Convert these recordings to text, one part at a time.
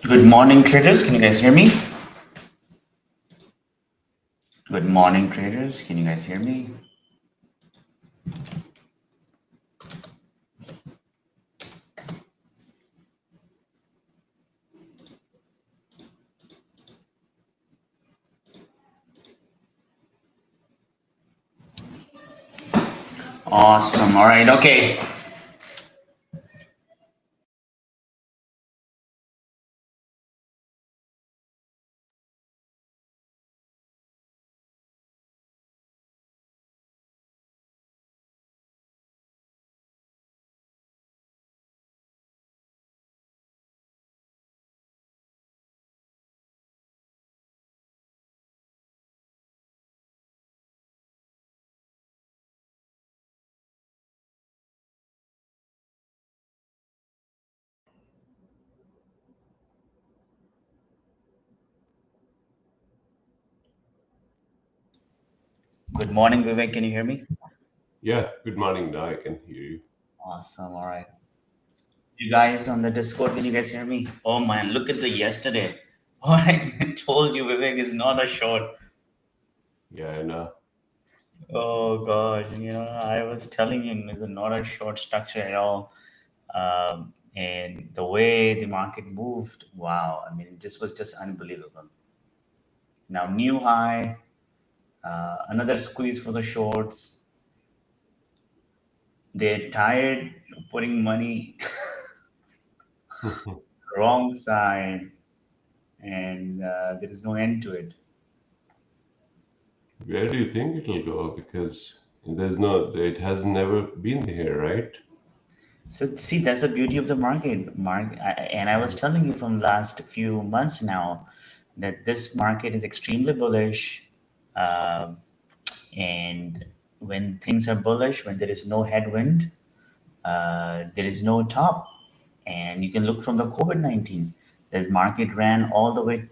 Good morning, traders. Can you guys hear me? Good morning, traders. Can you guys hear me? Awesome. All right. Okay. Good morning, Vivek. Can you hear me? Yeah, good morning. Now I can hear you. Awesome. All right. You guys on the Discord, can you guys hear me? Oh man, look at the yesterday. What I told you, Vivek, is not a short. Yeah, I know. Oh gosh, I was telling you, it's not a short structure at all. And the way the market moved, wow. I mean, this was just unbelievable. Now, new high, another squeeze for the shorts. They're tired of putting money wrong side, and there is no end to it. Where do you think it'll go? Because it has never been here, right? So see, that's the beauty of the market, Mark. And I was telling you from last few months now that this market is extremely bullish. Um and when things are bullish, when there is no headwind, there is no top. And you can look from the COVID-19. The market ran all the way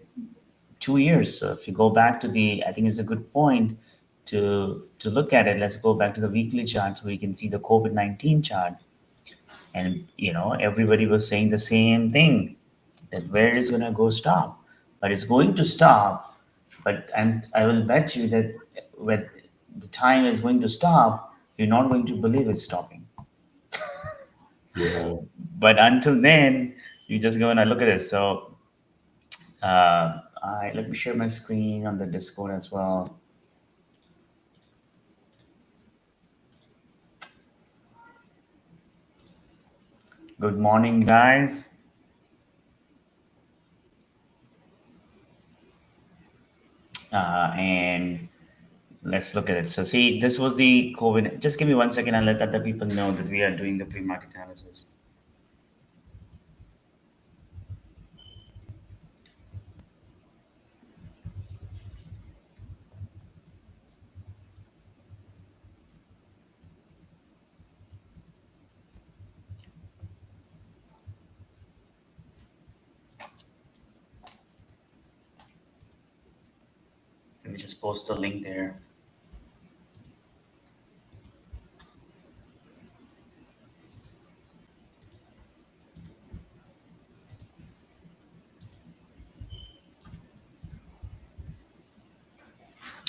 2 years. So if you go back to the, I think it's a good point to look at it. Let's go back to the weekly charts where you can see the COVID-19 chart, and everybody was saying the same thing, that where is going to go stop, but it's going to stop. But and I will bet you that when the time is going to stop, you're not going to believe it's stopping. Yeah. But until then, you're just going to look at this. So let me share my screen on the Discord as well. Good morning, guys. And let's look at it. So, see, this was the COVID. Just give me 1 second and let other people know that we are doing the pre market analysis. Let me just post the link there.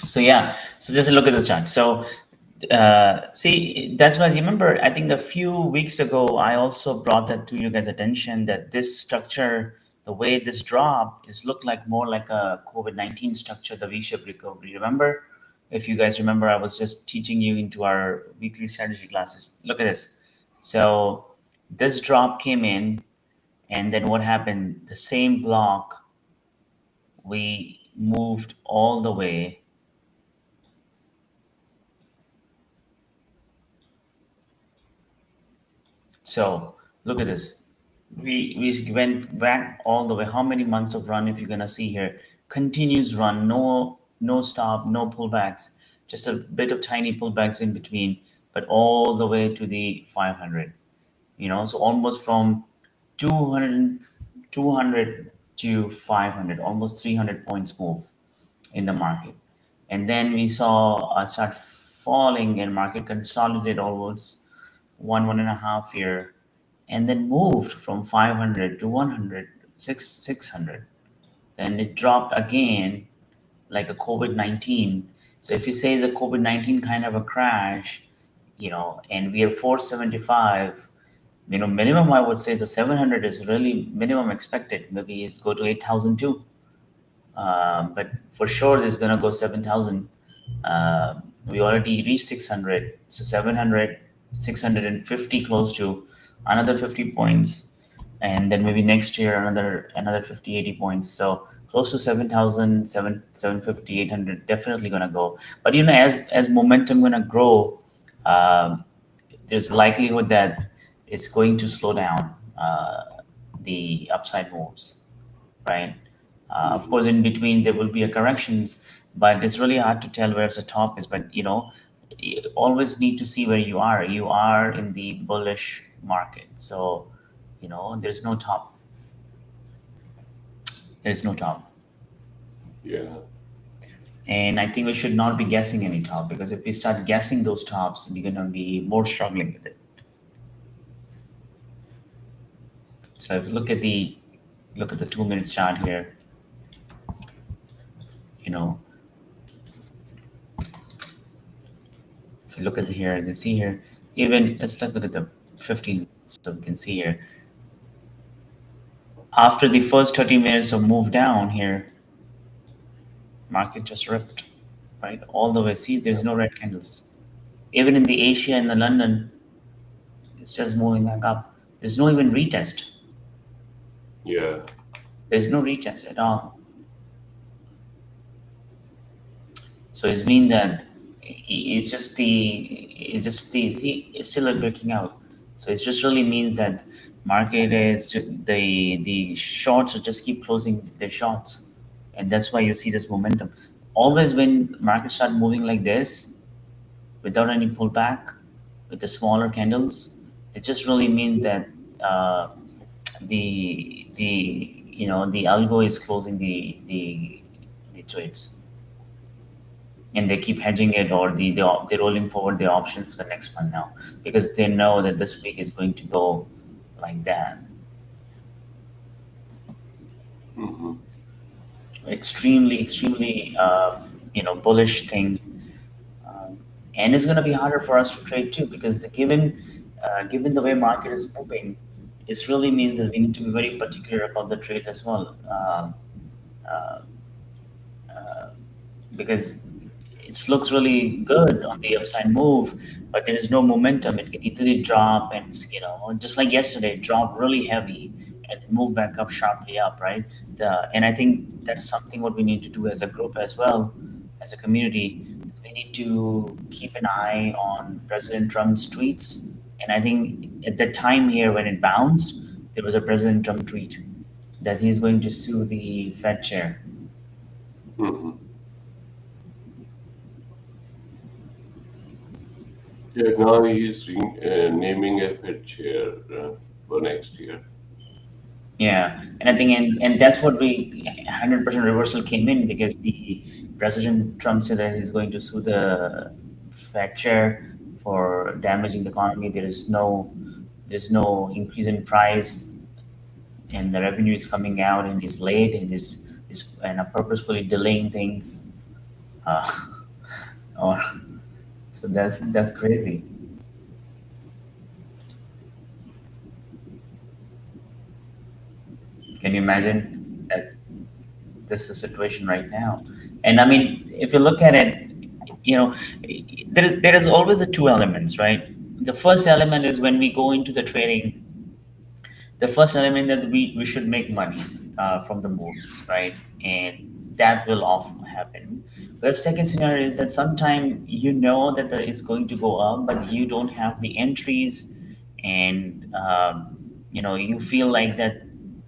So, yeah, so just look at the chart. So, see, that's why you remember, I think a few weeks ago, I also brought that to you guys' attention that this structure, the way this drop is looked like more like a COVID-19 structure, the V-shaped recovery. Remember? If you guys remember, I was just teaching you into our weekly strategy classes. Look at this. So this drop came in, and then what happened? The same block, we moved all the way. So look at this. We went back all the way. How many months of run if you're gonna see here? Continuous run, no stop, no pullbacks, just a bit of tiny pullbacks in between, but all the way to the 500. So almost from 200, 200 to 500, almost 300 points move in the market. And then we saw start falling and market consolidate almost one and a half year, and then moved from 500 to 100, 600. Then it dropped again, like a COVID-19. So if you say the COVID-19 kind of a crash, and we are 475, minimum I would say the 700 is really minimum expected. Maybe it's go to 8,000 too. But for sure, there's gonna go 7,000. We already reached 600, so 700, 650, close to another 50 points, and then maybe next year another 50, 80 points. So close to 7,000, 750, 800, definitely gonna go. But as momentum gonna grow, there's likelihood that it's going to slow down the upside moves, right? Of Hmm. course, in between there will be a corrections, but it's really hard to tell where the top is. But you always need to see where you are. You are in the bullish market, so there's no top. There's no top, Yeah. and I think we should not be guessing any top, because if we start guessing those tops, we're gonna be more struggling with it. So if you look at the 2 minute chart here, you know, if you look at here, you see here, even let's look at the 15. So we can see here, after the first 30 minutes of move down here, market just ripped, right? All the way. See, there's no red candles. Even in the Asia and the London, it's just moving back up. There's no even retest. Yeah. There's no retest at all. So it's mean that it's still a breaking out. So it just really means that market is the shorts are just keep closing their shorts, and that's why you see this momentum. Always when markets start moving like this without any pullback with the smaller candles, it just really means that uh, the algo is closing the trades, and they keep hedging it, or they're rolling forward the options for the next one now, because they know that this week is going to go like that. Hmm. Extremely bullish thing. And it's going to be harder for us to trade too, because given the way market is moving, it really means that we need to be very particular about the trades as well. Uh, because it looks really good on the upside move, but there is no momentum. It can easily drop, and just like yesterday, it dropped really heavy and then move back up sharply up, right? And I think that's something what we need to do as a group as well, as a community. We need to keep an eye on President Trump's tweets. And I think at the time here when it bounced, there was a President Trump tweet that he's going to sue the Fed chair. Hmm. Yeah. Now he's naming a Fed chair for next year. Yeah, and I think, and that's what we 100% reversal came in, because the President Trump said that he's going to sue the Fed chair for damaging the economy. There's no increase in price, and the revenue is coming out, and he's late, and is and are purposefully delaying things. Uh, or, so that's crazy. Can you imagine that this is the situation right now? And I mean, if you look at it, you know, there is always the two elements, right? The first element is when we go into the trading. The first element that we should make money from the moves, right? And that will often happen. But the second scenario is that sometime that there is going to go up, but you don't have the entries, and you feel like that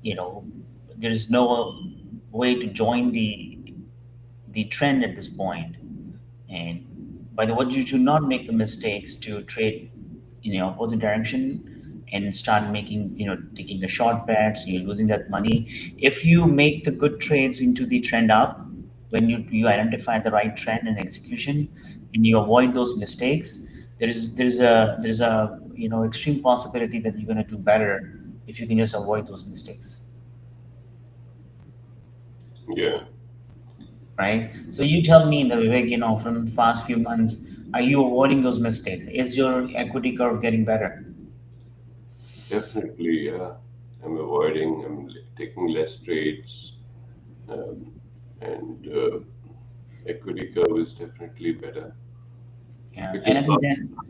you know there's no way to join the trend at this point. And by the way, you should not make the mistakes to trade in the opposite direction and start taking the short bets. You're losing that money. If you make the good trades into the trend up, when you identify the right trend and execution, and you avoid those mistakes, there's a extreme possibility that you're going to do better if you can just avoid those mistakes. Yeah, right? So you tell me, the Vivek, from past few months, are you avoiding those mistakes? Is your equity curve getting better? definitely. I'm avoiding. Taking less trades, um, and equity curve is definitely better Yeah, and because I think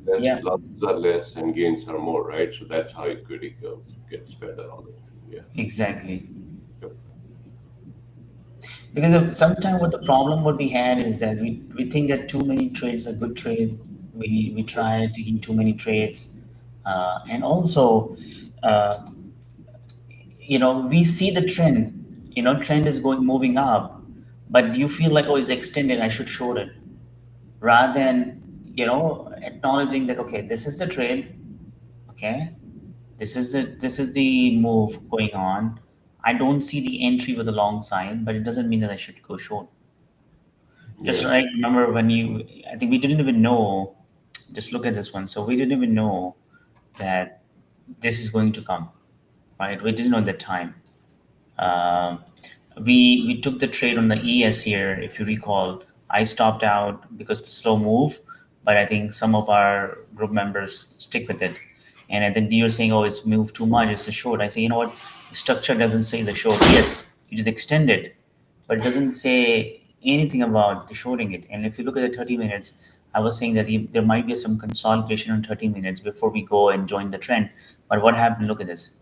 then, yeah, losses are less and gains are more, right? So that's how equity curve gets better all the time. Yeah. exactly. Yep. Because sometimes what the problem what we had is that we think that too many trades are good trade. We try taking too many trades, and also, uh, we see the trend. Trend is going moving up, but you feel like, oh, it's extended. I should short it, rather than acknowledging that, okay, this is the trade. Okay, this is the move going on. I don't see the entry with a long sign, but it doesn't mean that I should go short. Just Yeah. like remember when I think we didn't even know. Just look at this one. So we didn't even know that this is going to come, right? We didn't know at the time. Um, we took the trade on the ES here, if you recall. I stopped out because the slow move, but I think some of our group members stick with it. And then you're saying, oh, it's moved too much, it's a short. I say, you know what? The structure doesn't say the short. Yes, it is extended, but it doesn't say anything about the shorting it. And if you look at the 30 minutes, I was saying that there might be some consolidation on 30 minutes before we go and join the trend. But what happened? Look at this.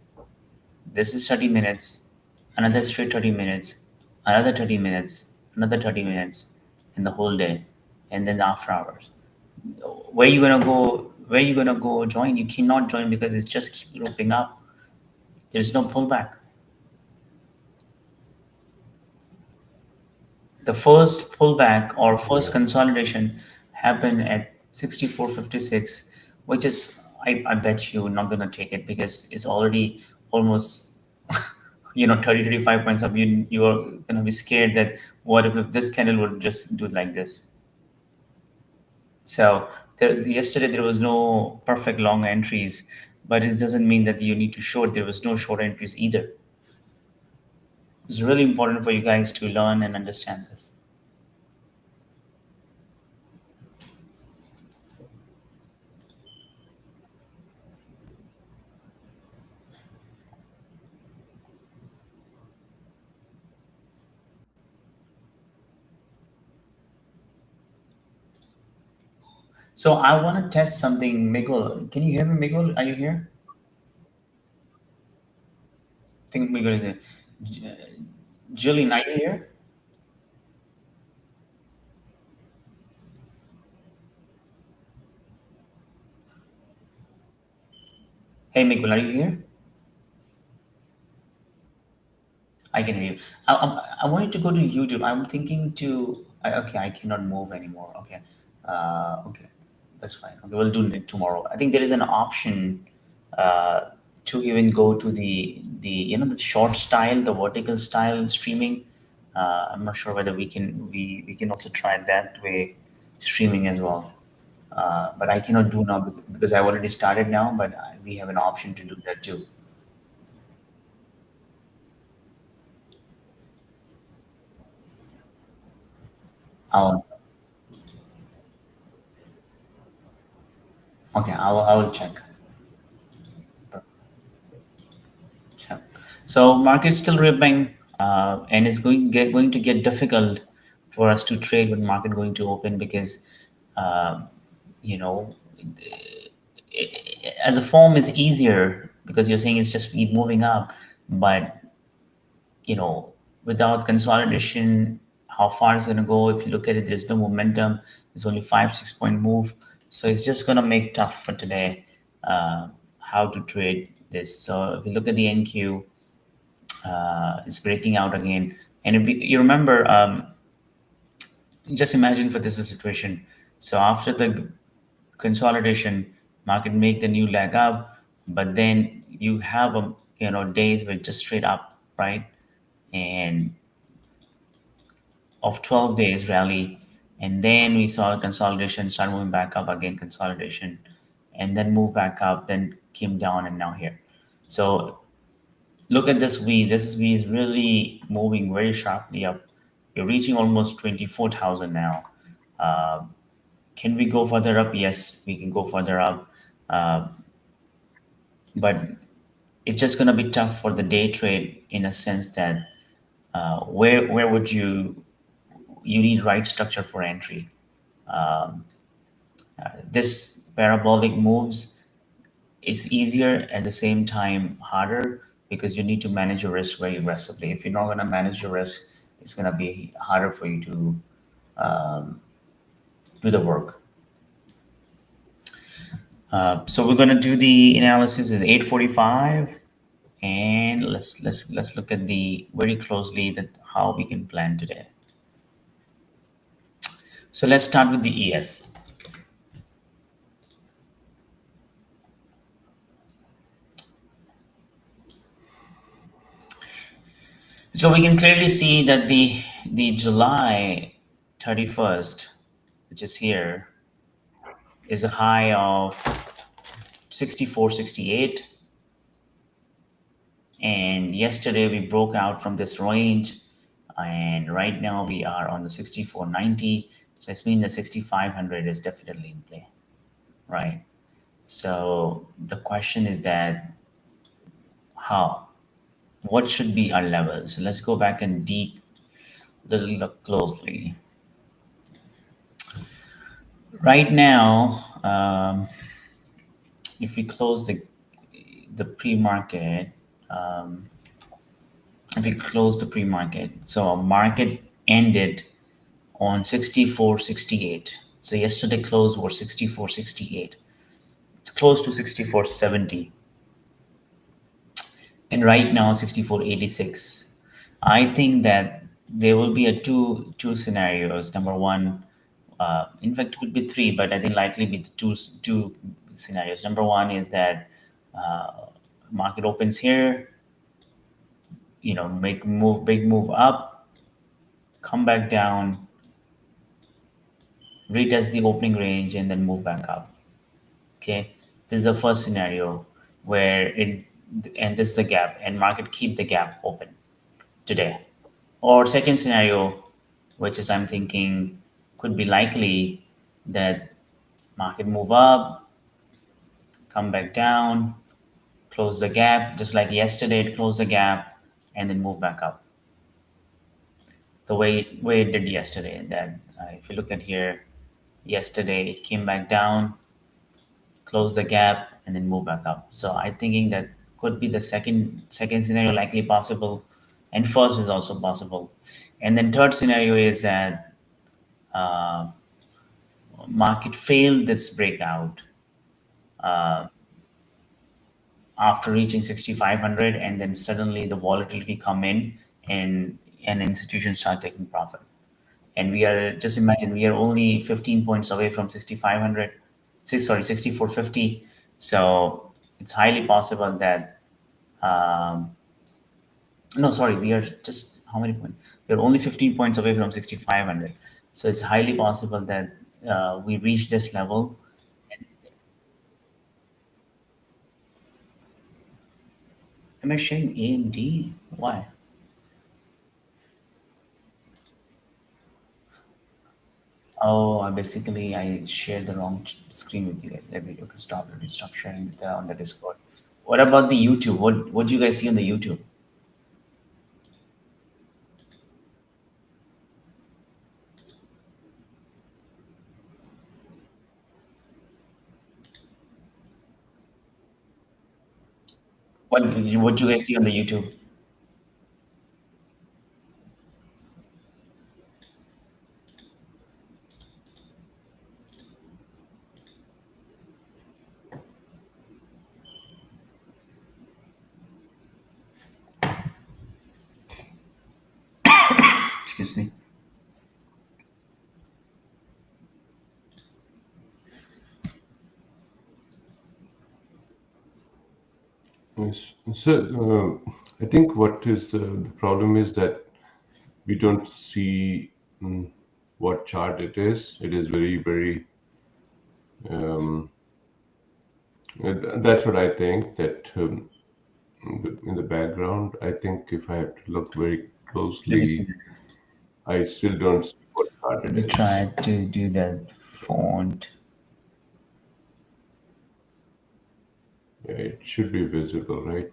This is 30 minutes, another straight 30 minutes, another 30 minutes, another 30 minutes in the whole day, and then the after hours. Where you gonna go? Where you gonna go join? You cannot join because it's just keep roping up. There's no pullback. The first pullback or first Yeah. consolidation happened at 64.56, which is, I bet you not gonna take it because it's already almost 30 35 points up. You're gonna be scared that what if this candle would just do like this. So yesterday there was no perfect long entries, but it doesn't mean that you need to short. There was no short entries either. It's really important for you guys to learn and understand this. So I want to test something, Miguel. Can you hear me, Miguel? Are you here? I think Miguel is here. Julian, are you here? Hey, Miguel, are you here? I can hear you. I wanted to go to YouTube. I'm thinking okay, I cannot move anymore. Okay. Okay. That's fine. Okay, we'll do it tomorrow. I think there is an option uh, to even go to the short style, the vertical style streaming. I'm not sure whether we can also try that way streaming as well. But I cannot do now because I already started now. But we have an option to do that too. I'll okay. I will check. Yeah. So market's still ripping, and it's going to get difficult for us to trade when market going to open because, um, you know, as a form is easier because you're saying it's just keep moving up, but you know, without consolidation, how far it's going to go? If you look at it, there's no momentum. It's only 5 6 point move, so it's just going to make tough for today. How to trade this? So if you look at the NQ, it's breaking out again. And if you remember, just imagine for this situation. So after the consolidation, market make the new leg up, but then you have days with just straight up, right? And of 12 days rally, and then we saw consolidation start moving back up again, consolidation, and then move back up, then came down, and now here. So Look at this V. This V is really moving very sharply up. We're reaching almost 24,000 now. Uh, can we go further up? Yes, we can go further up. Uh, but it's just going to be tough for the day trade in a sense that where would you need right structure for entry. This parabolic moves is easier at the same time harder because you need to manage your risk very aggressively. If you're not going to manage your risk, it's going to be harder for you to do the work. So we're going to do the analysis is 8:45, and let's look at the very closely that how we can plan today. So let's start with the ES. So we can clearly see that the July 31st, which is here, is a high of 64.68, and yesterday we broke out from this range, and right now we are on the 64.90. So it's mean the 6500 is definitely in play, right? So the question is that how, what should be our levels? So let's go back and little look closely. Right now, if we close the pre-market, um, if we close the pre-market, so our market ended on 64.68. So yesterday close was 64.68. It's close to 64.70, and right now 64.86. I think that there will be a two scenarios. Number one, in fact, it could be three, but I think likely be the two scenarios. Number one is that market opens here, make move big move up, come back down, retest the opening range, and then move back up. Okay, this is the first scenario where it and this is the gap, and market keep the gap open today. Or second scenario, which is I'm thinking could be likely that market move up, come back down, close the gap, just like yesterday it closed the gap, and then move back up. The way it did yesterday. That if you look at here, yesterday it came back down, close the gap, and then move back up. So I'm thinking that could be the second scenario likely possible, and first is also possible. And then third scenario is that uh, market failed this breakout after reaching 6500, and then suddenly the volatility come in, and institutions start taking profit. And we are, just imagine, we are only 15 points away from 6500, sorry, 6450. So it's highly possible that no, sorry, we are just how many points? We are only 15 points away from 6500. So it's highly possible that we reach this level. Am I sharing A and D? Why? Oh, I shared the wrong screen with you guys. Let me, okay, stop. Let me stop sharing on the Discord. What about the YouTube? What do you guys see on the YouTube? What do you guys see on the YouTube? Excuse me. Yes. So, I think what is the problem is that we don't see what chart it is. It is very, very. Um, that's what I think. That in the background. I think if I have to look very Let me see. closely, I still don't see what chart Let it me try is. to do that font. Yeah, it should be visible, right?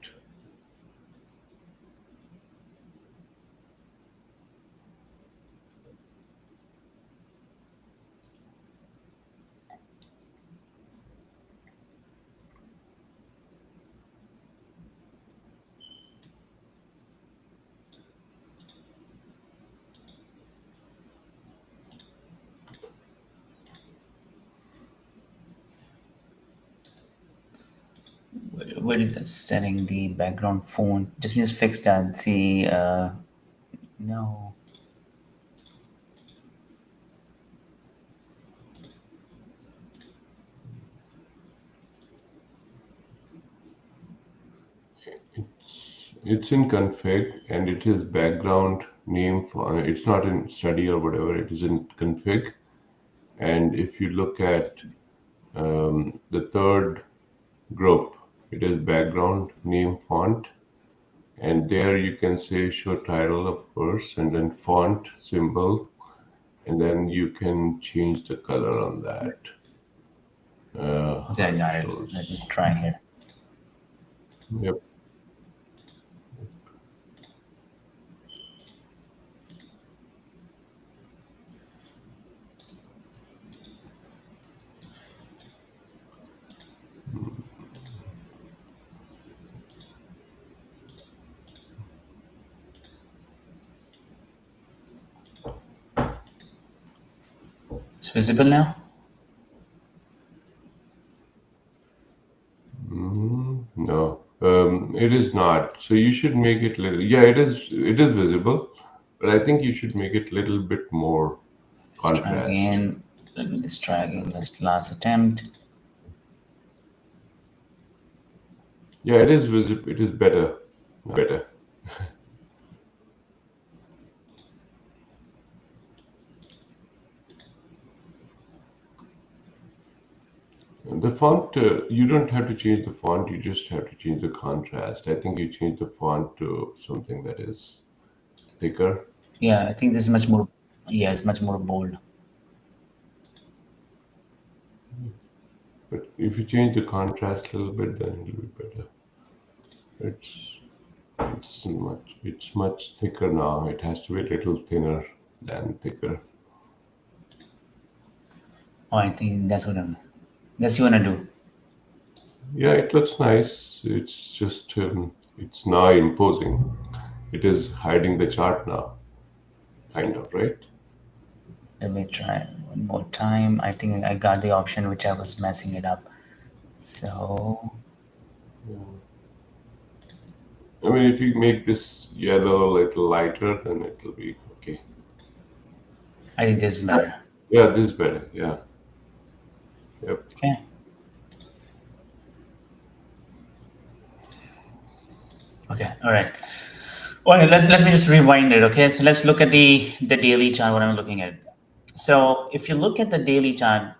Where is that setting the background font? Just fix that. See, no. It's in config and it is background name for it's not in study or whatever. It is in config. And if you look at the third group, it is background name font. And there you can say show title, of course, and then font symbol. And then you can change the color on that. Okay, How I it got it. Let me shows. try here. Yep. It's visible now. No, it is not. So you should make it little. Yeah, it is. It is visible, but I think you should make it little bit more Let's try contrast. again. Let's try again. This last attempt. Yeah, it is visible. It is better. Better. The font. You don't have to change the font. You just have to change the contrast. I think you change the font to something that is thicker. Yeah, I think this is much more. Yeah, it's much more bold. But if you change the contrast a little bit, then it'll be better. It's it's much thicker now. It has to be a little thinner than thicker. Oh, I think that's what I'm. That's what you wanna do. Yeah, it looks nice. It's just it's now imposing. It is hiding the chart now, kind of, right? Let me try one more time. I think I got the option which I was messing it up. So Yeah. I mean, if you make this yellow a little lighter, then it'll be okay. I think this is better. Yeah, this is better. Yeah. Yep. Okay. Okay. All right. Okay. Let me just rewind it. Okay. So let's look at the daily chart. What I'm looking at. So if you look at the daily chart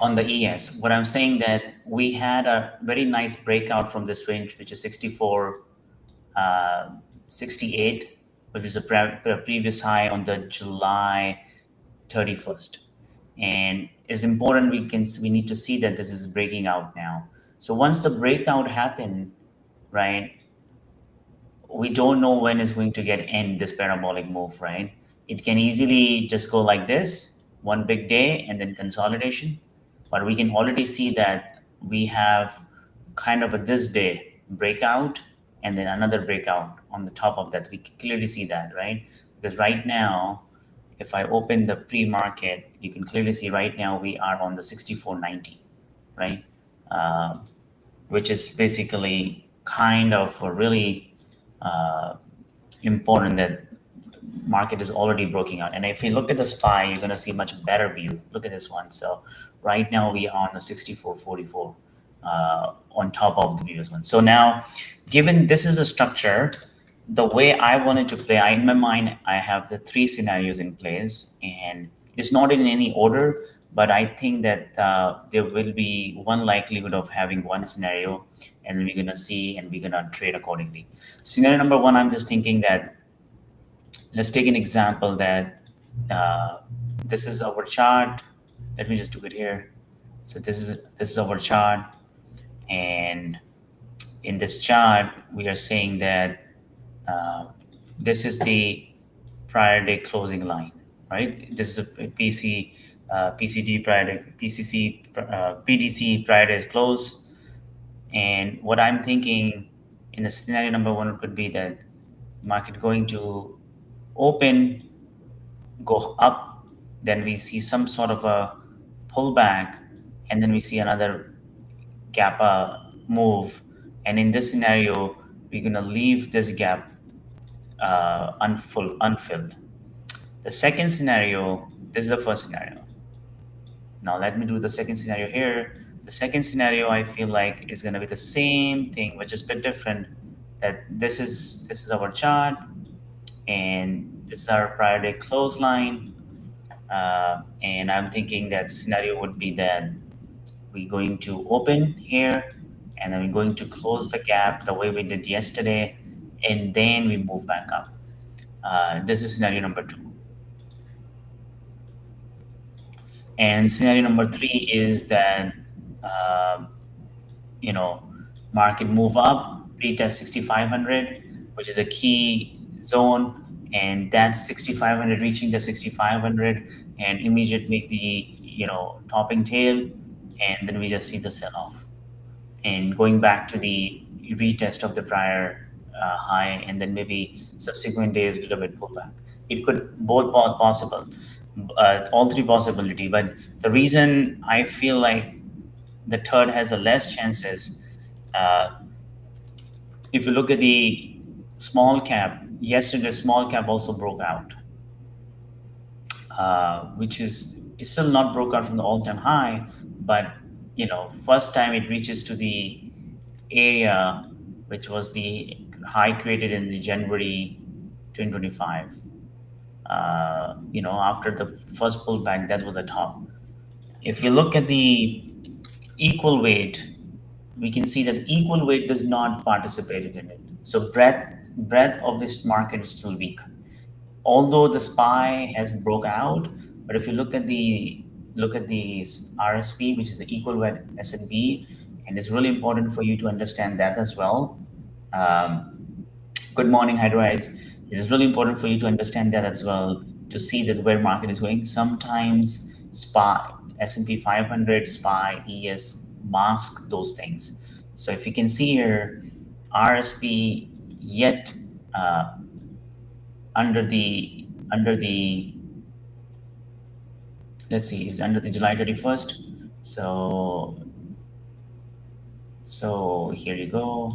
on the ES, what I'm saying that we had a very nice breakout from this range, which is 64, uh, 68, which is a previous high on the July 31st. And it's important we need to see that this is breaking out now. So once the breakout happened, right, we don't know when it's going to get end this parabolic move, right? It can easily just go like this, one big day and then consolidation. But we can already see that we have kind of a this day breakout and then another breakout on the top of that. We can clearly see that, right? Because right now, if I open the pre-market, you can clearly see right now we are on the 64.90, right? Uh, which is basically kind of a really uh, important that market is already breaking out. And if you look at the SPY, you're going to see much better view. Look at this one. So right now we are on a 64.44 on top of the previous one. So now, given this is a structure, the way I wanted to play, in my mind, I have the three scenarios in place, and it's not in any order, but I think that there will be one likelihood of having one scenario, and we're gonna see and we're gonna trade accordingly. Scenario number one, I'm just thinking that let's take an example that uh, this is our chart. Let me just do it here. So this is our chart, and in this chart we are saying that uh, this is the prior day closing line, right? This is a PCD prior day, PDC prior day close. And what I'm thinking in the scenario number one could be that market going to open, go up, then we see some sort of a pullback, and then we see another kappa move. And in this scenario, we're gonna leave this gap unfilled. The second scenario, this is the first scenario. Now let me do the second scenario here. The second scenario I feel like is gonna be the same thing, but just a bit different. That this is our chart, and this is our prior day close line. And I'm thinking that scenario would be that we're going to open here, and then we're going to close the gap the way we did yesterday, and then we move back up. This is scenario number two. And scenario number three is that um, you know market move up, retest 6500, which is a key zone, and that's 6500, reaching the 6500, and immediate make the topping tail, and then we just see the sell off and going back to the retest of the prior high, and then maybe subsequent days a little bit pullback. It could both possible, all three possibility. But the reason I feel like the third has a less chances, uh, if you look at the small cap, yesterday small cap also broke out, which is it's still not broke out from the all-time high, but first time it reaches to the area which was the high created in the January 2025. After the first pullback, that was the top. If you look at the equal weight, we can see that equal weight does not participate in it. So breadth of this market is still weak. Although the SPY has broke out, but if you look at the RSP, which is the equal weight S&P, and it's really important for you to understand that as well. Good morning, Hydroids. It is really important for you to understand that as well, to see that where market is going. Sometimes SPY, S&P 500, SPY, ES mask those things. So if you can see here, RSP yet under the let's see, is under the July 31st. So here you go.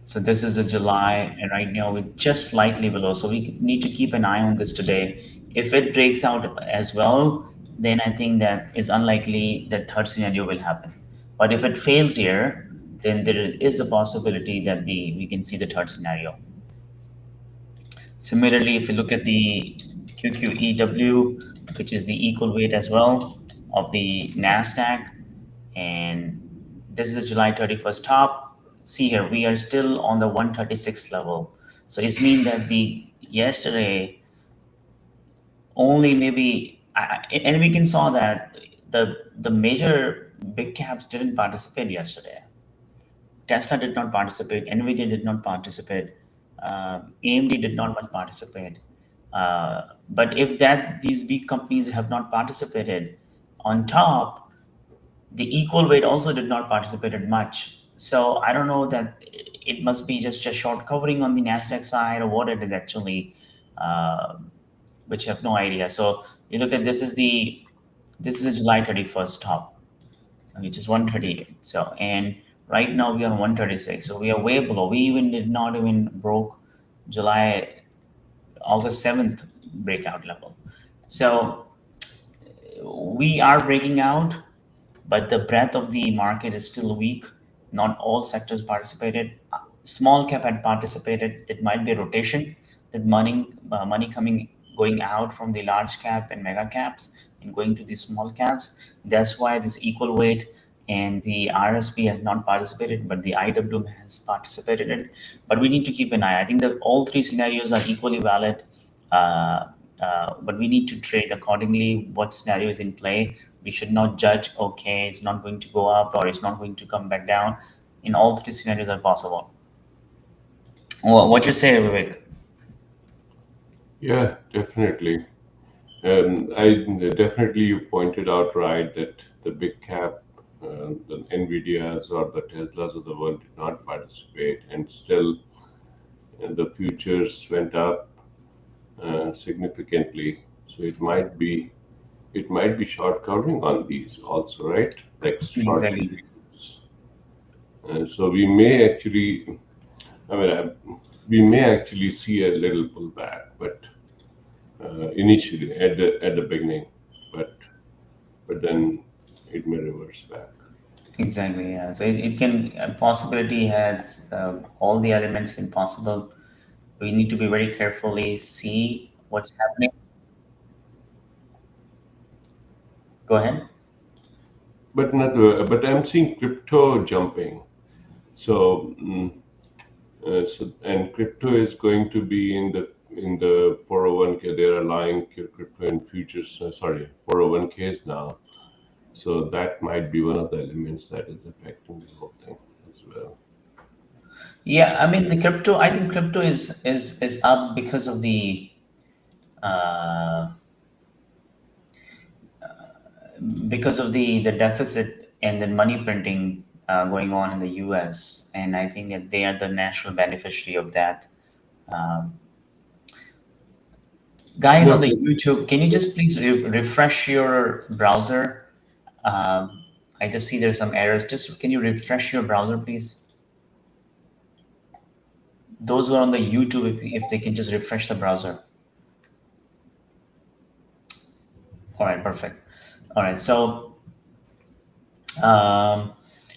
So this is a July, and right now we're just slightly below. So we need to keep an eye on this today. If it breaks out as well, then I think that is unlikely that third scenario will happen. But if it fails here, then there is a possibility that we can see the third scenario. Similarly, if you look at the QQEW, which is the equal weight as well of the NASDAQ, and this is July 31st top. See here, we are still on the 136 level. So it means that the yesterday only maybe, and we can saw that the major big caps didn't participate yesterday. Tesla did not participate. Nvidia did not participate. AMD did not much participate. But if these big companies have not participated, on top, the equal weight also did not participate much. So I don't know that it must be just a short covering on the Nasdaq side or what it is actually, which I have no idea. So you look at this is a July 31st top, which is 138. So, and right now we are on 136. So we are way below. We even did not even broke August 7th breakout level. So we are breaking out, but the breadth of the market is still weak. Not all sectors participated. Small cap had participated. It might be a rotation, that money coming going out from the large cap and mega caps and going to the small caps. That's why this equal weight and the RSP has not participated, but the IWM has participated in. But we need to keep an eye. I think that all three scenarios are equally valid. Uh, but we need to trade accordingly what scenario is in play. We should not judge, okay, it's not going to go up or it's not going to come back down. In all three scenarios are possible. What you say, Vivek? Yeah, definitely. I definitely you pointed out right that the big cap, the Nvidias or the Teslas of the world did not participate, and still the futures went up significantly. So it might be short covering on these also, right? Like short Exactly. squeeze. So we may actually, I mean, we may actually see a little pullback, but initially at the beginning, but then it may reverse back. Exactly. Yeah. So it can possibility has all the elements can possible. We need to be very carefully see what's happening. Go ahead. But not. But I'm seeing crypto jumping. So, and crypto is going to be in the 401k. They're allowing crypto in futures. Sorry, 401ks now. So that might be one of the elements that is affecting the whole thing as well. Yeah, I mean the crypto. I think crypto is up uh, because of the deficit and the money printing going on in the U.S. And I think that they are the natural beneficiary of that. Um, Guys on No, the YouTube, can you just please refresh your browser? I just see there's some errors. Just can you refresh your browser, please? Those who are on the YouTube, if they can just refresh the browser. All right, perfect. All right, so um,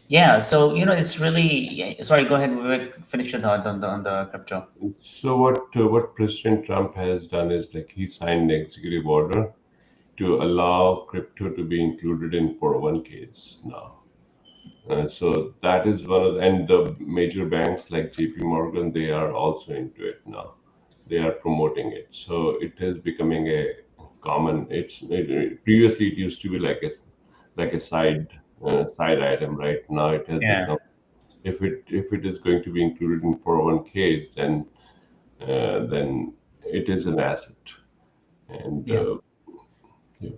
yeah, so it's really yeah, sorry. Go ahead, Vivek. Finish your thought on the crypto. so what President Trump has done is like he signed an executive order to allow crypto to be included in 401ks now. So that is one of and the major banks like JP Morgan, they are also into it now. They are promoting it. So it is becoming a common. Previously it used to be like a side item, right? Now it has Yeah, become if it is going to be included in 401ks, then it is an asset. And yeah. yeah,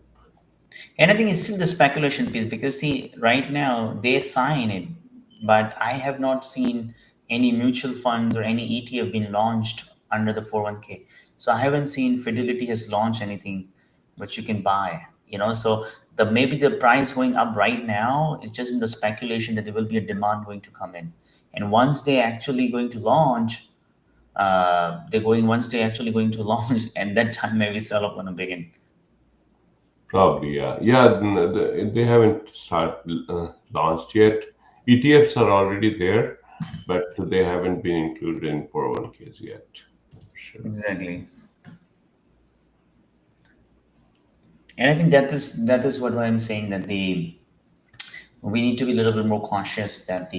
And I think it's still the speculation piece because see, right now they sign it, but I have not seen any mutual funds or any ETF being launched under the 401k. So I haven't seen Fidelity has launched anything which you can buy. So the maybe the price going up right now is just in the speculation that there will be a demand going to come in. And once they actually going to launch, they're going once they actually going to launch, and that time maybe sell off gonna begin. probably, yeah. Yeah, they haven't launched yet. ETFs are already there, but they haven't been included in 401ks yet. Sure. Exactly. And I think that is what I'm saying that the we need to be a little bit more cautious that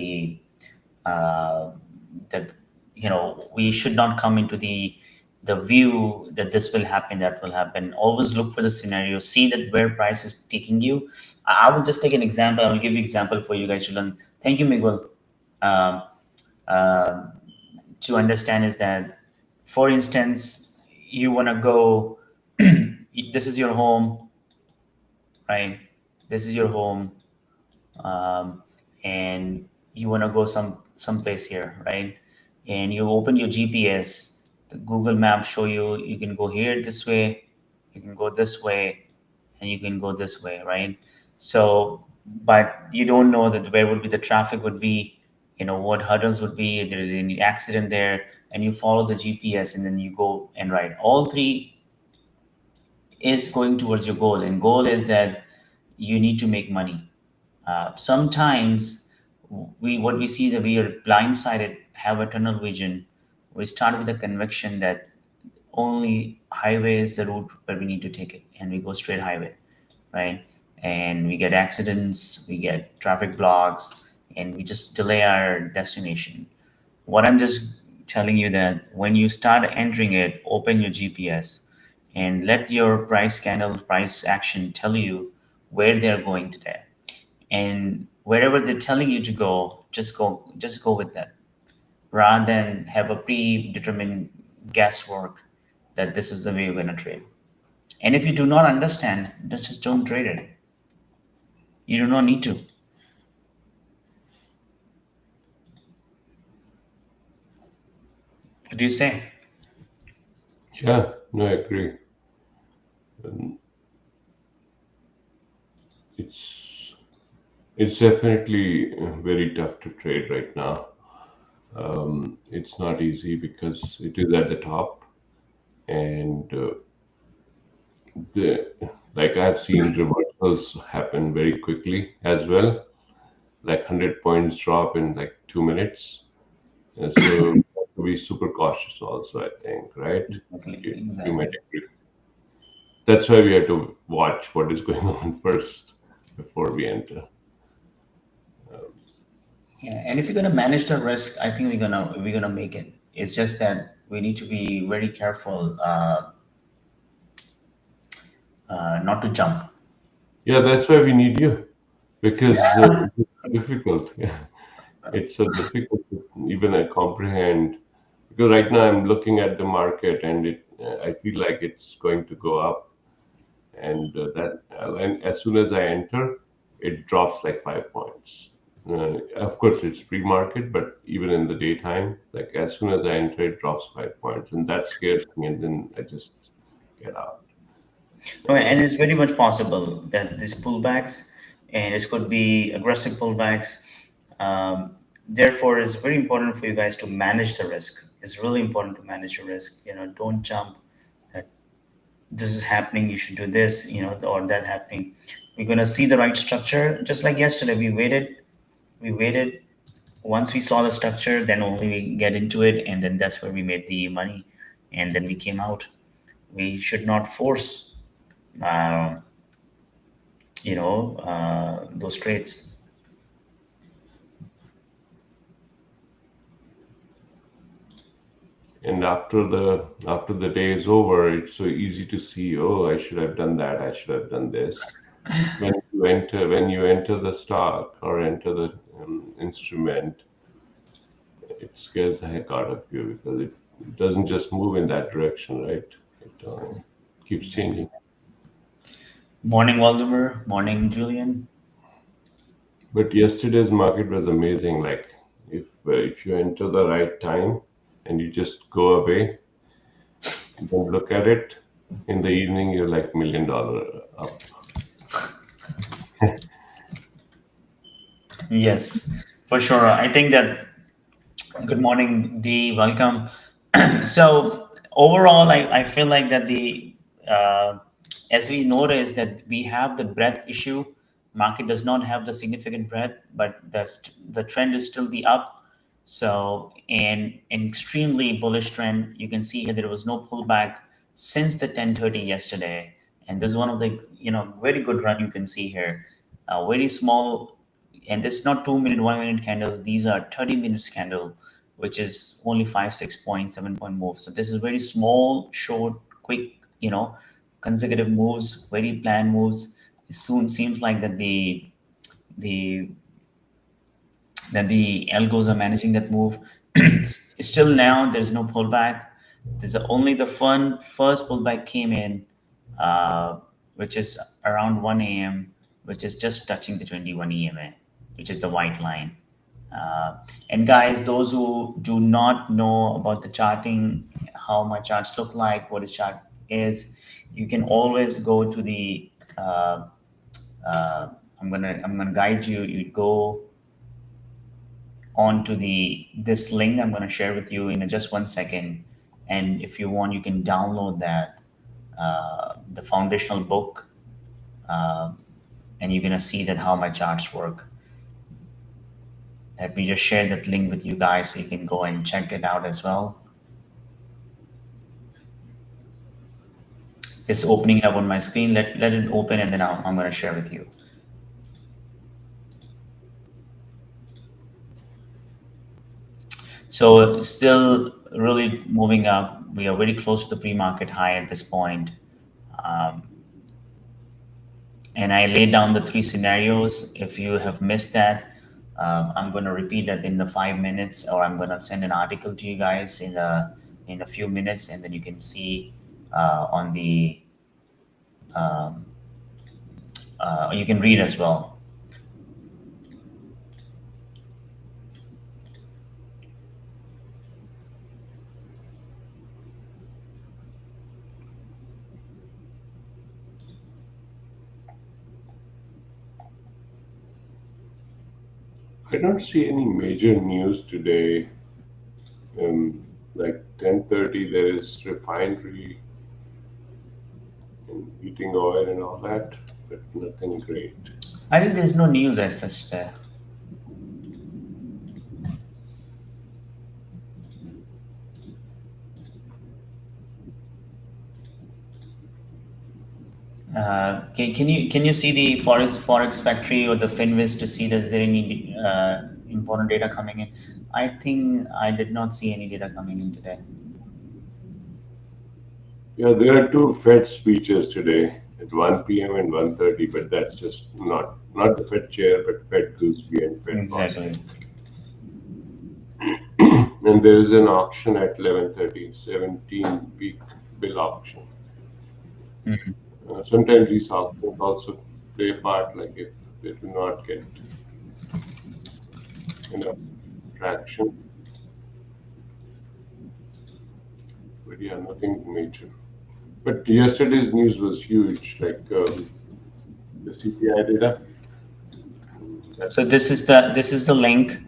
uh, that we should not come into the view that this will happen, that will happen. Always look for the scenario, see that where price is taking you. I will just take an example. I will give you example for you guys to learn. Thank you, Miguel. Um, uh, to understand is that, for instance, you want to go. This is your home, right? This is your home, um, and you want to go someplace here, right? And you open your GPS, the Google Maps show you you can go here this way, you can go this way, and you can go this way, right? So, but you don't know that where would be the traffic would be, what hurdles would be, if there is any accident there, and you follow the GPS and then you go and ride. All three is going towards your goal, and goal is that you need to make money. Sometimes what we see that we are blindsided, have a tunnel vision. We start with the conviction that only highway is the route where we need to take it, and we go straight highway, right? And we get accidents, we get traffic blocks, and we just delay our destination. What I'm just telling you that when you start entering it, open your GPS and let your price candle, price action tell you where they're going today. And wherever they're telling you to go, just go with that, rather than have a predetermined guesswork that this is the way you're going to trade. And if you do not understand, then just don't trade it. You do not need to. What do you say? Yeah, no, I agree. And it's it's definitely very tough to trade right now. It's not easy because it is at the top, and the like I've seen reversals happen very quickly as well, like 100 points drop in like 2 minutes. And so you have to be super cautious also, I think, right? Exactly, You might exactly. agree. That's why we have to watch what is going on first before we enter. Yeah, and if you're gonna manage the risk, I think we're gonna make it. It's just that we need to be very careful not to jump. Yeah, that's why we need you because it's difficult. It's so difficult to even comprehend because right now I'm looking at the market and I feel like it's going to go up, and as soon as I enter, it drops like 5 points. Of course, it's pre-market, but even in the daytime, like as soon as I enter, it drops 5 points, and that scares me, and then I just get out. Okay, and And it's very much possible that these pullbacks, and it could be aggressive pullbacks. Therefore, it's very important for you guys to manage the risk. It's really important to manage your risk. Don't jump. That this is happening. You should do this. Or that happening. We're gonna see the right structure. Just like yesterday, we waited. We waited. Once we saw the structure, then only we get into it, and then that's where we made the money, and then we came out. We should not force. Uh, those traits. and after the day is over, it's so easy to see. Oh, I should have done that. I should have done this. When you enter the stock or enter the instrument, it scares the heck out of you because it doesn't just move in that direction, right? It keeps changing. Exactly. Morning, Waldemar. Morning, Julian. But yesterday's market was amazing. Like if you enter the right time and you just go away, don't look at it in the evening, you're like $1 million up. Yes, for sure. I think that. Good morning, D. Welcome. So overall, I feel like that uh, as we notice that we have the breadth issue, market does not have the significant breadth, but the trend is still the up. So an extremely bullish trend. You can see here there was no pullback since the 10:30 yesterday, and this is one of the very good run you can see here. Very small, and this is not 2 minute, 1 minute candle. These are 30 minutes candle, which is only 5, 6 point, 7 point move. So this is very small, short, quick, consecutive moves, very planned moves. It soon seems like the the algos are managing that move. Still now, there's no pullback. There's only the fun first pullback came in, uh, which is around 1 a.m., which is just touching the 21 EMA, which is the white line. Uh, and guys, those who do not know about the charting, how my charts look like, what a chart is, you can always go to the. Uh, I'm gonna guide you. You go onto the this link I'm going to share with you in just 1 second, and if you want, you can download that the foundational book, uh, and you're going to see that how my charts work. Let me just share that link with you guys so you can go and check it out as well. It's opening up on my screen. Let it open, and then I'm going to share with you. So still really moving up. We are very close to the pre-market high at this point. Um, and I laid down the three scenarios. If you have missed that, I'm going to repeat that in the 5 minutes, or I'm going to send an article to you guys in a few minutes, and then you can see on the um, you can read as well. I don't see any major news today. Like 10:30, there is refinery and heating oil and all that, but nothing great. I think there's no news as such there. Can you see the forex factory or the Finviz to see that is there any important data coming in? I think I did not see any data coming in today. Yeah, there are two Fed speeches today at 1 p.m. and 1:30, but that's just not the Fed chair, but Fed Gooseby and Fed Exactly. Bostic. And there is an auction at 11:30, 17-week bill auction. Mhm. Sometimes these auctions also play a part, like if they do not get enough traction. But yeah, nothing major. But yesterday's news was huge, like the CPI data. That So this is the link.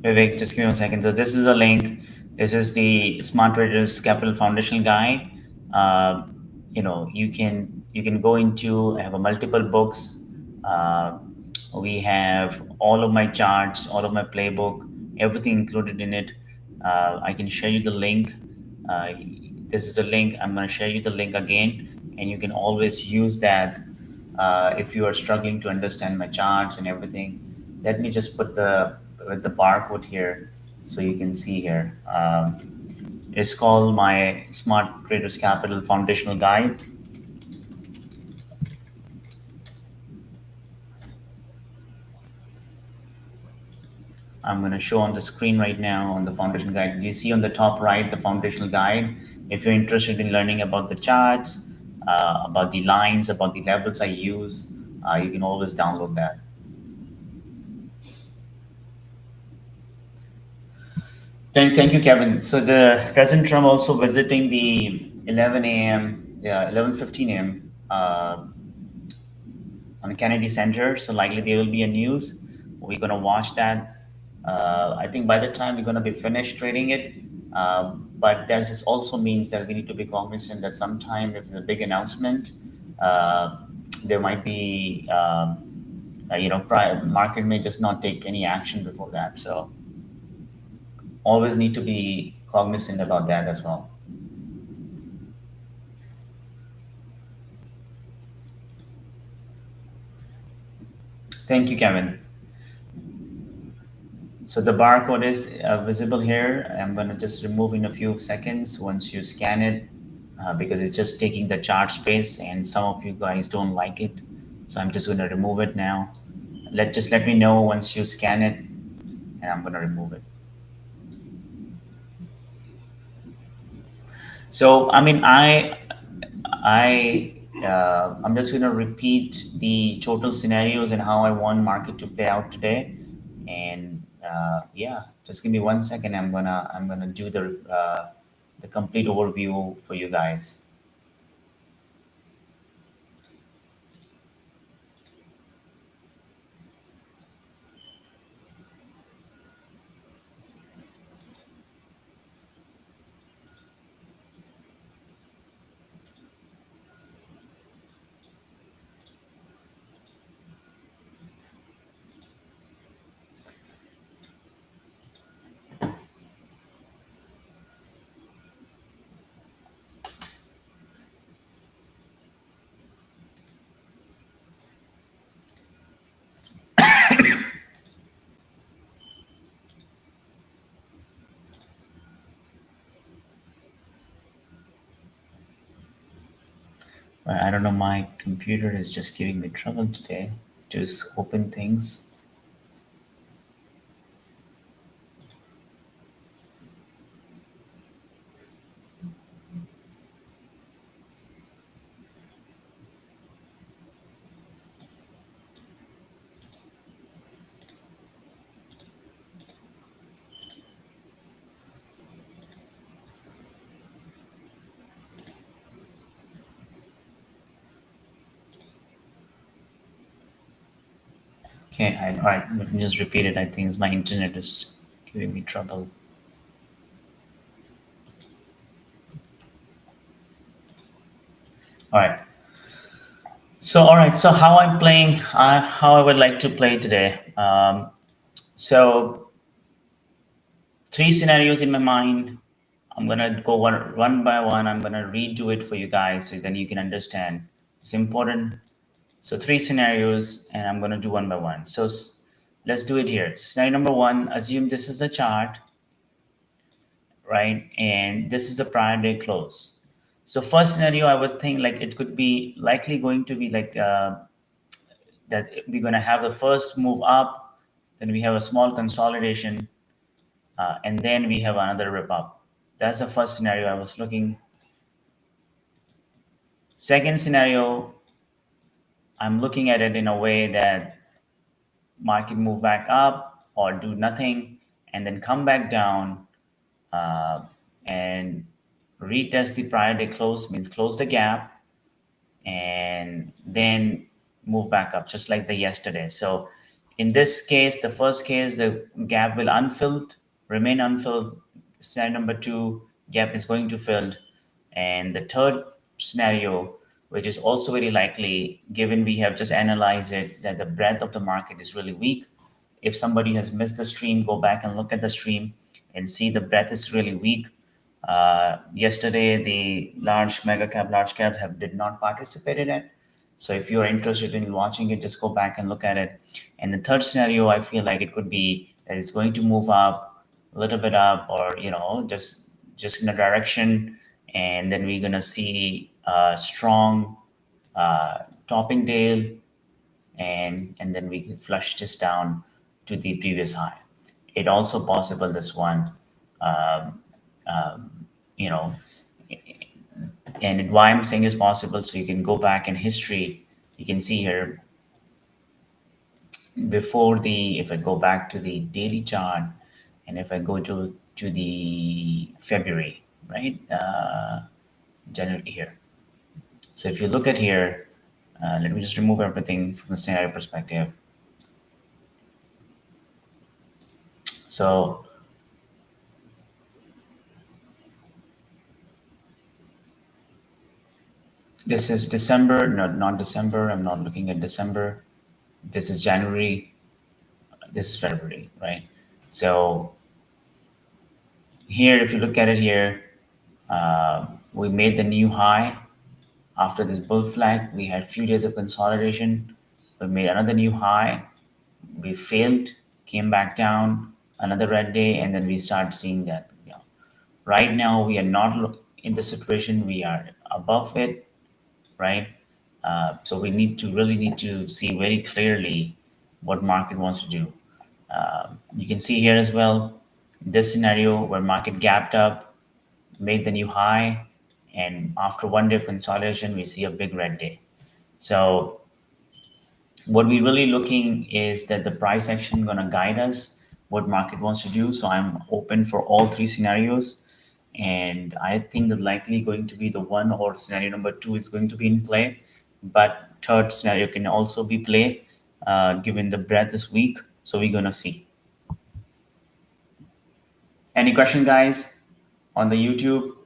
Vivek, just give me a second. So this is the link. This is the Smart Traders Capital Foundational Guide. Uh, you can go into. I have a multiple books. Uh, we have all of my charts, all of my playbook, everything included in it. I can share you the link. Uh, this is a link. I'm going to share you the link again, and you can always use that if you are struggling to understand my charts and everything. Let me just put the barcode here so you can see here. It's called my Smart Traders Capital Foundational Guide. I'm going to show on the screen right now on the foundation guide. You see on the top right the foundational guide. If you're interested in learning about the charts, about the lines, about the levels I use, you can always download that. Thank you, Kevin. So the President Trump also visiting the 11 a.m. Yeah, 11:15 a.m. On Kennedy Center. So likely there will be a news. We're gonna watch that. I think by the time we're gonna be finished trading it, but that just also means that we need to be cognizant that sometime if there's a big announcement, uh, there might be market may just not take any action before that. So always need to be cognizant about that as well. Thank you, Kevin. So the barcode is visible here. I'm going to just remove in a few seconds once you scan it because it's just taking the chart space and some of you guys don't like it. So I'm just going to remove it now. Let me know once you scan it and I'm going to remove it. So I mean I'm just going to repeat the total scenarios and how I want market to play out today. And yeah, just give me 1 second. I'm gonna do the complete overview for you guys. But I don't know, my computer is just giving me trouble today to open things. Okay, all right, let me just repeat it. I think it's my internet is giving me trouble. All right. So, all right. So, how I'm playing, how I would like to play today. So, three scenarios in my mind. I'm gonna go one by one. I'm gonna redo it for you guys so then you can understand. It's important. So, three scenarios, and I'm gonna do one by one. So, let's do it here. Scenario number one. Assume this is a chart, right? And this is a prior day close. So, first scenario, I would think like it could be likely going to be like. That we're going to have the first move up, then we have a small consolidation, and then we have another rip up. That's the first scenario I was looking. Second scenario, I'm looking at it in a way that market move back up or do nothing and then come back down, uh, and retest the prior day close, means close the gap and then move back up just like the yesterday. So in this case, the first case, the gap will unfilled, remain unfilled. Scenario number two, gap is going to filled. And the third scenario, which is also very likely, given we have just analyzed it, that the breadth of the market is really weak. If somebody has missed the stream, go back and look at the stream and see the breadth is really weak. Yesterday, the large caps have did not participate in it. So if you're interested in watching it, just go back and look at it. And the third scenario, I feel like it could be that it's going to move up a little bit up, or just in a direction, and then we're gonna see a strong topping tail, and then we can flush this down to the previous high. It also possible this one, um, you know, and why I'm saying is possible. So you can go back in history. You can see here before the, if I go back to the daily chart, and if I go to the February, right, January here. So if you look at here, let me just remove everything from the scenario perspective. So this is December, no, not December. I'm not looking at December. This is January. This is February, right? So here, if you look at it here, we made the new high after this bull flag. We had few days of consolidation. We made another new high. We failed, came back down, another red day, and then we start seeing that. Right now, we are not in the situation. We are above it, right? So we need to see very clearly what market wants to do. You can see here as well, this scenario where market gapped up, made the new high, and after one day of consolidation, we see a big red day. So what we're really looking is that the price action going to guide us what market wants to do. So I'm open for all three scenarios, and I think that likely going to be the one, or scenario number two is going to be in play, but third scenario can also be play, given the breadth is weak. So we're going to see. Any question, guys, on the YouTube?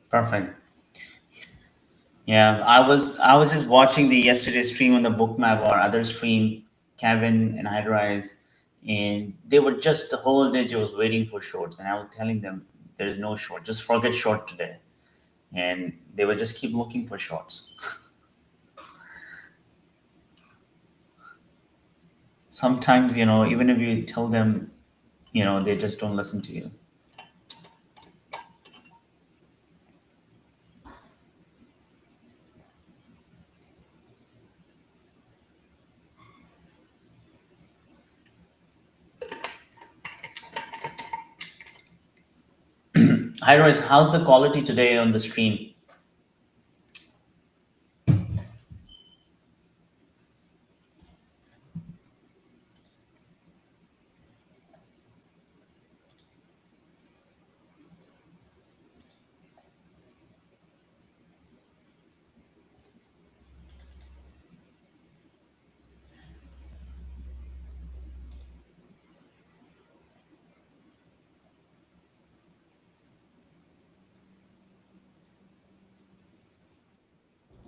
Perfect. Yeah, I was just watching the yesterday stream on the Bookmap or other stream, Kevin and Rise, and they were just the whole day just waiting for shorts, and I was telling them there is no short, just forget short today, and they would just keep looking for shorts. Sometimes, even if you tell them, they just don't listen to you. Hi Royce, how's the quality today on the stream?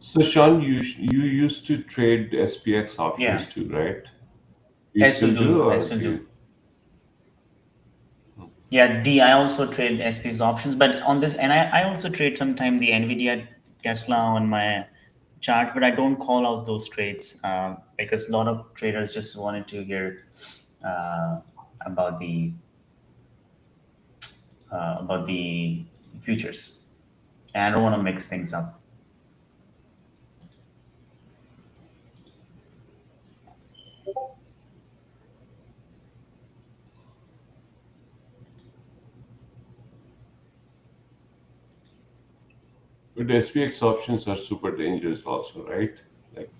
So Sean, you used to trade SPX Yeah, options too, right? You I still still do, do. I or still do do. you? Yeah, I also trade SPX options, but on this, and I also trade sometime the Nvidia Tesla on my chart, but I don't call out those trades because a lot of traders just wanted to hear uh, about the futures, and I don't want to mix things up. But SPX options are super dangerous also, right? Like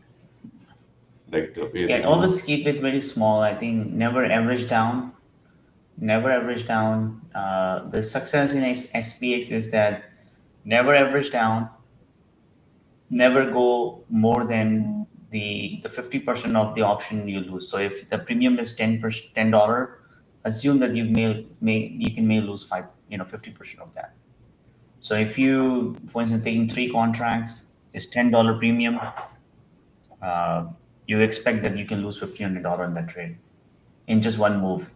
like the way Yeah, they move. always keep it very small. I think never average down. Never average down. The success in SPX is that never average down, never go more than the 50% of the option you lose. So if the premium is $10, assume that you can may lose 50% of that. So if you, for instance, taking three contracts is $10 premium, uh, you expect that you can lose $1,500 in that trade in just one move.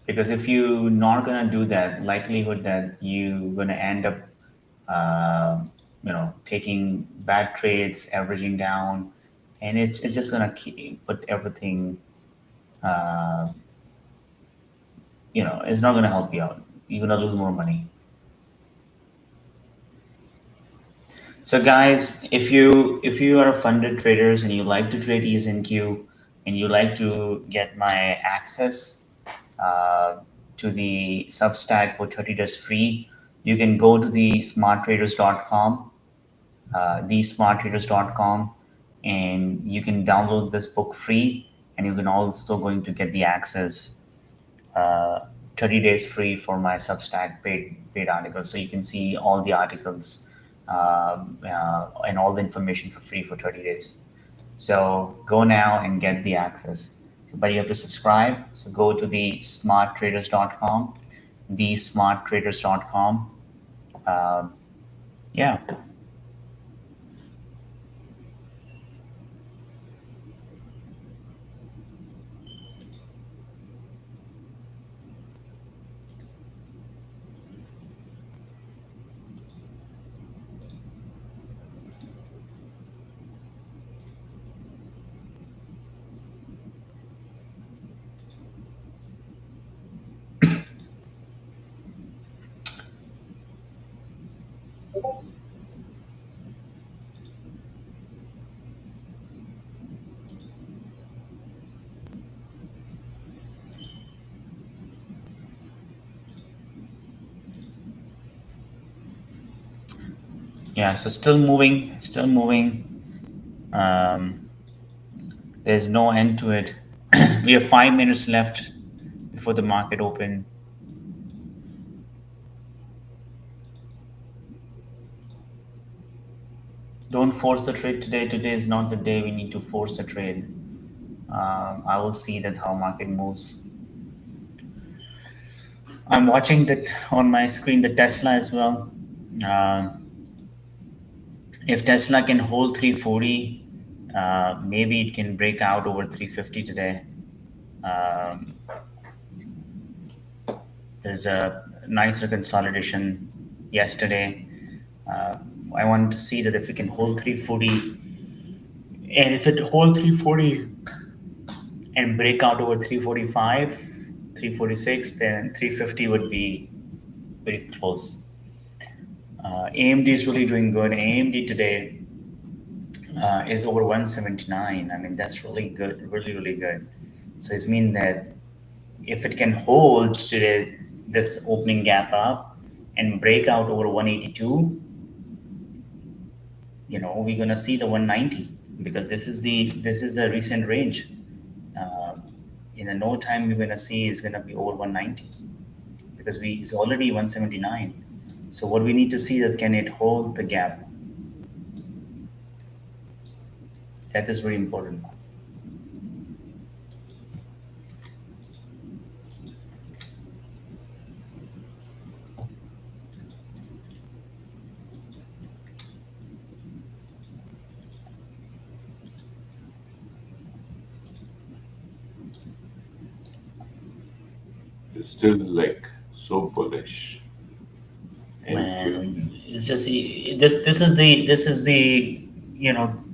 Because if you're not gonna do that, likelihood that you're gonna end up taking bad trades, averaging down, and it's just gonna put everything. Uh, it's not gonna help you out. You're gonna lose more money. So, guys, if you are a funded traders and you like to trade ESNQ and you like to get my access uh, to the Substack for 30 days free, you can go to the smarttraders.com thesmarttraders.com, and you can download this book free, and you can also going to get the access uh, 30 days free for my Substack paid articles, so you can see all the articles and all the information for free for 30 days. So go now and get the access, but you have to subscribe. So go to the smarttraders.com, thesmarttraders.com. um, yeah. Yeah, so still moving, still moving. Um, there's no end to it. We have 5 minutes left before the market open. Don't force the trade today. Today is not the day we need to force the trade. I will see that how market moves. I'm watching that on my screen, the Tesla as well. Uh, if Tesla can hold 340, maybe it can break out over 350 today. Um, there's a nicer consolidation yesterday. Uh, I wanted to see that if we can hold 340, and if it hold 340 and break out over 345, 346, then 350 would be very close. AMD is really doing good. AMD today is over 179. I mean, that's really good, really, really good. So it's mean that if it can hold today, this opening gap up and break out over 182, we're gonna see the 190 because this is the recent range. Uh, in a no time, we're gonna see is gonna be over 190 because it's already 179. So what we need to see that can it hold the gap? That is very important. It's still like so bullish. And you, Man, it's just this is the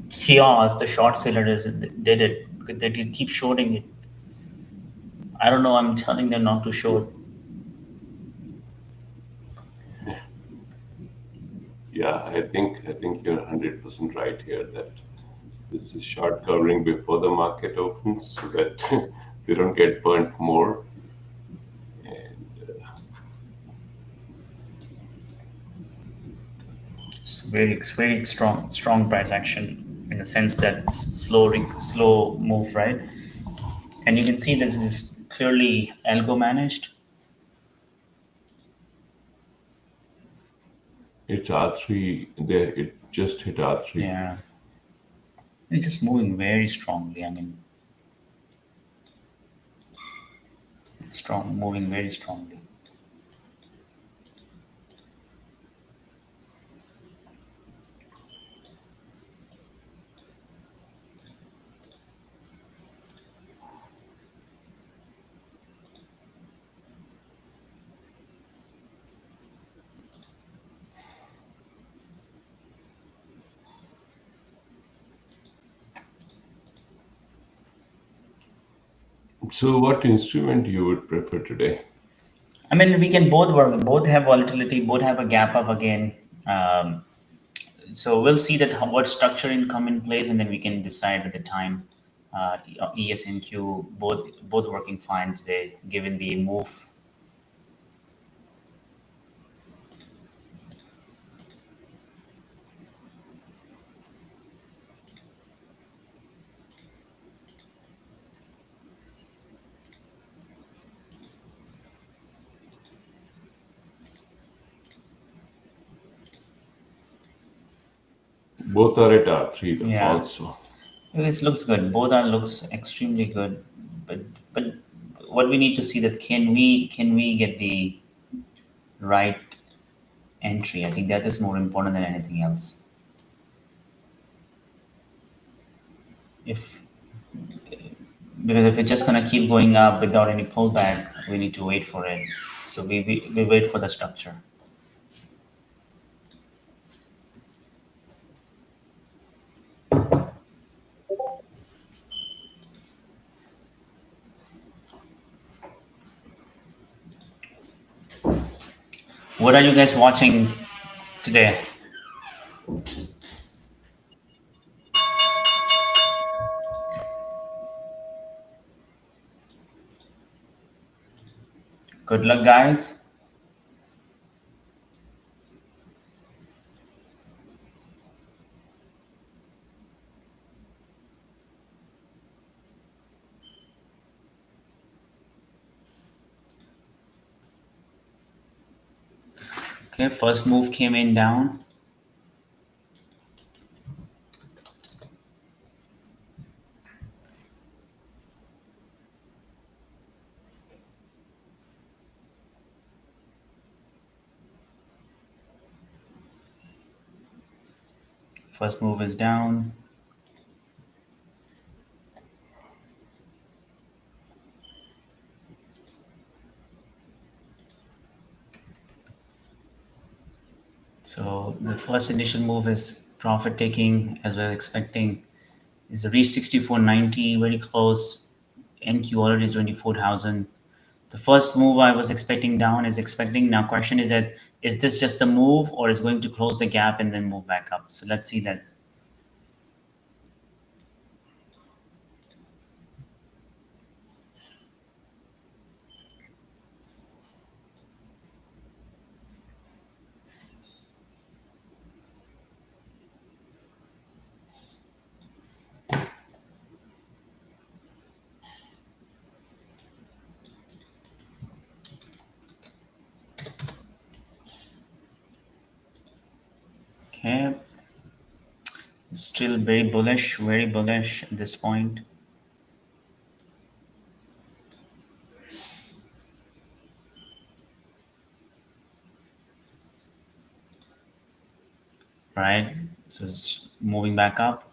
chaos the short sellers did it because they keep shorting it. I don't know. I'm telling them not to short. yeah, I think you're 100% right here that this is short covering before the market opens so that they don't get burnt more. And It's very strong price action in the sense that it's slow move, right? And you can see this is clearly algo managed. it's R3 there, it just hit R3. Yeah, it's just moving very strongly. I mean, moving very strongly. So what instrument you would prefer today? I mean, we can both work. Both have volatility. Both have a gap up again. So we'll see that what structure in come in place, and then we can decide at the time. ESNQ both working fine today, given the move. Both are at R3 Yeah, also. this looks good. Both are looks extremely good, but but what we need to see that can we get the right entry? I think that is more important than anything else. If Because if it's just gonna keep going up without any pullback, we need to wait for it. So we wait for the structure. What are you guys watching today? Good luck, guys. Okay, first move came in down. First move is down. So the first initial move is profit taking as we're expecting. It's reached 64.90, very close. NQ already is 24,000. The first move I was expecting down is expecting. Now question is that is this just a move or is going to close the gap and then move back up? So let's see that. Okay, still very bullish at this point. Right, so it's moving back up.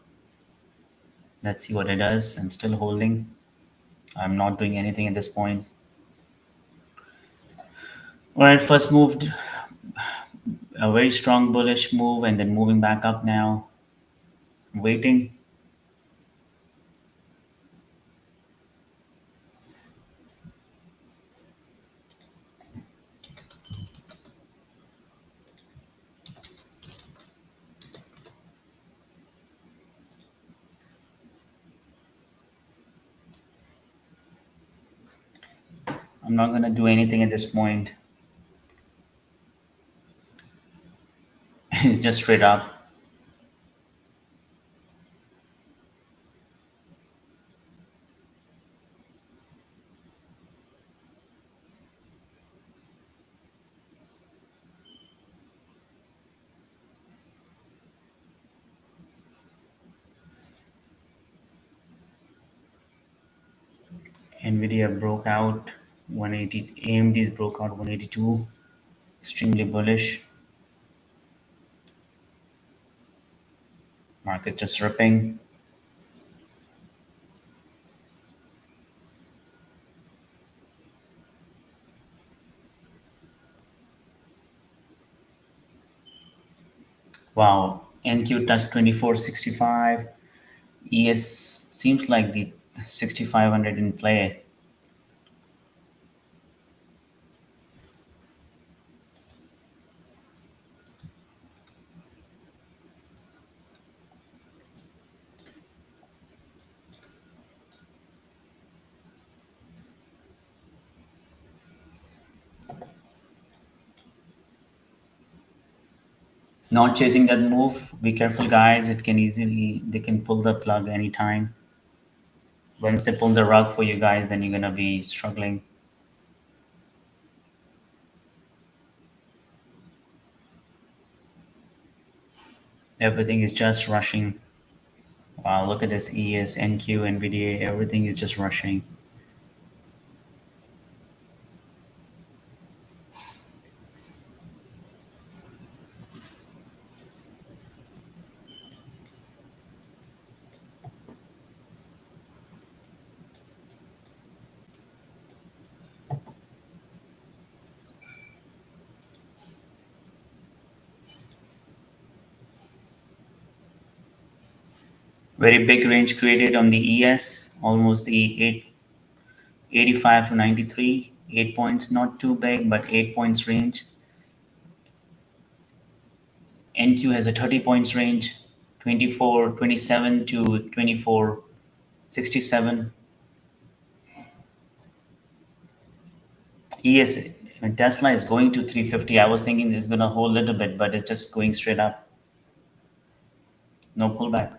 Let's see what it does. I'm still holding. I'm not doing anything at this point. All right, first moved a very strong bullish move and then moving back up now. Waiting. I'm not gonna do anything at this point. It's just straight up. Nvidia broke out 180. AMD's broke out 182. Extremely bullish. Market just ripping. Wow. NQ touched 2465. ES seems like the 6500 in play. Not chasing that move. Be careful, guys. They can pull the plug anytime. Once they pull the rug for you guys, then you're gonna be struggling. Everything is just rushing. Wow, look at this ES, NQ, NVDA. Everything is just rushing. Very big range created on the ES, almost the 85 to 93. 8 points, not too big, but 8 points range. NQ has a 30 points range, 24.27 to 24.67. ES, when Tesla is going to 350. I was thinking it's going to hold a little bit, but it's just going straight up. No pullback.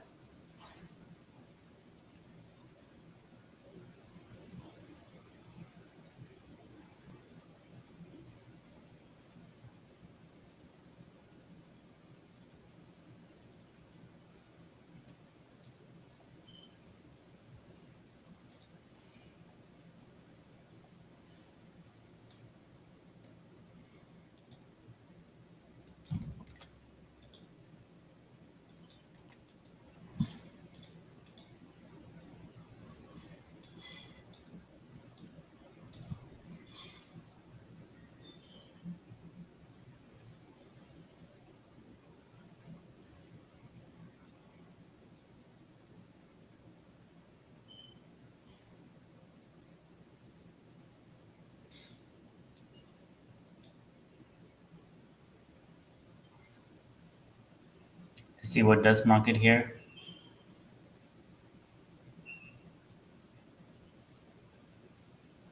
See what does market here.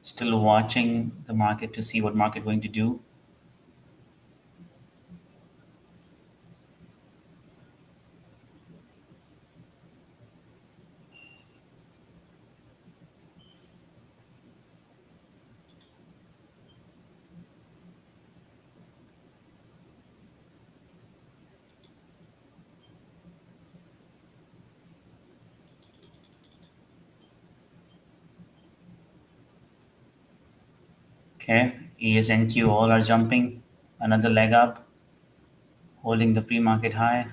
Still watching the market to see what market going to do. Okay, ESNQ all are jumping. Another leg up, holding the pre-market high.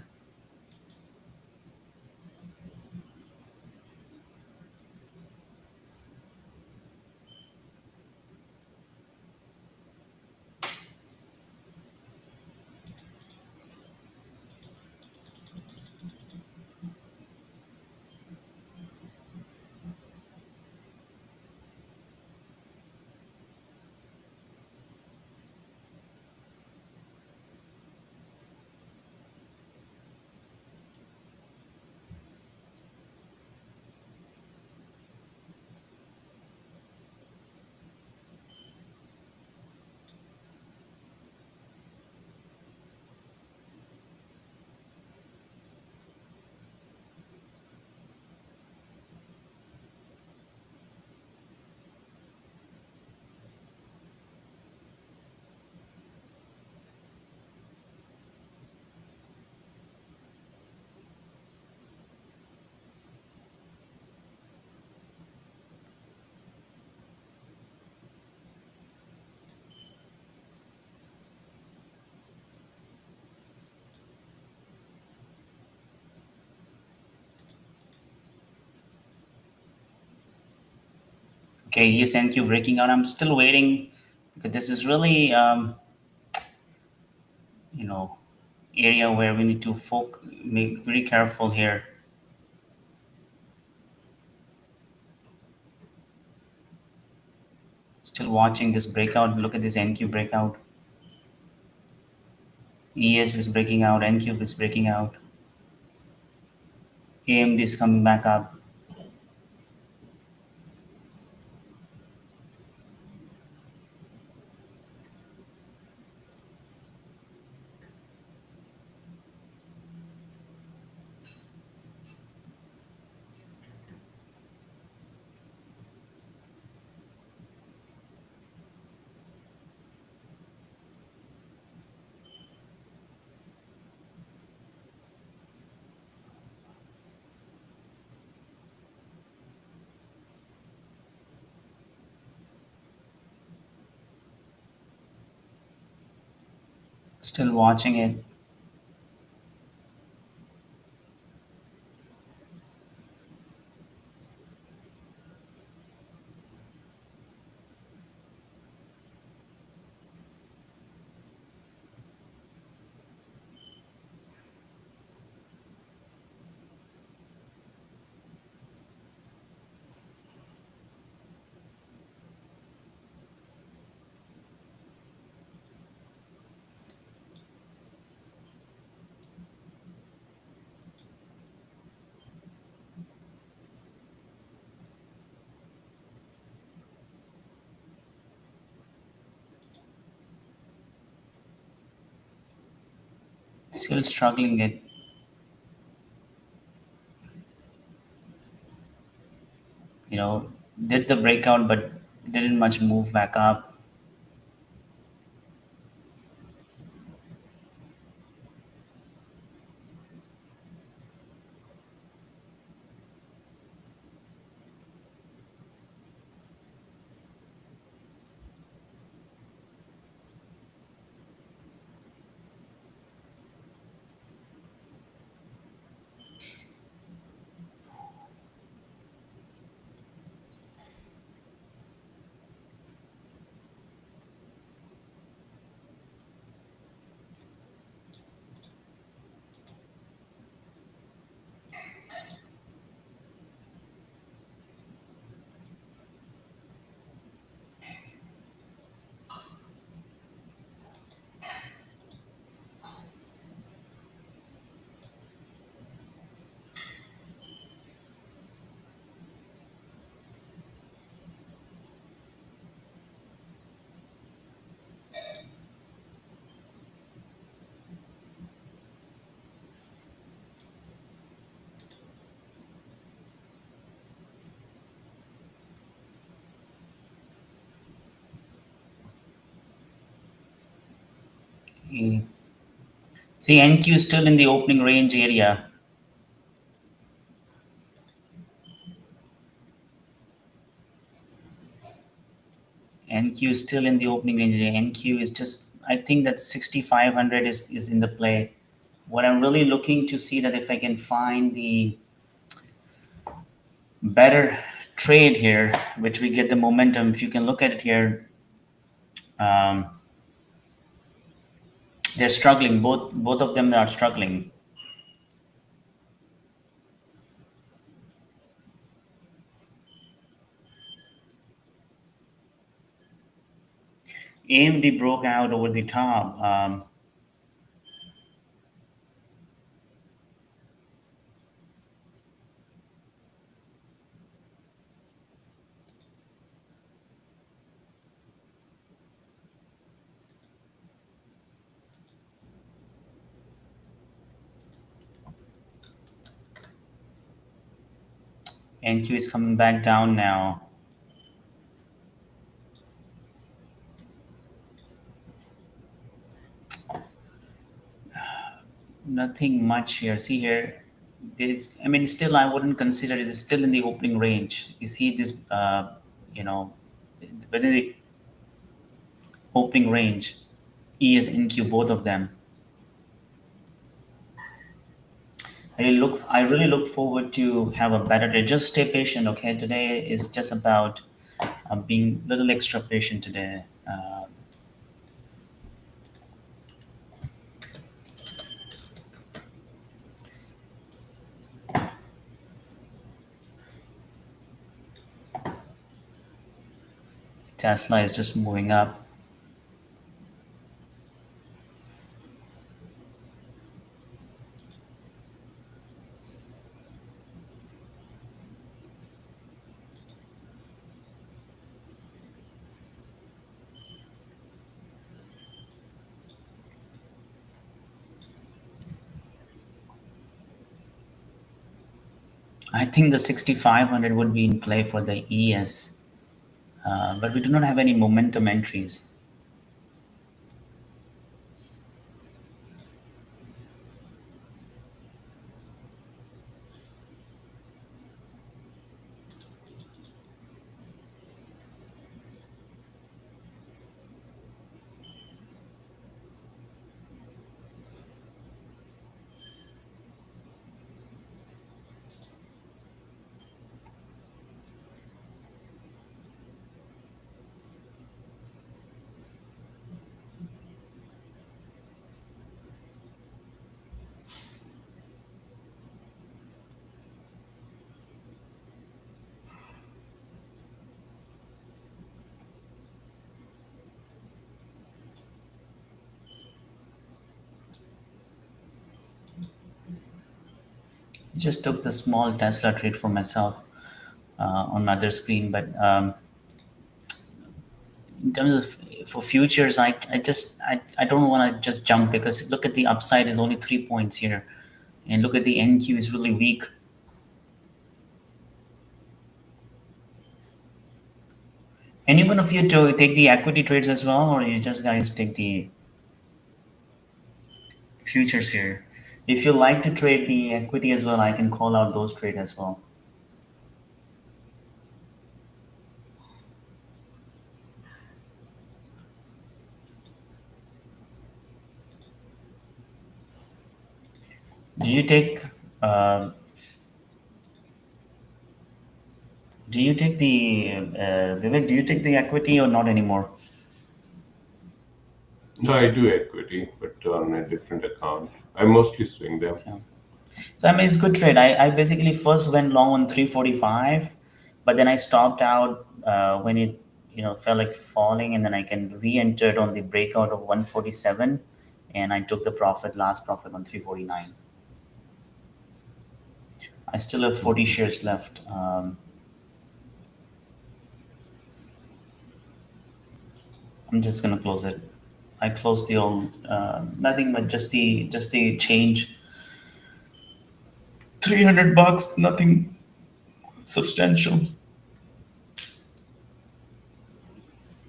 Okay, ESNQ breaking out. I'm still waiting because this is really, you know, area where we need to be very careful here. Still watching this breakout. Look at this NQ breakout. ES is breaking out. NQ is breaking out. AMD is coming back up. Still watching it. Still struggling it. You know, did the breakout but didn't much move back up. Mm. See, NQ is still in the opening range area. NQ is still in the opening range area. NQ is just, I think that 6,500 is in the play. What I'm really looking to see that if I can find the better trade here, which we get the momentum. If you can look at it here, um, they're struggling. Both of them are struggling. AMD broke out over the top. NQ is coming back down now. Nothing much here. See here, there is. I mean, still, I wouldn't consider it is still in the opening range. You see this, you know, within the opening range, ES NQ, both of them. I really look forward to have a better day. Just stay patient, okay? Today is just about being a little extra patient today. Tesla is just moving up. I think the 6,500 would be in play for the ES, but we do not have any momentum entries. Just took the small Tesla trade for myself on another screen, but in terms of for futures, I don't want to just jump because look at the upside is only 3 points here, and look at the NQ is really weak. Anyone of you to take the equity trades as well, or you just guys take the futures here? If you like to trade the equity as well, I can call out those trades as well. Do you take uh, do you take the Vivek? Do you take the equity or not anymore? No, I do equity, but on a different account. I mostly swing them. Okay. So I mean, it's good trade. I basically first went long on 345, but then I stopped out when it felt like falling, and then I can re-entered on the breakout of 147, and I took the last profit on 349. I still have 40 Mhm. shares left. I'm just gonna close it. I closed the old nothing but just the change. $300, nothing substantial,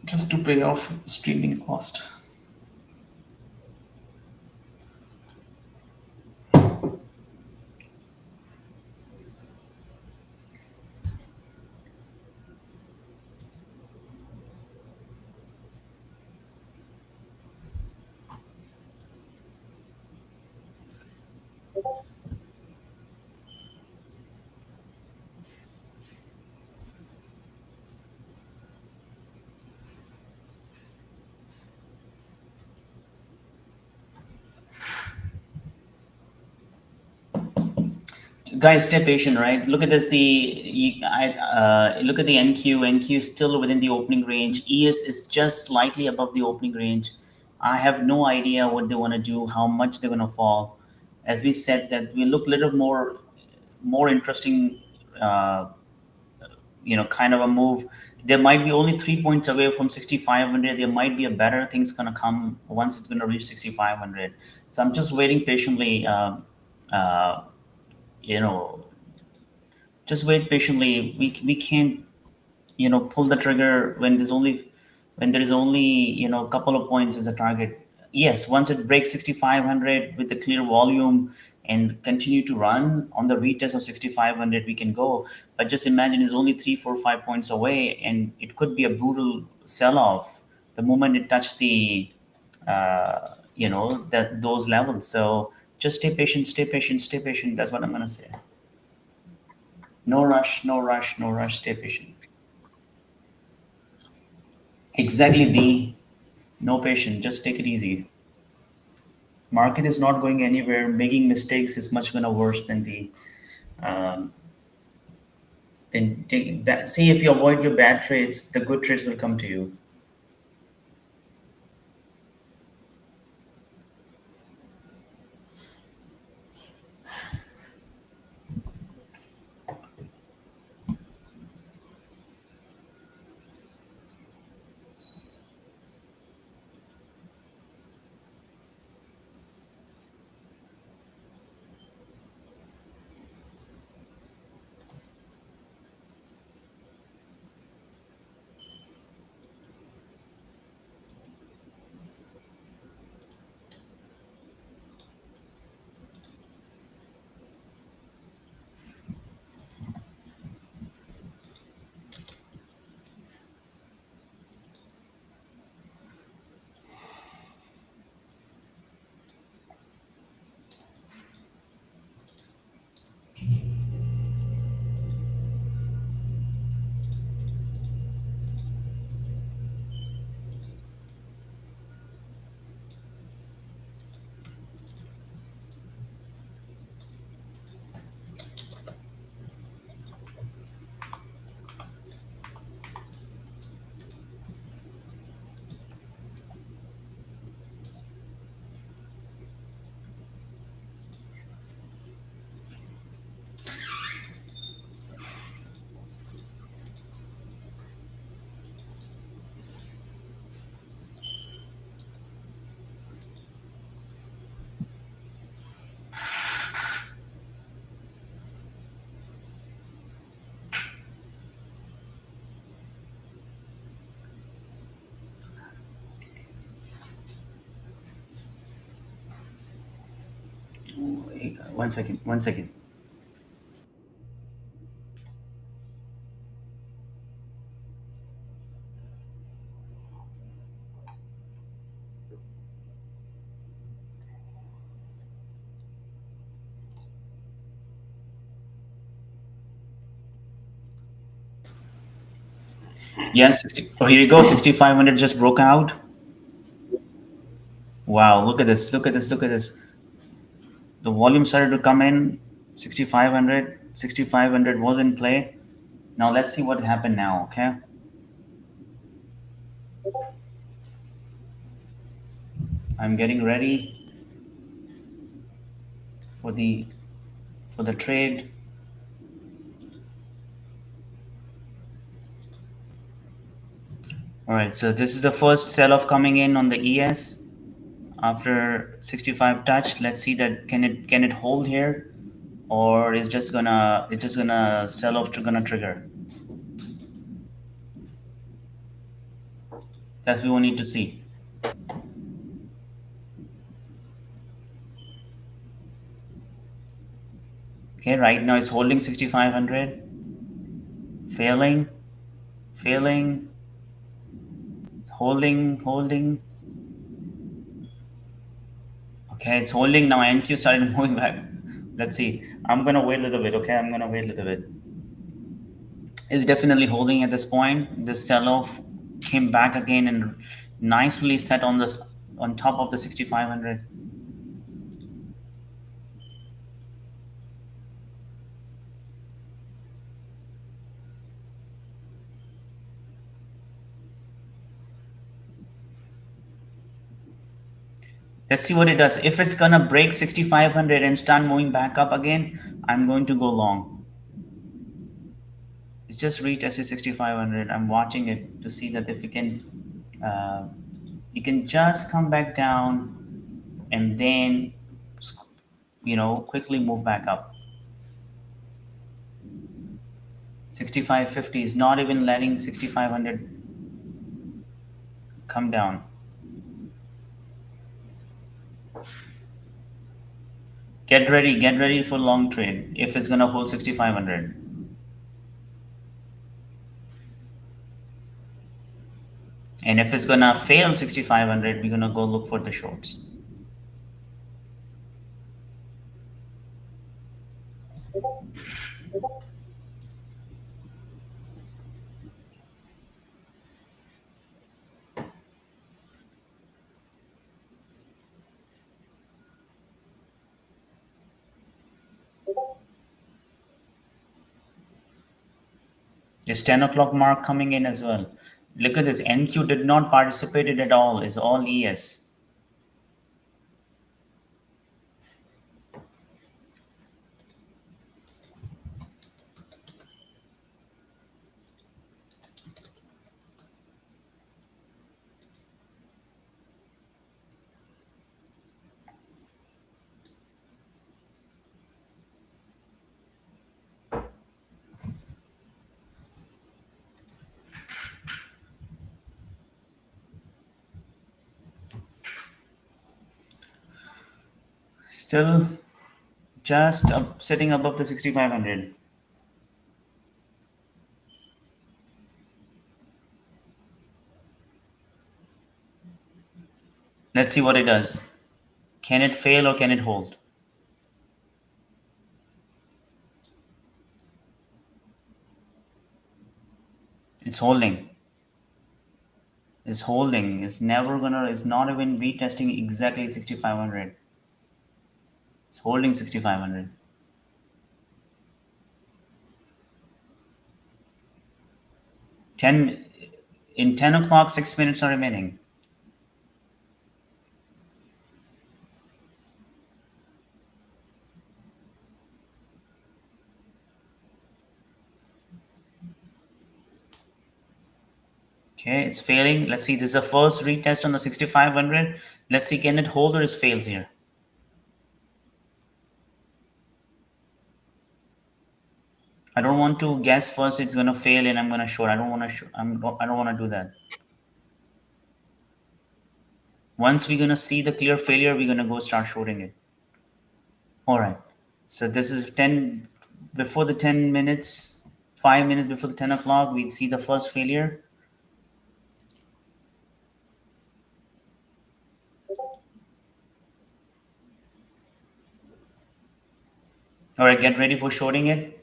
just to pay off streaming cost. Guys, stay patient, right? Look at this. Look at the NQ. NQ is still within the opening range. ES is just slightly above the opening range. I have no idea what they want to do, how much they're going to fall. As we said, that we look a little more interesting. Kind of a move. There might be only 3 points away from 6,500. There might be a better things going to come once it's going to reach 6,500. So I'm just waiting patiently. Uh, you know just wait patiently. We can't pull the trigger when there is only a couple of points as a target. Yes, once it breaks 6,500 with the clear volume and continue to run on the retest of 6,500, we can go. But just imagine it's only 3 4 5 points away, and it could be a brutal sell off the moment it touched the that those levels. So just stay patient, stay patient, stay patient. That's what I'm gonna say. No rush, no rush, no rush. Stay patient. Exactly, the no patient. Just take it easy. Market is not going anywhere. Making mistakes is much gonna worse than the um, than taking that. See, if you avoid your bad trades, the good trades will come to you. One second. One second. Yes. 60, oh, here you go. 6,500 just broke out. Wow. Look at this. Look at this. Look at this. The volume started to come in. 6,500. 6,500 was in play. Now let's see what happened now. Okay. I'm getting ready for the trade. All right, so this is the first sell-off coming in on the ES after 65 touch. Let's see that can it hold here, or is just gonna sell off to gonna trigger. That's what we need to see. Okay, right now it's holding 6,500, failing, failing, holding. Okay, it's holding now. NQ started moving back. Let's see. I'm gonna wait a little bit. Okay, I'm gonna wait a little bit. Is definitely holding at this point. This sell-off came back again and nicely set on top of the 6,500. Let's see what it does. If it's gonna break 6,500 and start moving back up again, I'm going to go long. It's just retested 6,500. I'm watching it to see that if you can just come back down and then, quickly move back up. 6,550 is not even letting 6,500 come down. Get ready for long trade if it's gonna hold 6,500. And if it's gonna fail 6,500, we're gonna go look for the shorts. This 10 o'clock mark coming in as well. Look at this. NQ did not participate at all. It's all ES. Still just up, sitting above the 6,500. Let's see what it does. Can it fail or can it hold? It's holding. It's holding. It's never gonna. It's not even retesting exactly 6,500. It's holding 6,500. 10 in 10 o'clock. 6 minutes are remaining. Okay, it's failing. Let's see. This is the first retest on the 6,500. Let's see. Can it hold or it fails here? I don't want to guess first. It's gonna fail and I'm gonna short. I don't want to. I don't want to do that. Once we're gonna see the clear failure, we're gonna go start shorting it. All right. So this is 10 before the 10 minutes, 5 minutes before the 10 o'clock. We see the first failure. All right, get ready for shorting it.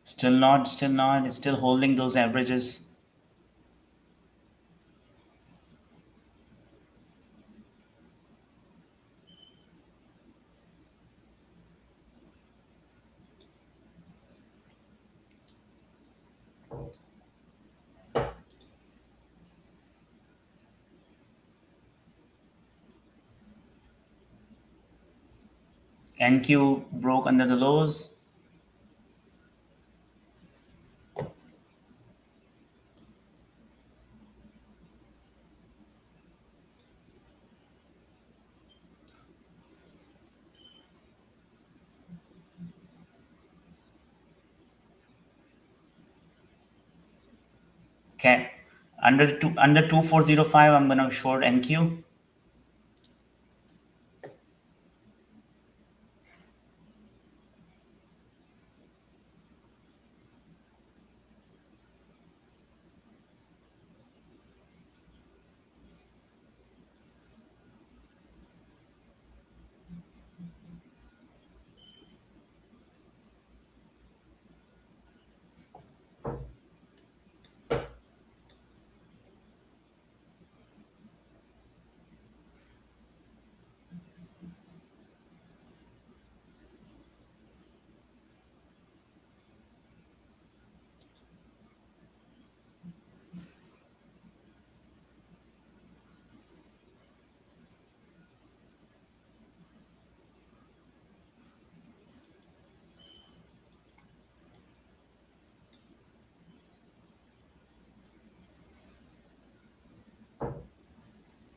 Still not. Still not. It's still holding those averages. NQ broke under the lows. Okay, under 2405. I'm gonna short NQ.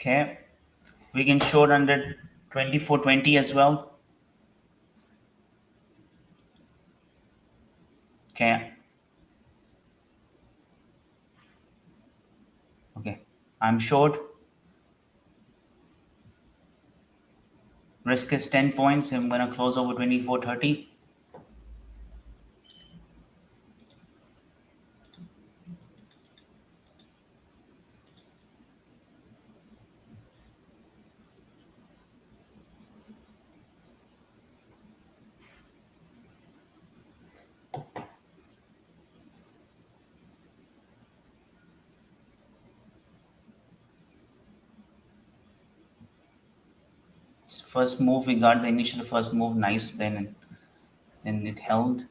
Okay. We can short under 2420 as well. Okay. Okay. I'm short. Risk is 10 points. I'm going to close over 2430. First move, we got the initial first move nice, then it held.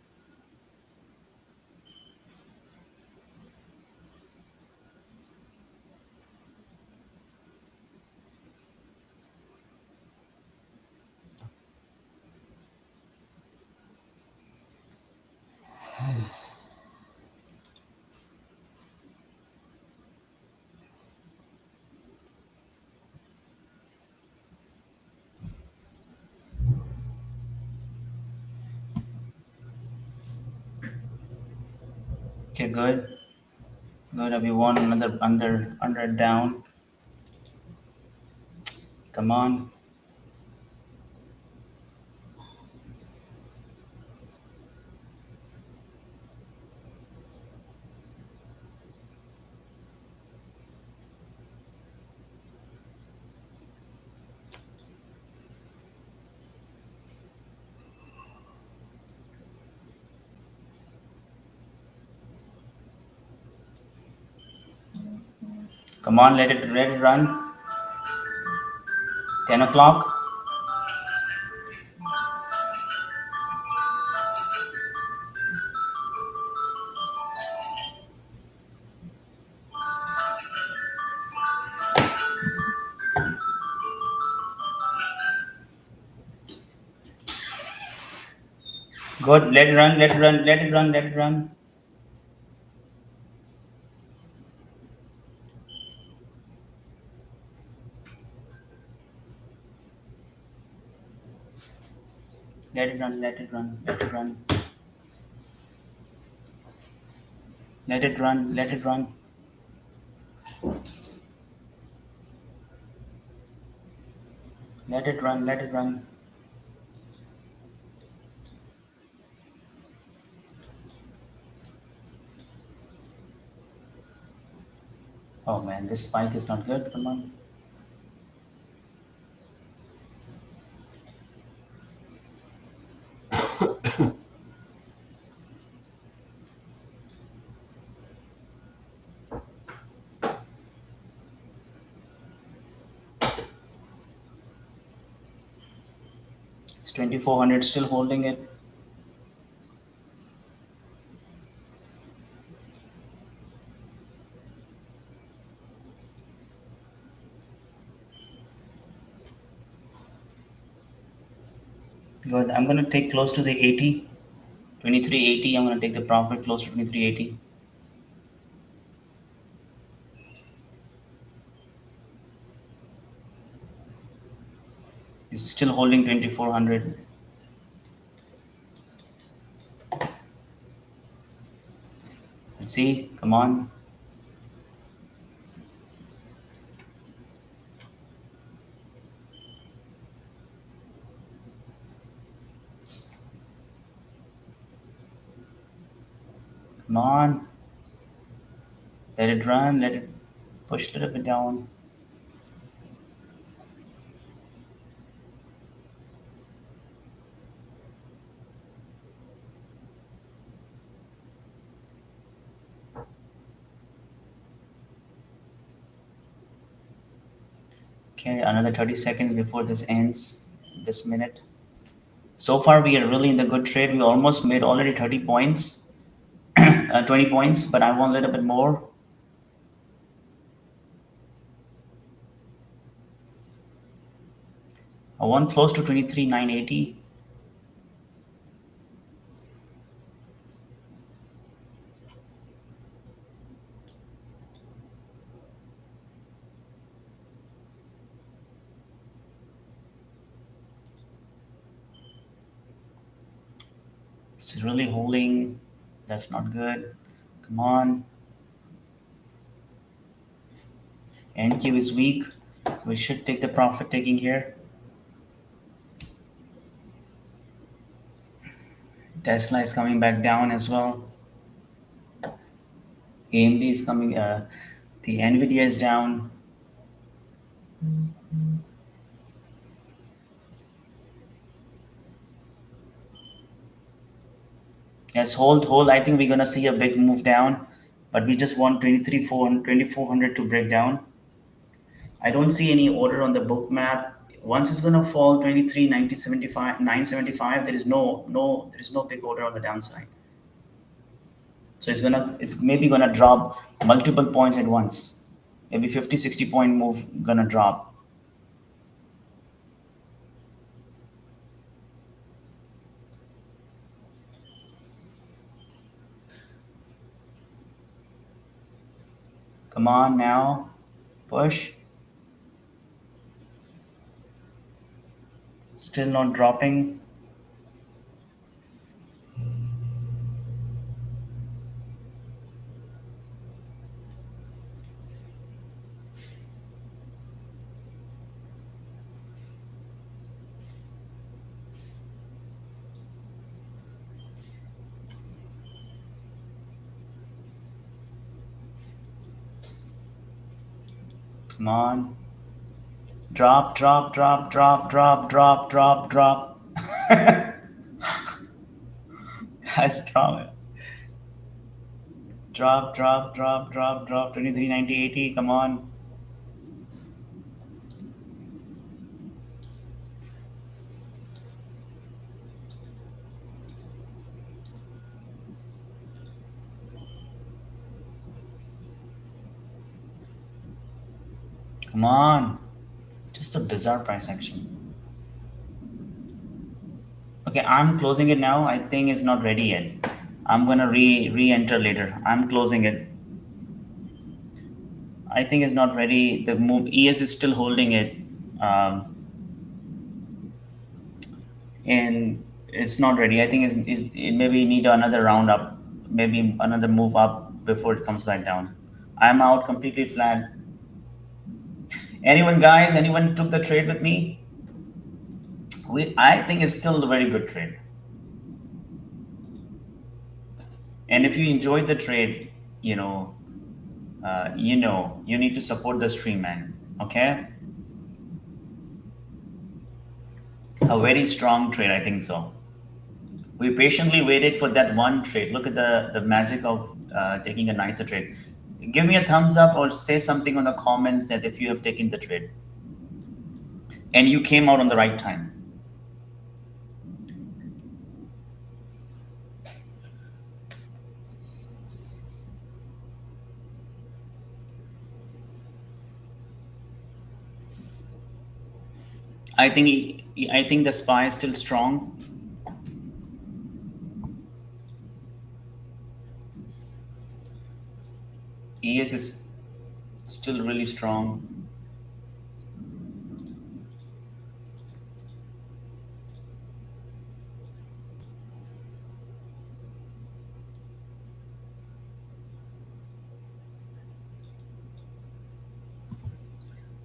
Okay, good. Good. We want another under down. Come on. Come on, let it run. 10 o'clock. Good. Let it run, let it run, let it run, let it run. Let it run, let it run, let it run. Let it run, let it run. Let it run, let it run. Oh man, this spike is not good. Come on. It's 2400 still holding it. Good. I'm gonna take close to the 80. 2380. I'm gonna take the profit close to 2380. It's still holding 2400. Let's see. Come on. Come on. Let it run. Let it push a little bit down. Okay, another 30 seconds before this ends. This minute. So far, we are really in the good trade. We almost made already 30 points, 20 points, but I want a little bit more. I want close to 23,980. It's really holding. That's not good. Come on. NQ is weak. We should take the profit taking here. Tesla is coming back down as well. AMD is coming. The Nvidia is down. Yes, hold. I think we're gonna see a big move down, but we just want 2400 to break down. I don't see any order on the book map. Once it's gonna fall 23, 90, 75, 975, there is no big order on the downside. So it's maybe gonna drop multiple points at once. Maybe 50, 60 point move gonna drop. Come on now. Push. Still not dropping. Come on. Drop. Guys, drop it. Drop. 23, 90, 80. Come on. Come on. Just a bizarre price action. Okay, I'm closing it now. I think it's not ready yet. I'm gonna re-enter later. I'm closing it. I think it's not ready. The move ES is still holding it, and it's not ready. I think it maybe need another round up, maybe another move up before it comes back down. I'm out completely flat. Anyone, guys? Anyone took the trade with me? I think it's still a very good trade. And if you enjoyed the trade, you need to support the stream, man. Okay, a very strong trade, I think so. We patiently waited for that one trade. Look at the magic of taking a nicer trade. Give me a thumbs up or say something on the comments that if you have taken the trade and you came out on the right time. I think the SPY is still strong. ES is still really strong.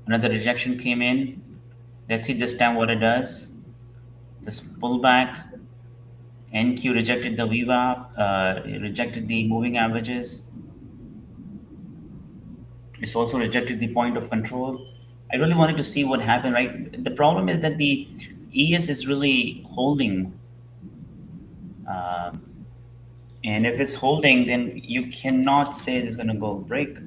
Another rejection came in. Let's see this time what it does. This pullback. NQ rejected the VWAP, rejected the moving averages. It's also rejected the point of control. I really wanted to see what happened, right? The problem is that the ES is really holding. Uh, and if it's holding, then you cannot say it's going to go break.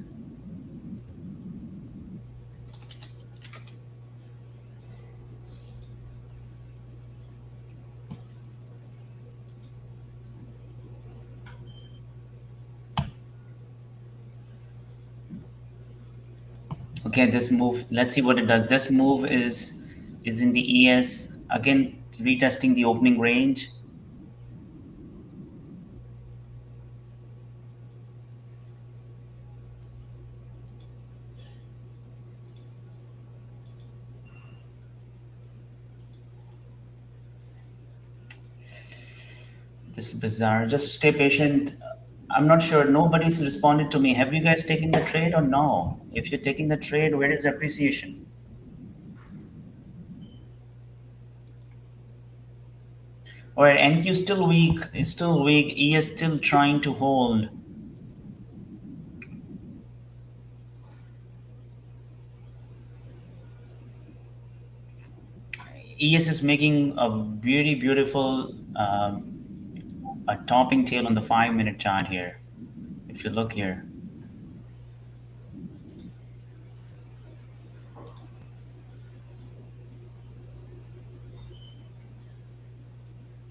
Okay, this move, let's see what it does. This move is in the ES, again, retesting the opening range. This is bizarre. Just stay patient. I'm not sure. Nobody's responded to me. Have you guys taken the trade or no? If you're taking the trade, where is the appreciation? All right, NQ still weak. It's still weak. E is still trying to hold. ES is making a very beautiful a topping tail on the 5 minute chart here. If you look here,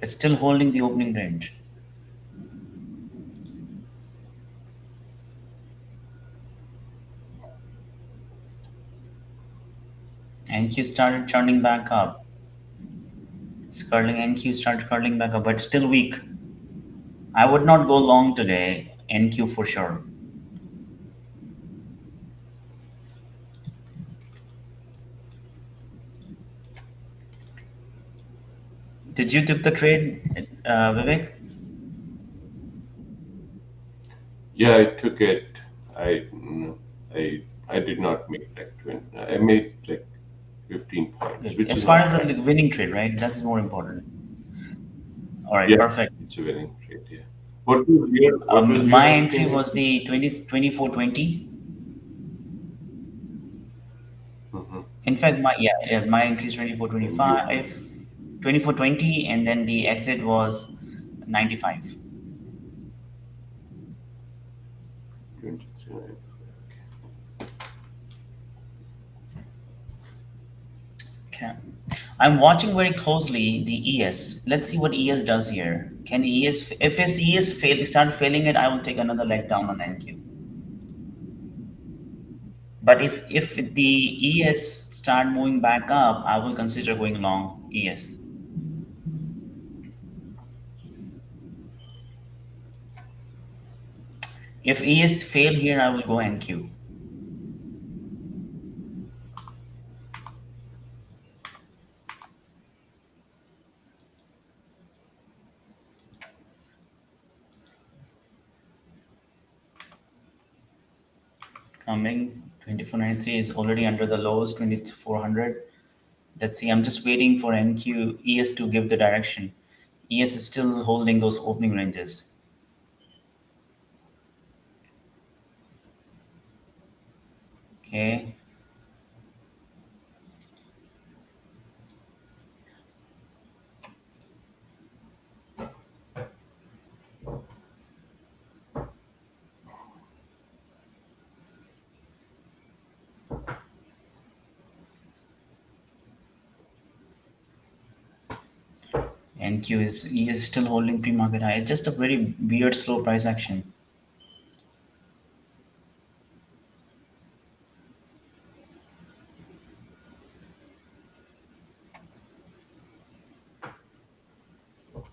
it's still holding the opening range. NQ started turning back up. It's curling. NQ started curling back up, but still weak. I would not go long today. NQ for sure. Did you took the trade, Vivek? Yeah, I took it. I I did not make like 20. I made like 15 points, Good. which As is far not as bad. a winning trade, right? That's more important. All right, Yeah, perfect. it's a winning trade. Yeah. What was your My entry entry name? was the 2420. Mm-hmm. In fact, my entry is And you 2420, and then the exit was 95. 23. Okay. I'm watching very closely the ES. Let's see what ES does here. Can ES, if his ES start failing it, I will take another leg down on NQ. But if the ES start moving back up, I will consider going long ES. If ES fail here, I will go NQ. Coming 2493 is already under the lows 2400. Let's see. I'm just waiting for NQ ES to give the direction. ES is still holding those opening ranges. Okay. NQ is still holding pre-market high. It's just a very weird slow price action.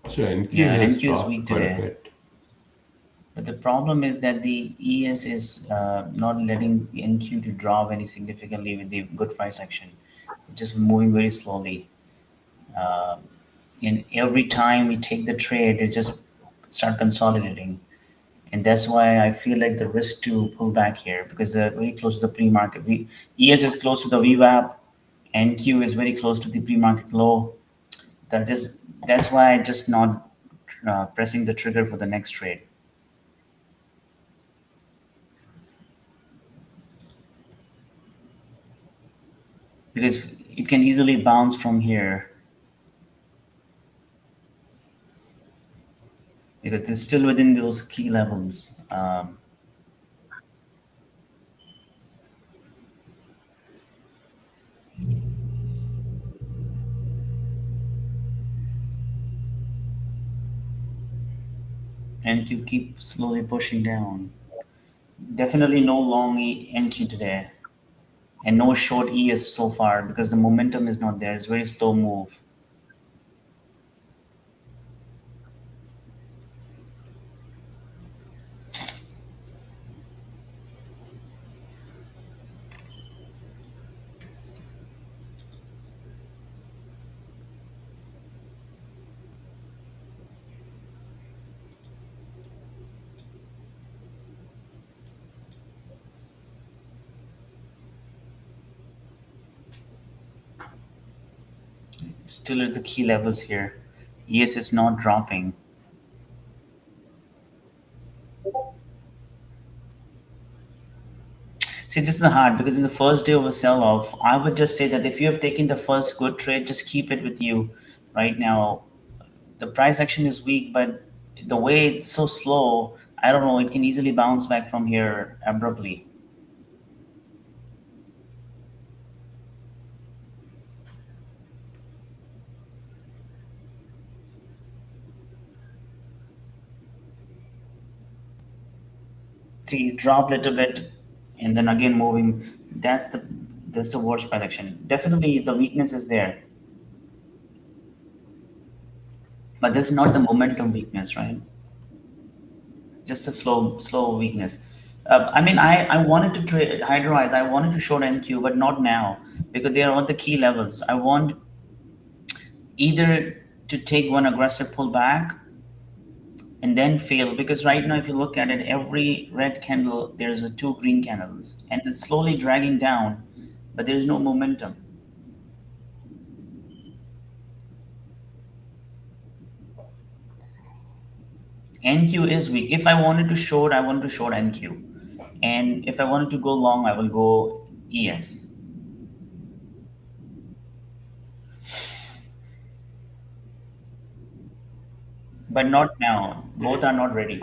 So NQ Yeah, has NQ is dropped weak quite a today. bit. But the problem is that the ES is not letting NQ to drop any significantly with the good price action. It's just moving very slowly. Uh, and every time we take the trade, it just start consolidating. And that's why I feel like the risk to pull back here because they're very close to the pre-market. ES is close to the VWAP, NQ is very close to the pre-market low. That's why I just not pressing the trigger for the next trade because it can easily bounce from here because it's still within those key levels. And to keep slowly pushing down. Definitely no long NQ today, and no short ES so far because the momentum is not there. It's very slow move. Still at the key levels here. ES is not dropping. See, this is hard because it's the first day of a sell-off. I would just say that if you have taken the first good trade, just keep it with you right now. The price action is weak, but the way it's so slow, I don't know, it can easily bounce back from here abruptly. See, drop a little bit and then again moving. That's the that's the worst price action. Definitely the weakness is there, but this is not the momentum weakness, right? Just a slow weakness. I mean, I wanted to trade Hydroize. I wanted to short NQ, but not now because they are on the key levels. I want either to take one aggressive pullback and then fail because right now, if you look at it, every red candle there's a two green candles, and it's slowly dragging down, but there's no momentum. NQ is weak. If I wanted to short, I want to short NQ, and if I wanted to go long, I will go ES, but not now. Both are not ready.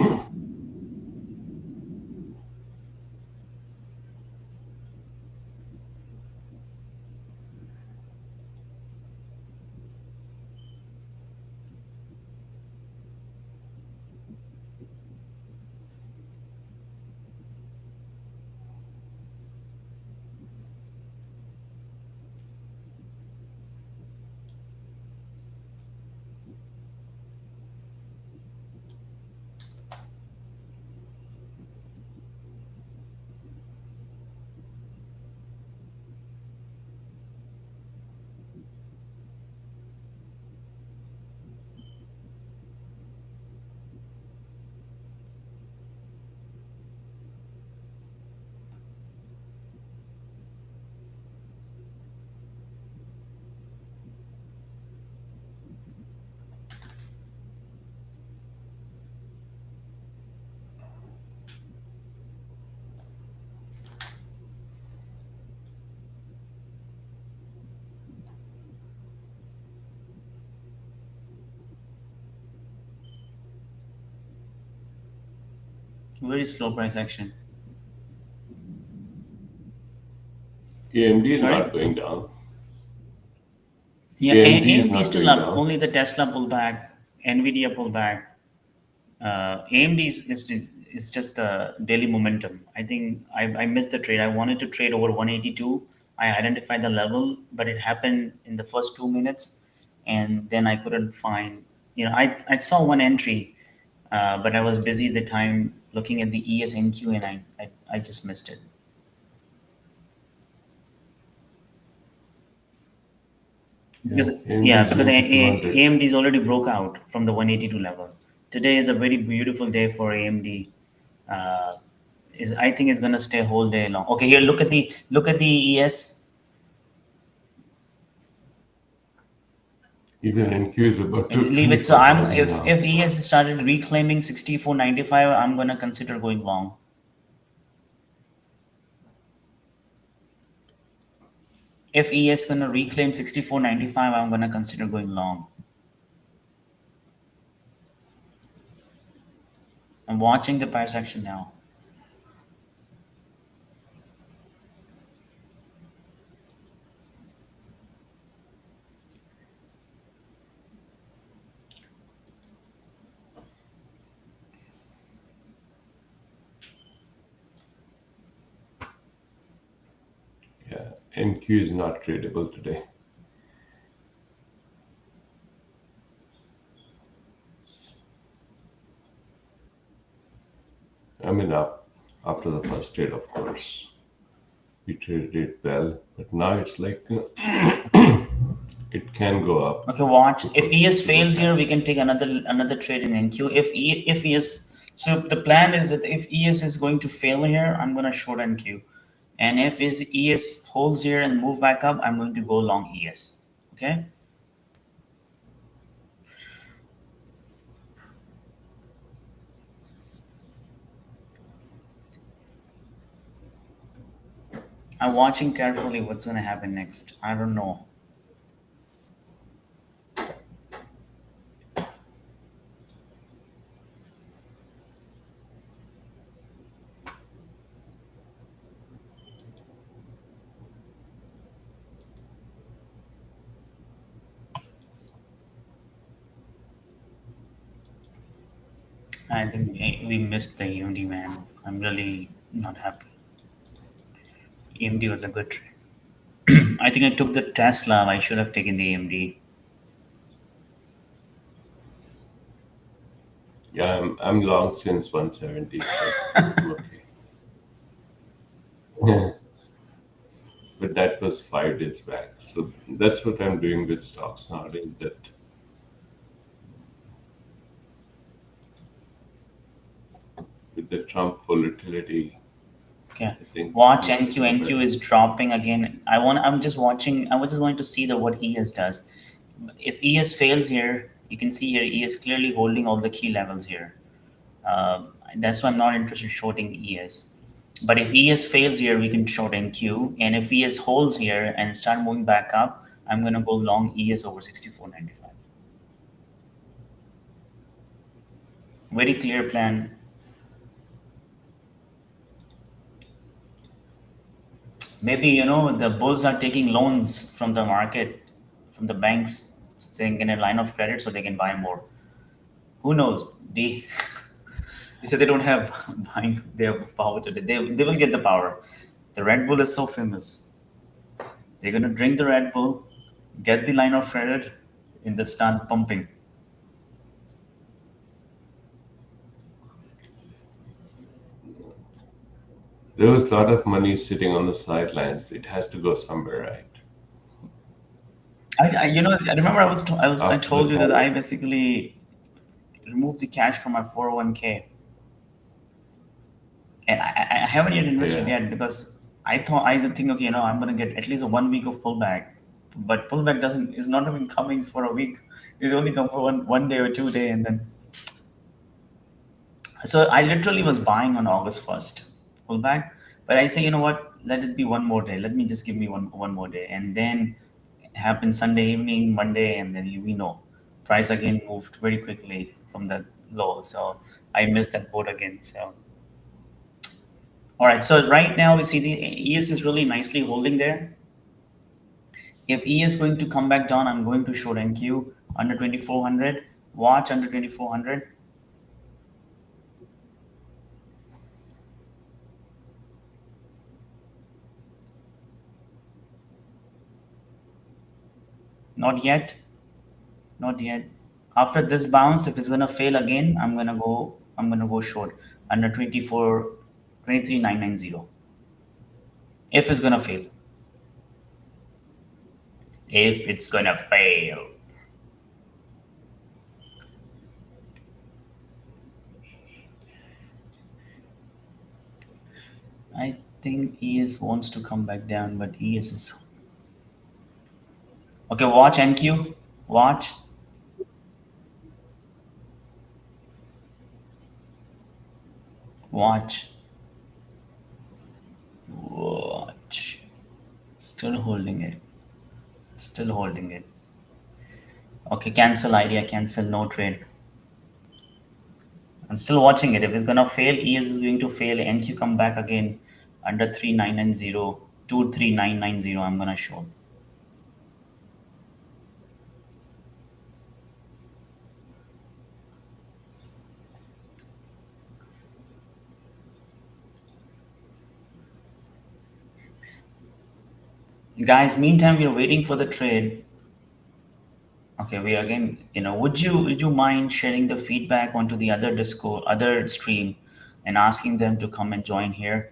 Very slow price action. AMD is Sorry? not going down. Yeah, AMD is AMD is not still going up. down. Only the Tesla pullback, Nvidia pullback. AMD is just a daily momentum. I think I missed the trade. I wanted to trade over 182. I identified the level, but it happened in the first 2 minutes, and then I couldn't find. I saw one entry, but I was busy at the time looking at the ESNQ, and I just missed it. Yeah, Because AMD yeah, is because into 200. AMD is already broke out from the 182 level. Today is a very beautiful day for AMD. Uh, is I think it's gonna stay whole day long. Okay, here look at the ES. Even NQ is about to Leave it. finish So that I'm rally if now. ES started reclaiming 64.95, I'm gonna consider going long. If ES gonna reclaim 64.95, I'm gonna consider going long. I'm watching the price action now. Yeah, NQ is not tradable today. I mean, up after the first trade, of course, we traded it well, but now it's like it can go up Okay, watch. If super ES super fails here, we fast. can take another trade in NQ. If ES, so the plan is that if ES is going to fail here, I'm gonna short NQ, and if is ES holds here and move back up, I'm going to go long ES. Okay, I'm watching carefully what's going to happen next. I don't know. I think we missed the EMD, man. I'm really not happy. EMD was a good trade. I think I took the Tesla. I should have taken the AMD. Yeah, I'm long since 170, so I'm okay. But that was 5 days back. So that's what I'm doing with stocks nowadays. That with the Trump volatility, Okay. I think Watch things are NQ. gonna NQ bear. is dropping again. I'm just watching. I was just going to see what ES does. If ES fails here, you can see here ES clearly holding all the key levels here. That's why I'm not interested in shorting ES. But if ES fails here, we can short NQ. And if ES holds here and start moving back up, I'm going to go long ES over 64.95. Very clear plan. Maybe, the bulls are taking loans from the market, from the banks, saying in a line of credit so they can buy more. Who knows? They say they don't have buying their power today. They will get the power. The Red Bull is so famous. They're going to drink the Red Bull, get the line of credit, and they start pumping. There was a lot of money sitting on the sidelines. It has to go somewhere, right? I remember I After the told you that COVID. I basically removed the cash from my 401k, and I haven't yet invested Yeah. yet because I didn't think, okay, I'm gonna get at least a 1 week of pullback, but pullback doesn't is not even coming for a week. It's only come for one day or 2 day, and then so I literally was buying on August 1st pullback, but I say, what? Let it be one more day. Let me just give me one more day, and then it happened Sunday evening, Monday, and then we know price again moved very quickly from the low. So I missed that boat again. So all right. So right now we see the ES is really nicely holding there. If E is going to come back down, I'm going to short NQ under 2400. Watch under 2400. Not yet. Not yet. After this bounce, if it's gonna fail again, I'm gonna go short under 23,990. If it's gonna fail. If it's gonna fail. I think ES wants to come back down, but ES is okay. Watch NQ. Watch. Watch. Watch. Still holding it. Still holding it. Okay, cancel idea, cancel, no trade. I'm still watching it. If it's gonna fail, ES is going to fail. NQ come back again under 3990, 23990. I'm gonna show. Guys, meantime we're waiting for the trade. Okay, we again, would you mind sharing the feedback onto the other Discord, other stream, and asking them to come and join here?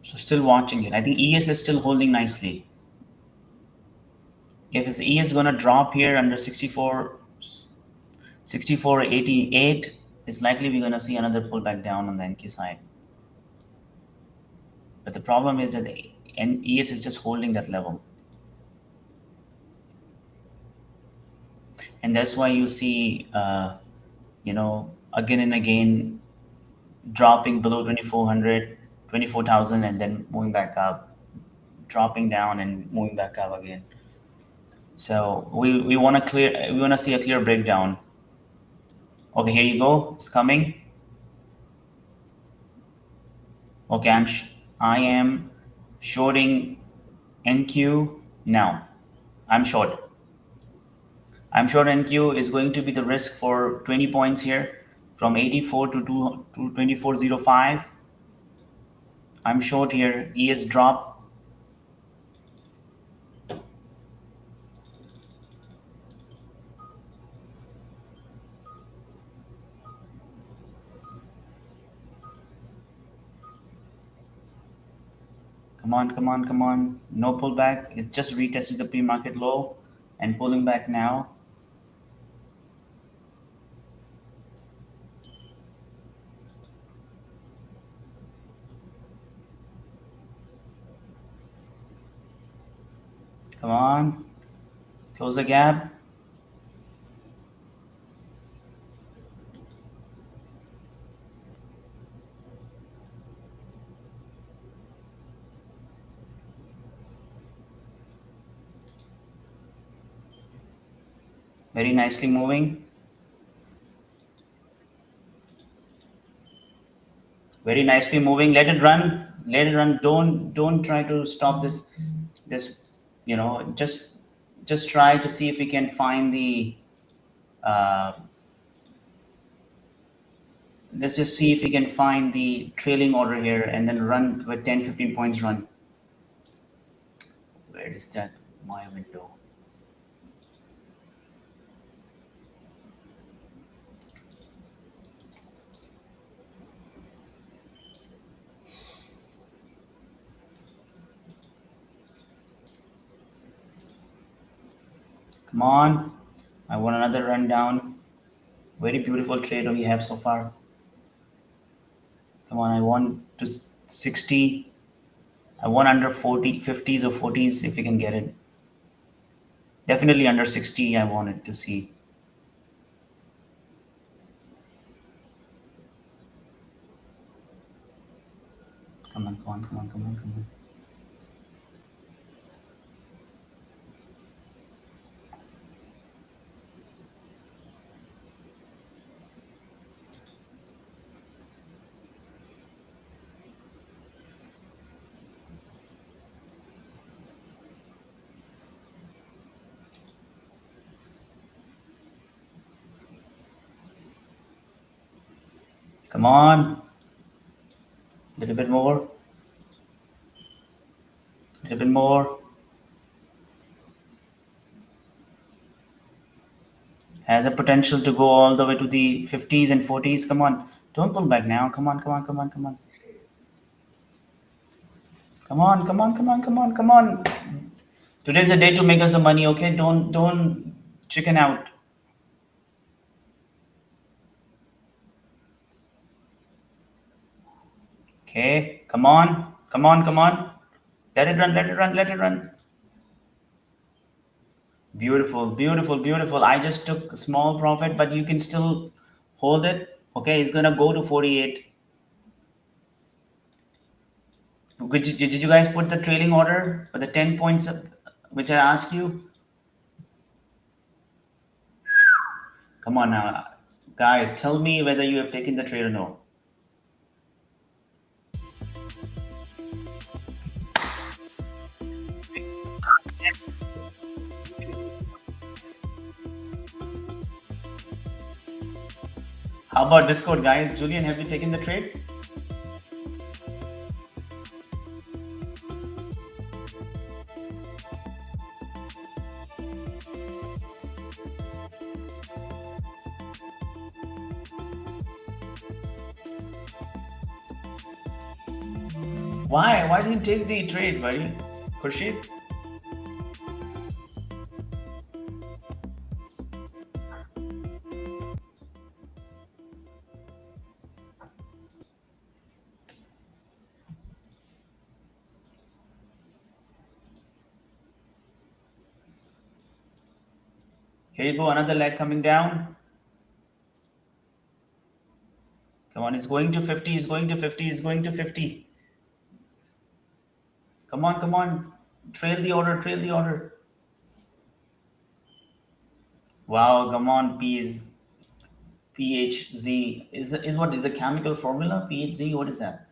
So still watching it. I think ES is still holding nicely. If it's ES gonna drop here under 64.88, it's likely we're gonna see another pullback down on the NQ side. But the problem is that the ES is just holding that level, and that's why you see, again and again, dropping below 2400, 24,000, and then moving back up, dropping down and moving back up again. So we want to we want to see a clear breakdown. Okay, here you go. It's coming. Okay, I am shorting NQ now. I'm short. I'm short NQ is going to be the risk for 20 points here from 84 to 2405. I'm short here. ES drop. Come on, come on, come on. No pullback. It's just retested the pre-market low and pulling back now. Come on. Close the gap. Very nicely moving. Very nicely moving. Let it run. Let it run. Don't try to stop this. Just try to see if we can find the. Uh, let's just see if we can find the trailing order here and then run with 10-15 points run. Where is that? My window. Come on. I want another run down. Very beautiful trade we have so far. Come on, I want to 60. I want under 40, 50s or 40s if we can get it. Definitely under 60 I wanted to see. Come on, come on, come on, come on, come on. Come on. A little bit more. A little bit more. Has the potential to go all the way to the 50s and 40s. Come on. Don't pull back now. Come on, come on, come on, come on. Come on, come on, come on, come on, come on. Today's the day to make us the money, okay? Don't chicken out. Okay, come on, come on, come on. Let it run, let it run, let it run. Beautiful, beautiful, beautiful. I just took a small profit, but you can still hold it. Okay, it's gonna go to 48. Did you guys put the trailing order for the 10 points which I asked you? Come on now, guys, tell me whether you have taken the trade or no. How about Discord, guys? Julian, have you taken the trade? Why? Why didn't you take the trade, buddy? Khurshid? Here you go, another leg coming down. Come on, it's going to 50, it's going to 50, it's going to 50. Come on, come on. Trail the order, trail the order. Wow, come on, P is PHZ. Is what is a chemical formula? PHZ, what is that?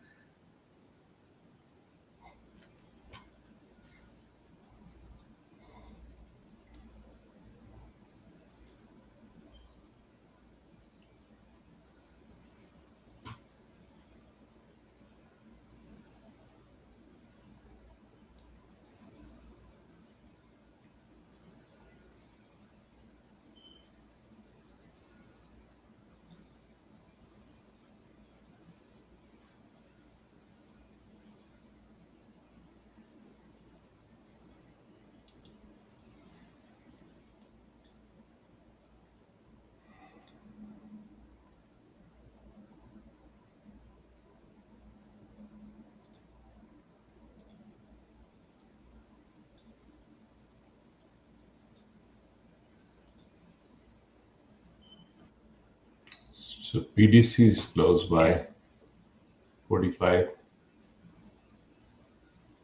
So PDC is close Yeah, by 45.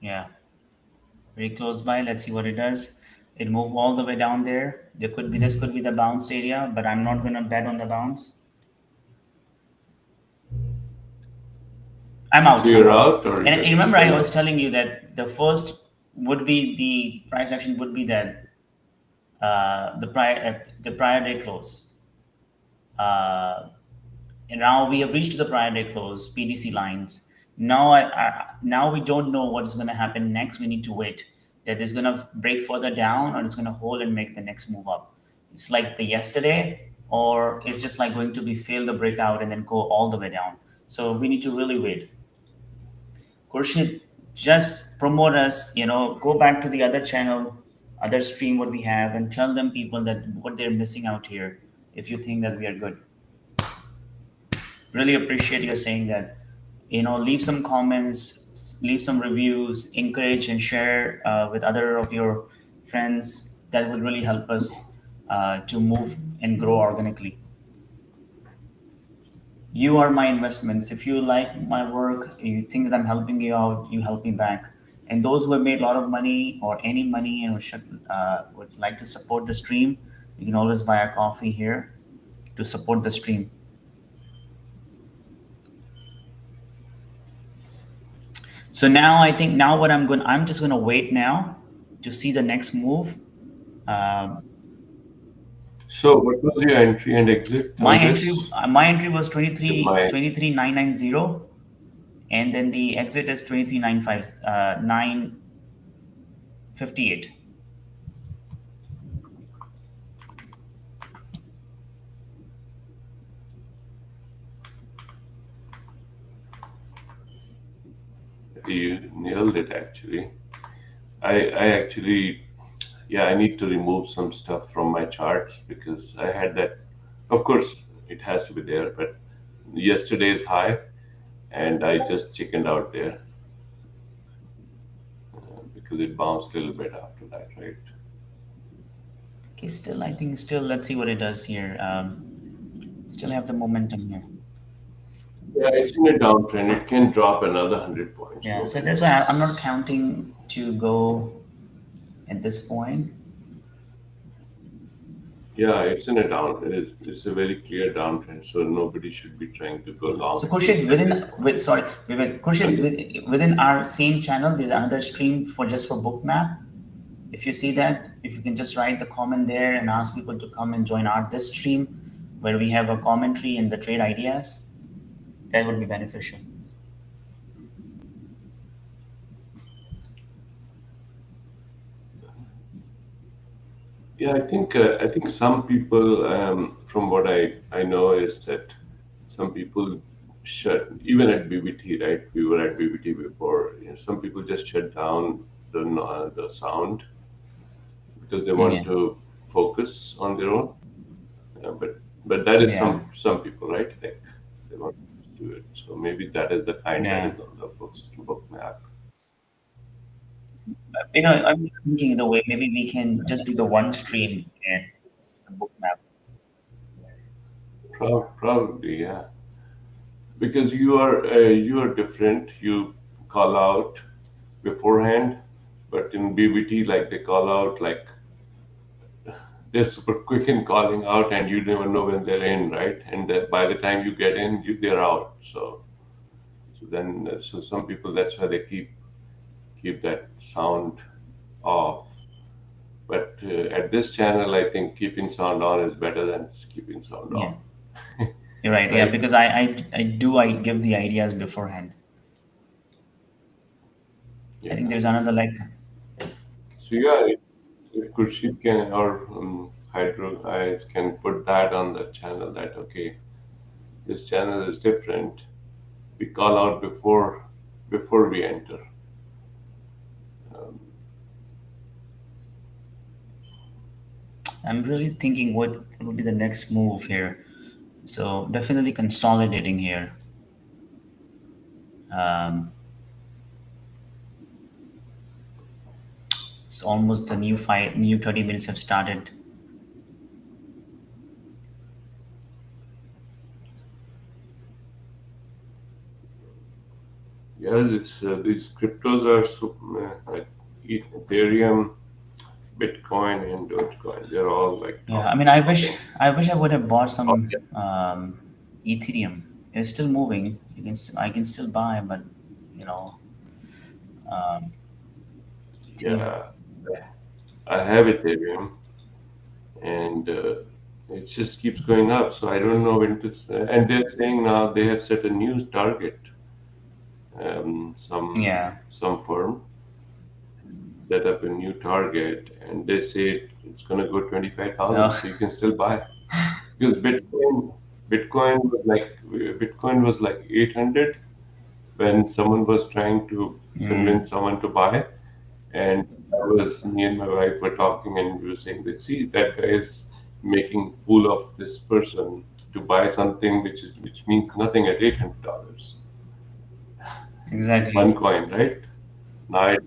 yeah. Very close by. Let's see what it does. It moved all the way down there. This could be the bounce area, but I'm not gonna bet on the bounce. I'm So out. I'm you're out. out or And you're you remember, I still was in? telling you that the first would be the price action would be that the prior day close. Uh, and now we have reached the prior day close PDC lines. Now we don't know what is going to happen next. We need to wait. That is going to break further down, or it's going to hold and make the next move up. It's like the yesterday, or it's just like going to be fail the breakout and then go all the way down. So we need to really wait. Khurshid, just promote us. Go back to the other channel, other stream what we have, and tell them people that what they're missing out here. If you think that we are good, really appreciate you saying that. Leave some comments, leave some reviews, encourage and share with other of your friends. That would really help us to move and grow organically. You are my investments. If you like my work, you think that I'm helping you out, you help me back. And those who have made a lot of money or any money and would like to support the stream, you can always buy a coffee here to support the stream. So now I think now what I'm just going to wait now to see the next move. Um, So what was your entry and exit my on entry this? my entry was Because 23 my 23990, and then the exit is 2395 958. you nailed it actually. I actually, yeah, I need to remove some stuff from my charts because I had that. Of course, it has to be there, but yesterday's high, and I just chickened out there because it bounced a little bit after that, right? Okay, still I think still let's see what it does here. Still have the momentum here. Yeah, it's in a downtrend. It can drop another 100 points. Yeah, so Nobody that's why I'm not knows. counting to go at this point. Yeah, it's in a down. It's a very clear downtrend, so nobody should be trying to go long So at this Kurshid, at this point. Kurshid, within our same channel, there's another stream for just for bookmap. If you see that, if you can just write the comment there and ask people to come and join our this stream where we have a commentary and the trade ideas, that would be beneficial. Yeah, I think some people, from what I know, is that some people shut even at BBT, right? We were at BBT before. Some people just shut down the sound because they want Yeah, to focus on their own. But that is yeah, some people, right? Like they want to do it. So maybe that is the kind that yeah. is on the book map. I'm thinking the way maybe we can just do the one stream and the bookmap. Probably, yeah. because you are different. You call out beforehand, but in BBT, like they call out like they're super quick in calling out, and you never know when they're in, right? And that by the time you get in, they're out. So some people, that's why they keep that sound off. But at this channel, I think keeping sound on is better than keeping sound Yeah, off, you're right. Yeah, right? because I give the ideas beforehand. I think Yeah. there's another like So yeah, if Khurshid can or Hydro Eyes can put that on the channel, that okay, this channel is different. We call out before we enter. Um, I'm really thinking what would be the next move here. So definitely consolidating here. Um, it's almost the new 30 minutes have started. yeah, these cryptos are like Ethereum, Bitcoin, and Dogecoin. They're all like Yeah, I mean, I wish topping. I wish I would have bought Oh, some Ethereum. It's still moving. I can still buy, but you know, um, Ethereum. yeah, I have Ethereum, and it just keeps going up. So I don't know when to. And they're saying now they have set a new target. Yeah. Some firm set up a new target, and they say it's going to go 25,000. Oh, So you can still buy because Bitcoin was like 800 when someone was trying to mm, convince someone to buy. And me and my wife were talking, and we were saying that see, that guy is making fool of this person to buy something which means nothing at $800. One exactly. coin, right? Now it,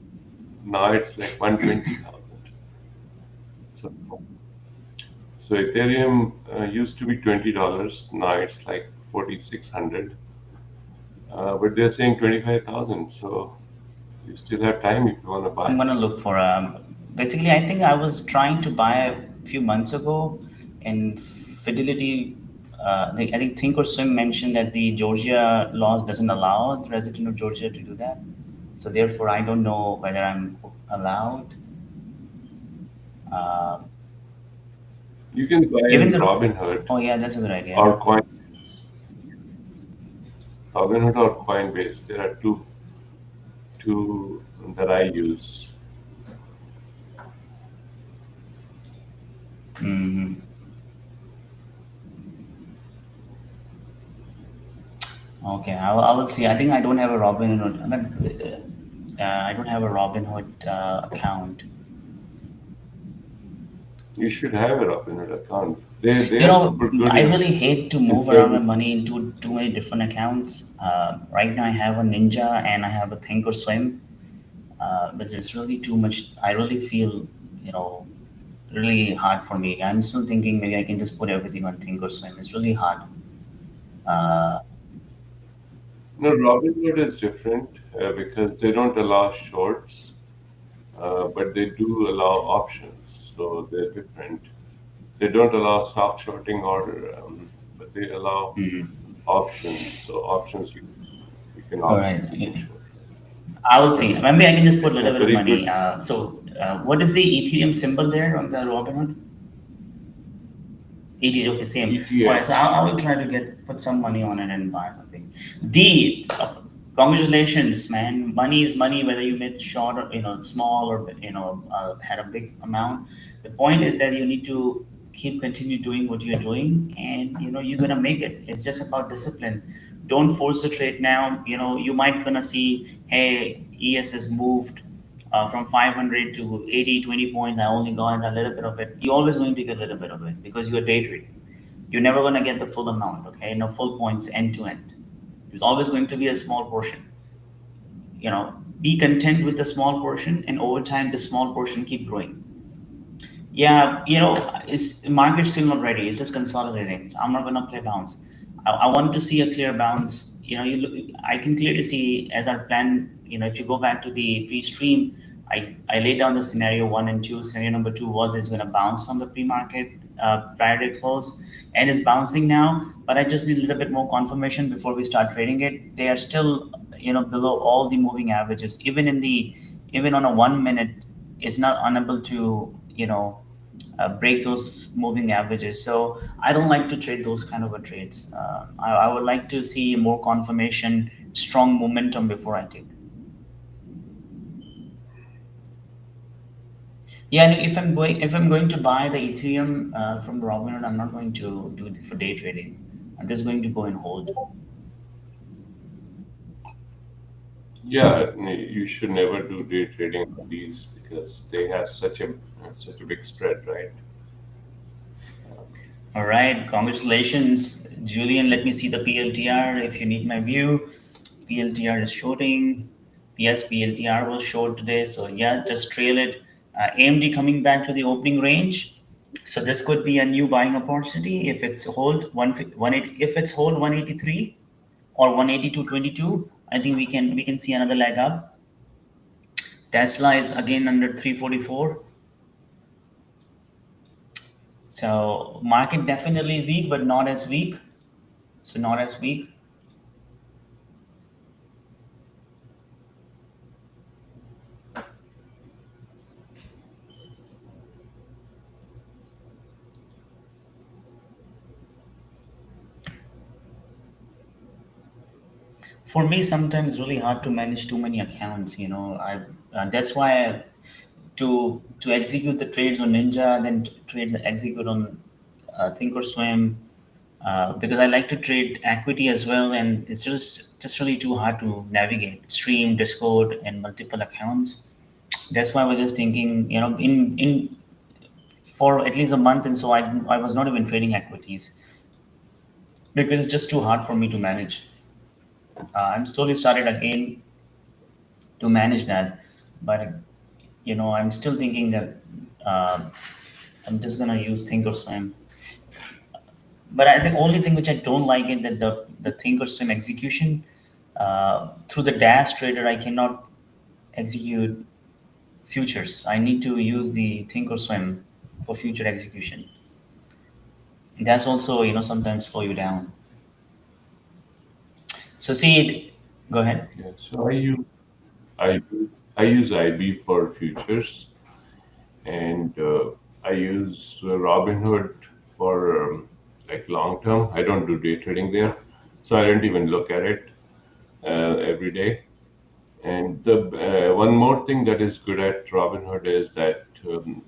now it's like 120,000. So so Ethereum used to be $20. Now it's like 4,600. But they're saying 25,000. So you still have time if you want to I'm buy. gonna look for basically I think I was trying to buy a few months ago and Fidelity I think Think or Swim mentioned that the Georgia laws doesn't allow the resident of Georgia to do that. So therefore I don't know whether I'm allowed. Uh, You can buy even in the Robinhood oh yeah, that's a good idea. or Robinhood or Coinbase. There are two that I use. Hmm. Okay, I will see. I think I don't have a Robinhood. I don't have a Robinhood account. You should have a Robinhood account. They You are know, super good I really hate to in move around my service. money into too many different accounts. Right now, I have a Ninja and I have a Thinkorswim, but it's really too much. I really feel, you know, really hard for me. I'm still thinking maybe I can just put everything on Thinkorswim. It's really hard. Uh, No, Robinhood is different because they don't allow shorts, but they do allow options. So they're different. They don't allow stock shorting but they allow mhm. options. So options you can All opt right. into the short. I will see. Maybe I can just put a Yeah, little bit of very money. good. What is the Ethereum symbol there on the Robinhood? Okay, same. All right, so ETH. I will try to put some money on it and buy something. D, congratulations, man. Money is money, whether you made short or small or had a big amount. The point is that you need to continue doing what you're doing, and you're gonna make it. It's just about discipline. Don't force the trade now. You might gonna see, hey, ES has moved from 500 to 80, 20 points. I only got a little bit of it. You're always going to get a little bit of it because you're day trading. You're never going to get the full amount, okay? No full points end to end. There's always going to be a small portion. Be content with the small portion, and over time, the small portion keep growing. Yeah, it's market's still not ready. It's just consolidating. So I'm not going to play bounce. I want to see a clear bounce you look, I can clearly see as our plan, if you go back to the pre-stream, I laid down the scenario one and two. Scenario number two was it's going to bounce from the pre-market prior to close, and it's bouncing now. But I just need a little bit more confirmation before we start trading it. They are still, below all the moving averages. Even on a 1 minute, it's not unable to, break those moving averages. So I don't like to trade those kind of a trades. I would like to see more confirmation, strong momentum before I take. Yeah, and if I'm going to buy the Ethereum from Robinhood, I'm not going to do it for day trading. I'm just going to go and hold. Yeah, you should never do day trading on these because they have such a big spread, right? All right, congratulations, Julian. Let me see the PLTR if you need my view. PLTR is shorting. Yes, PLTR was short today, so yeah, just trail it. AMD coming back to the opening range, so this could be a new buying opportunity if it's hold 180, if it's hold 183 or 182.22. I think we can see another leg up. Tesla is again under 344, so market definitely weak, but not as weak. So not as weak. For me, sometimes really hard to manage too many accounts. I That's why to execute the trades on Ninja, then trades execute on Thinkorswim, because I like to trade equity as well, and it's just really too hard to navigate Stream, Discord, and multiple accounts. That's why I was just thinking, in for at least a month, and so I was not even trading equities because it's just too hard for me to manage. I'm slowly started again to manage that, but I'm still thinking that uh, I'm just gonna use Thinkorswim. But the only thing which I don't like is that the Thinkorswim execution through the Dash trader, I cannot execute futures. I need to use the Thinkorswim for future execution. That's also sometimes slow you down. So see, go ahead. Yeah. So I I use IB for futures, and I use Robinhood for like long term. I don't do day trading there, so I don't even look at it every day. And the one more thing that is good at Robinhood is that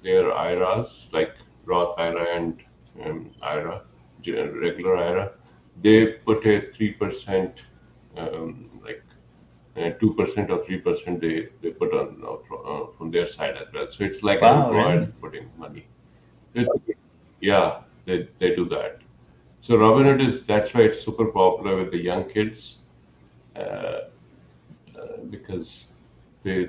their IRAs, like Roth IRA and IRA, regular IRA, they put a 3%, like 2% or 3% they put on from their side as well. So it's like an Wow, really? employer putting money. It's- yeah, they do that. So Robinhood is that's why it's super popular with the young kids uh, because they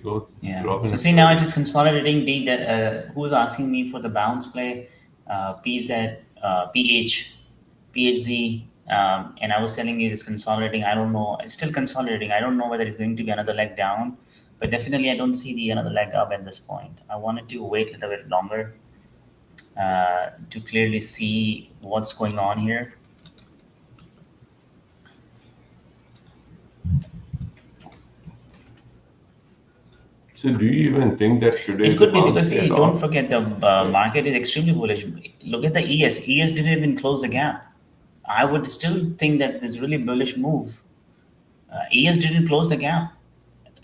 go to Yeah. So Robinhood see, now for it is consolidating. D that who's asking me for the bounce play, PZ, PHZ, and I was telling you it's consolidating. I don't know. It's still consolidating. I don't know whether it's going to be another leg down, but definitely I don't see the another leg up at this point. I wanted to wait a little bit longer to clearly see what's going on here. So do you even think that today It is a could be bounce because day see, at don't all? forget the market is extremely bullish. Look at the ES. ES didn't even close the gap. I would still think that this really bullish move. ES didn't close the gap.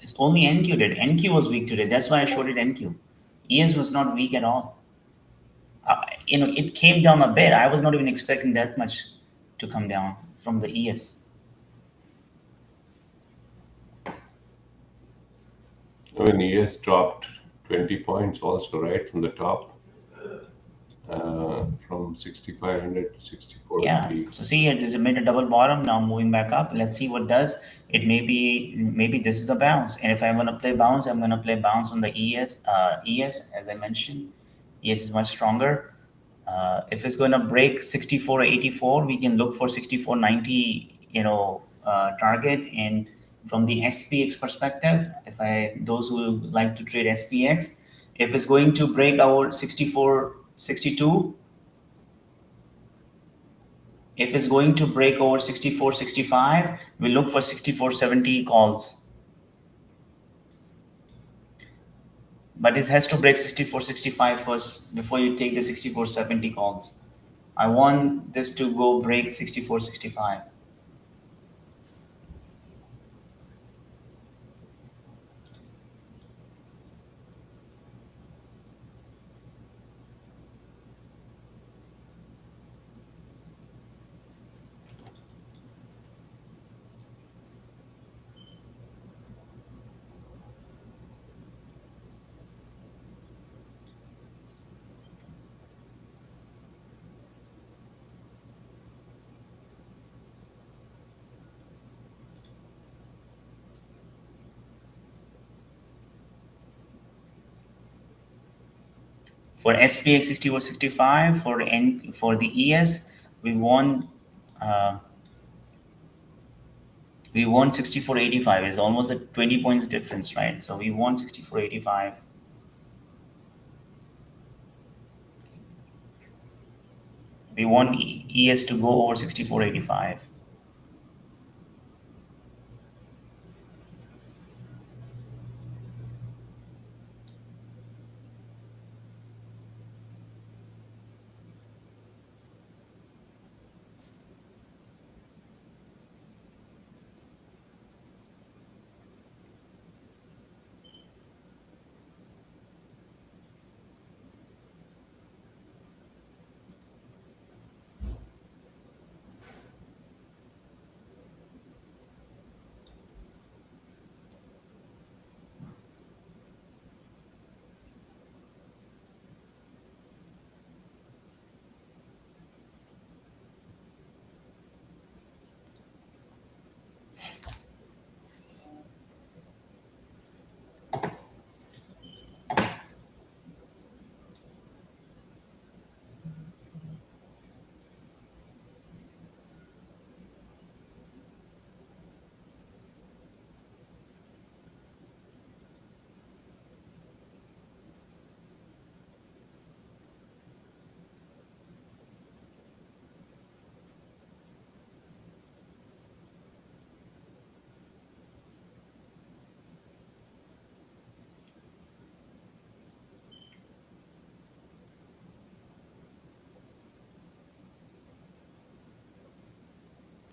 It's only NQ did. NQ was weak today. That's why I shorted NQ. ES was not weak at all. It came down a bit. I was not even expecting that much to come down from the ES. I mean, ES dropped 20 points also, right, from the top, from 6,500 to Yeah. 6,480. So see, it just made a double bottom. Now moving back up. Let's see what does. It maybe this is a bounce. And if I'm gonna play bounce, I'm gonna play bounce on the ES. ES as I mentioned, ES is much stronger. If it's gonna break 64.84, we can look for 64.90. target. And from the SPX perspective, if I those who like to trade SPX, if it's going to break our 64.62, if it's going to break over 64.65, we look for 64.70 calls. But it has to break 64.65 first before you take the 64.70 calls. I want this to go break 64.65. For SPX 64.65, for the ES, we want uh, we want 64.85. It's almost a 20 points difference, right? So we want 64.85. We want ES to go over 64.85.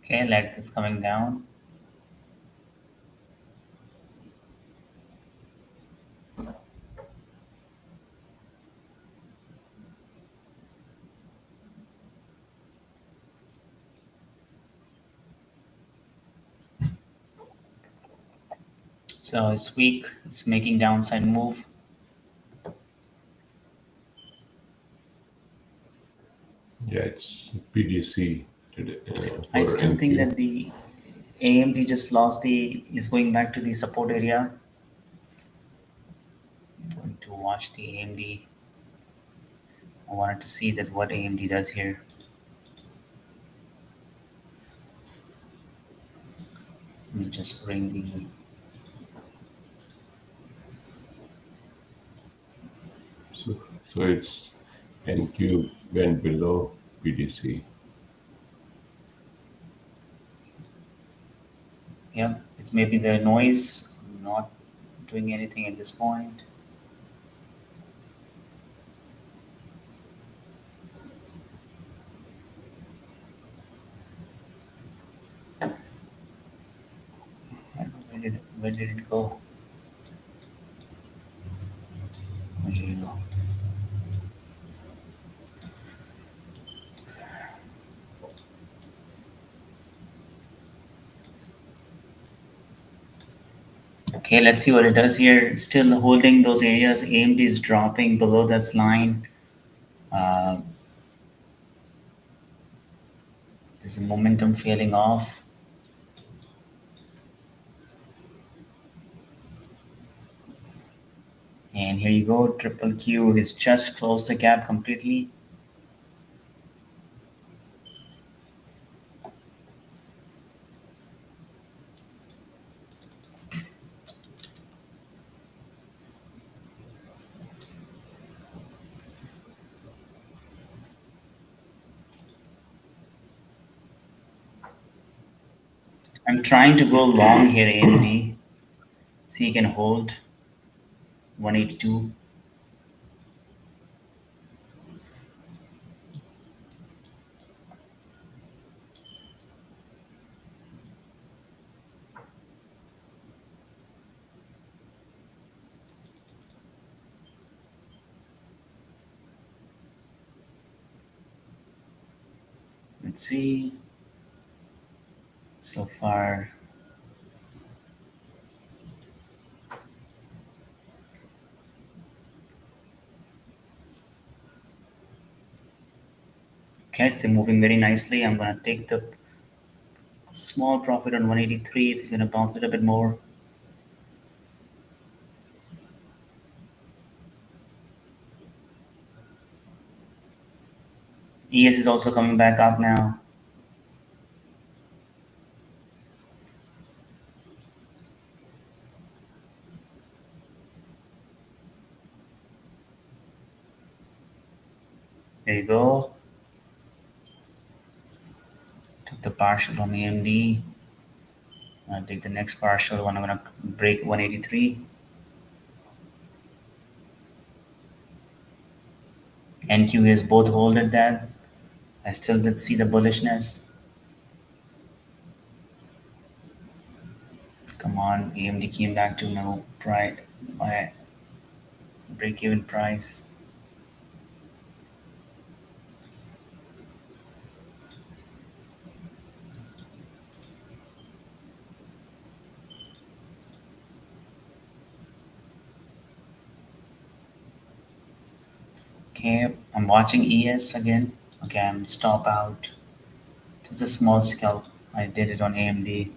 Okay, leg is coming down. So it's weak. It's making downside move. Yeah, it's PDC today, I for still think NQ. that the AMD just lost the is going back to the support area. I'm going to watch the AMD. I wanted to see that what AMD does here. Let me just bring the So, so it's NQ went below PDC. yeah. It's maybe the noise not doing anything at this point. And where did it go? Oh, here you go. Okay, let's see what it does here. Still holding those areas. AMD is dropping below that line. Uh, there's a momentum failing off. And here you go. Triple Q is just closed the gap completely. I'm trying to go long here, AMD. See, you can hold 182. Let's see. So far, okay, it's moving very nicely. I'm gonna take the small profit on 183. If it's gonna bounce it a bit more. ES is also coming back up now. There you go. Took the partial on AMD. I'll take the next partial one. I'm gonna break 183. NQ is both hold at that. I still did see the bullishness. Come on, AMD came back to my break-even price. Okay, I'm watching ES again. Okay, I'm stop out. Just a small scalp. I did it on AMD,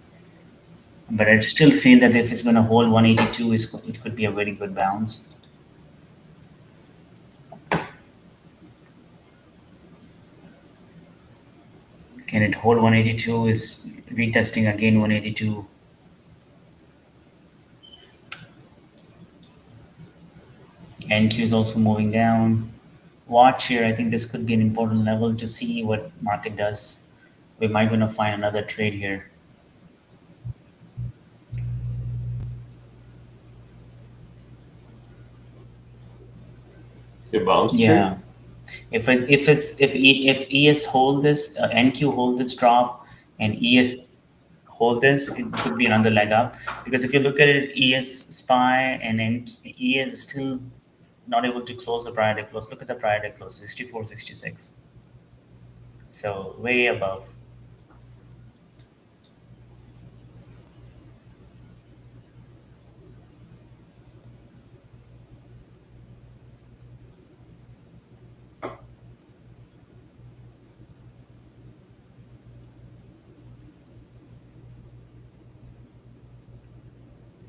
but I still feel that if it's going to hold 182, it could be a very good bounce. Can it hold 182? Is retesting again 182. NQ is also moving down. Watch here. I think this could be an important level to see what market does. We might want to find another trade here. A bounce trade? Yeah. If ES hold this, NQ hold this drop, and ES hold this, it could be another leg up. Because if you look at it, ES SPY and ES is still not able to close the prior day close. Look at the prior day close, 64.66. So way above.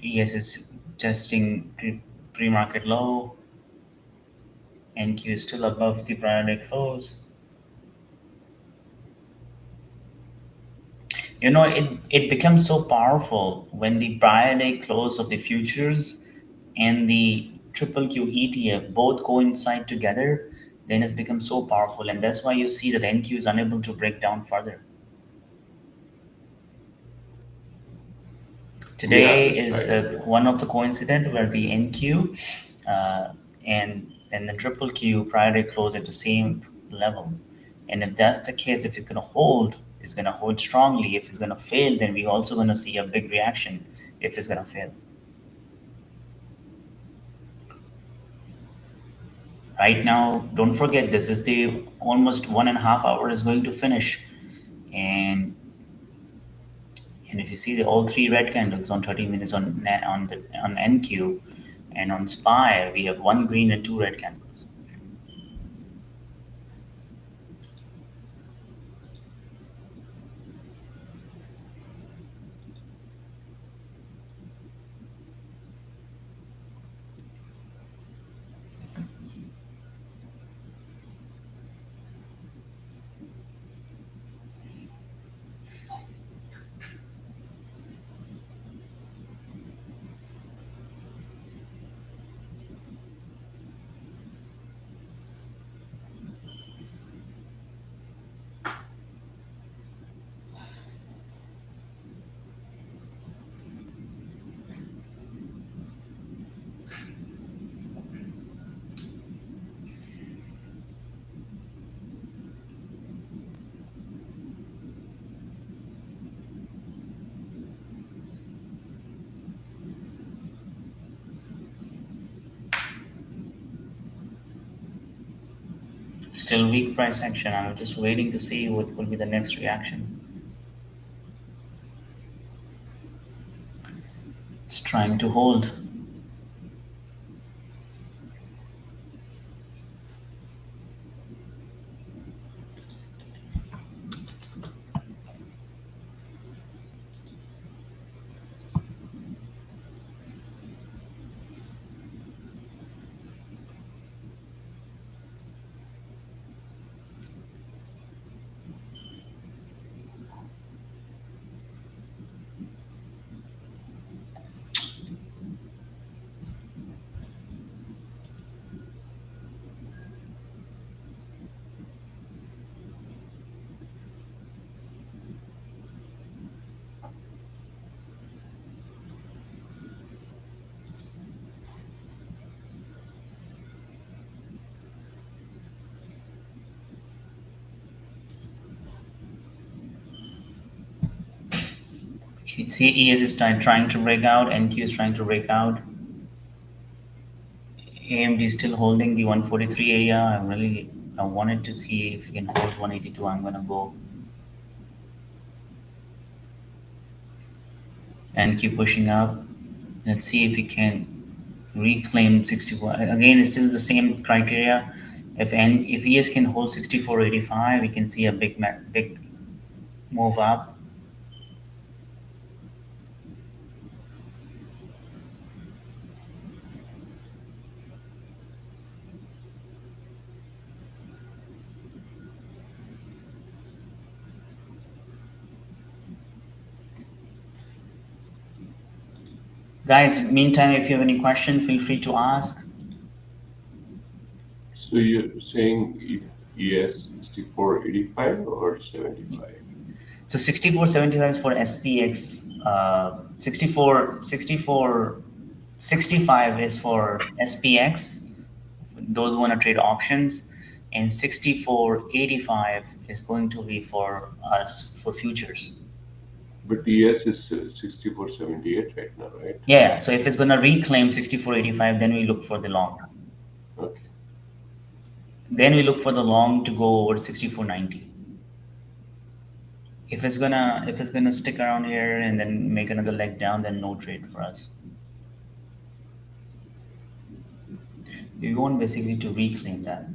ES is testing pre-market low. NQ is still above the prior day close. It becomes so powerful when the prior day close of the futures and the triple Q ETF both coincide together, then it's become so powerful. And that's why you see that NQ is unable to break down further. Yeah, Today that's is right. one of the coincident where the NQ uh, and the triple Q prior day close at the same level. And if that's the case, if it's going to hold, it's going to hold strongly. If it's going to fail, then we're also going to see a big reaction if it's going to fail. Right now, don't forget, this is the almost 1.5 hour is going to finish. And and if you see the all three red candles on 30 minutes on NQ and on SPY, we have one green and two red candles. Still weak price action. I'm just waiting to see what will be the next reaction. It's trying to hold. See, ES is trying to break out, NQ is trying to break out. AMD is still holding the 143 area. I wanted to see if we can hold 182. I'm gonna go and keep pushing up. Let's see if we can reclaim 64. Again, it's still the same criteria. If ES can hold 64.85, we can see a big move up. Guys, meantime, if you have any question, feel free to ask. So you're saying ES 6485 or 75? So 64.75 is for SPX. 64.65 is for SPX, those who want to trade options, and 64.85 is going to be for us for futures. But ES is 6478 right now, right? Yeah, so if it's going to reclaim 64.85, then we look for the long. Okay. Then we look for the long to go over 64.90. If it's gonna stick around here and then make another leg down, then no trade for us. We want basically to reclaim that.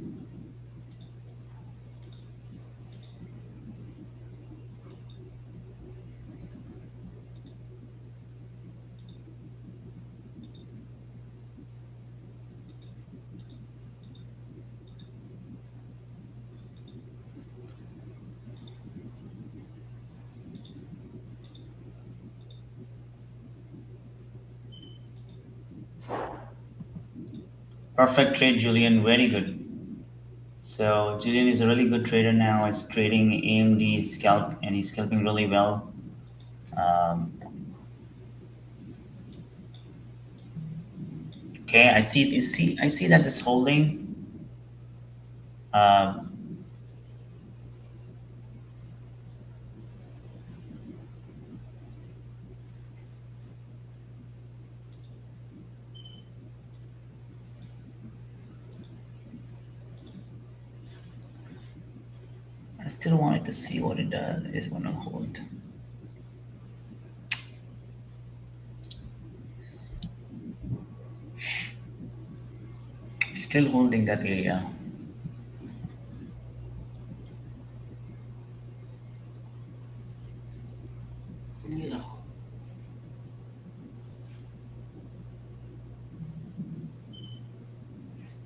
Perfect trade, Julian. Very good. So Julian is a really good trader now. He's trading AMD scalp and he's scalping really well. Um, okay, I see that this holding. Uh, I still wanted to see what it does. Is going to hold. Still holding that area. Yeah.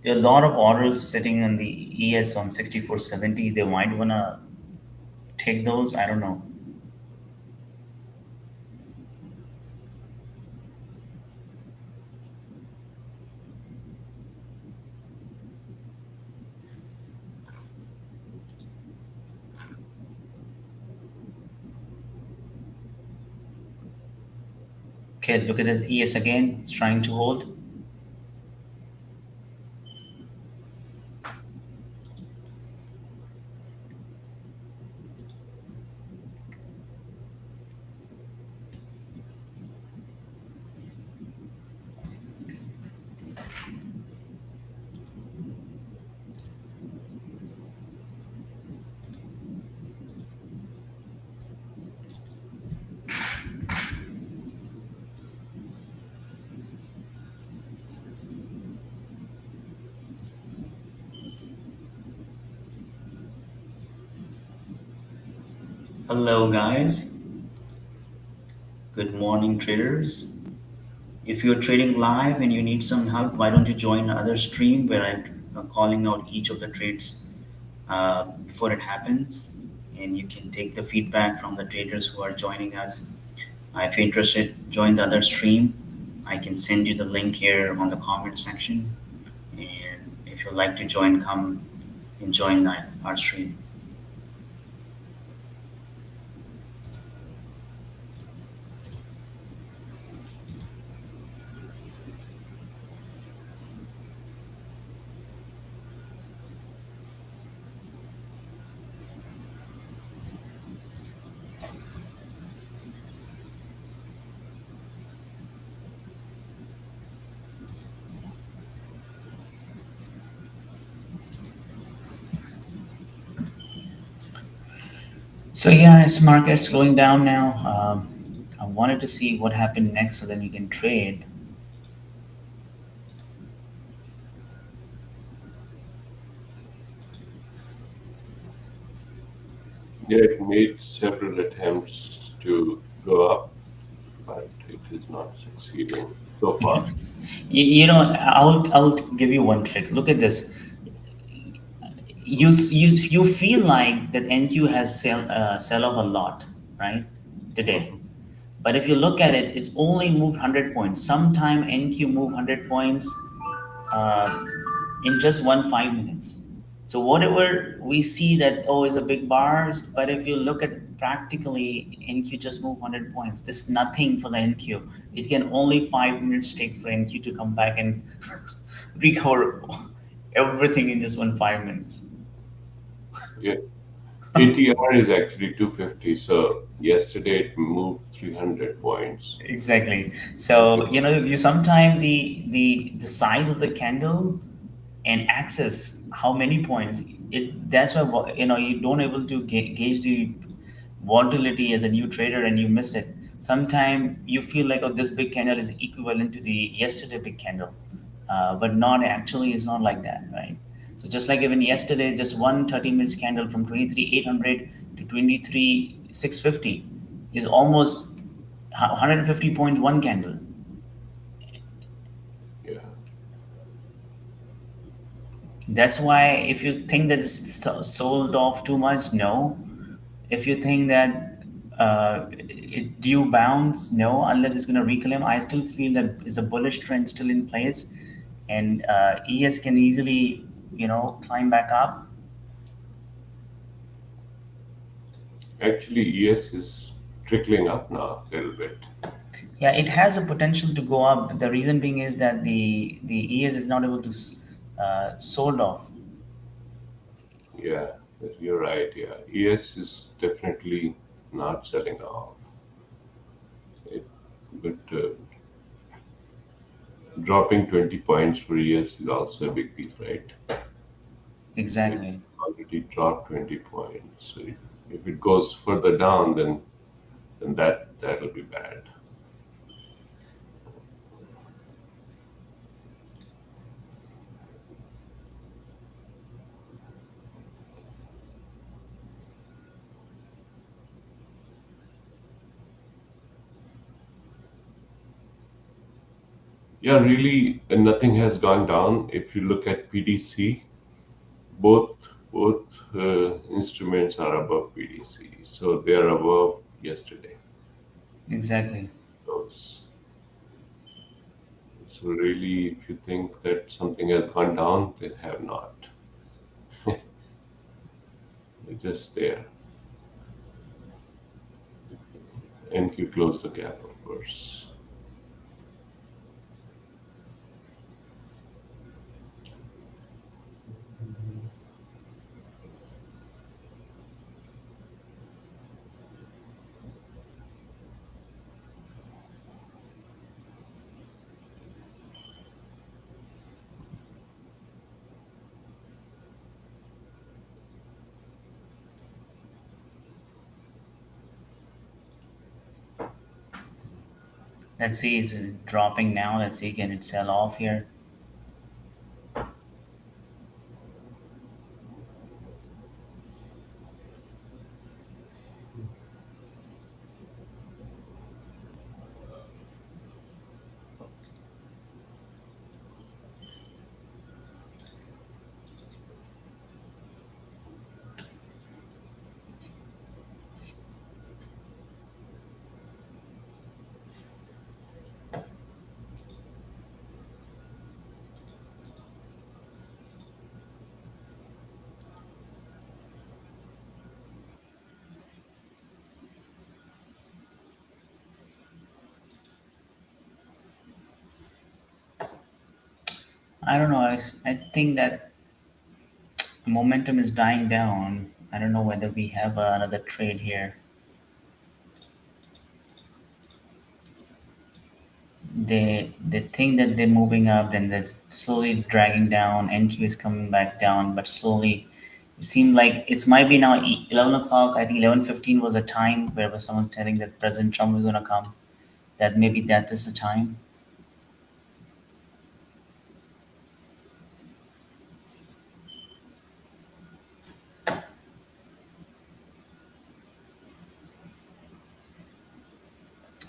There are a lot of orders sitting on the ES on 64.70. They might wanna take those. I don't know. Okay, look at this ES again. It's trying to hold. Hello, guys. Good morning, traders. If you're trading live and you need some help, why don't you join another stream where I'm calling out each of the trades before it happens, and you can take the feedback from the traders who are joining us. If you're interested, join the other stream. I can send you the link here on the comment section, and if you'd like to join, come and join our stream. So yeah, as market's going down now, I wanted to see what happened next so then we can trade. Yeah, it made several attempts to go up, but it is not succeeding so far. I'll give you one trick. Look at this. You feel like that NQ has sell off a lot, right? Today. Mhm. But if you look at it, it's only moved 100 points. Sometime NQ move 100 points uh, in just 5 minutes. So whatever we see that is a big bars, but if you look at it practically, NQ just move 100 points. There's nothing for the NQ. It can only 5 minutes takes for NQ to come back and recover everything in just 5 minutes. Yeah, ATR is actually 250. So yesterday it moved 300 points. Exactly. So you sometimes the size of the candle and access how many points that's why you don't able to gauge the volatility as a new trader and you miss it. Sometimes you feel like this big candle is equivalent to the yesterday big candle, but not actually it's not like that, right? So just like even yesterday, just one 30 minutes candle from 23,800 to 23,650 is almost 150.1 candle. Yeah, That's why if you think that it's sold off too much, no. If you think that it due bounce, no, unless it's going to reclaim. I still feel that is a bullish trend still in place, and ES can easily climb back up. actually, ES is trickling up now a little bit. Yeah, it has a potential to go up. The reason being is that the ES is not able to sold off. Yeah, you're right. Yeah, ES is definitely not selling off. It, but dropping 20 points for ES is also a big deal, right? It Exactly. already dropped 20 points. So if it goes further down, then that'll be bad. Yeah, really, nothing has gone down. If you look at PDC, both both instruments are above PDC, so they are above yesterday. Exactly. Those. So really, if you think that something has gone down, they have not. They're just there. And you close the gap, of course. Let's see, it's dropping now. Let's see, can it sell off here? I don't know. I think that momentum is dying down. I don't know whether we have another trade here. They think that they're moving up, then they're slowly dragging down. NQ is coming back down, but slowly. It seemed like it might be now 11 o'clock. I think 11:15 was a time where someone's telling that President Trump was going to come. That maybe that is the time.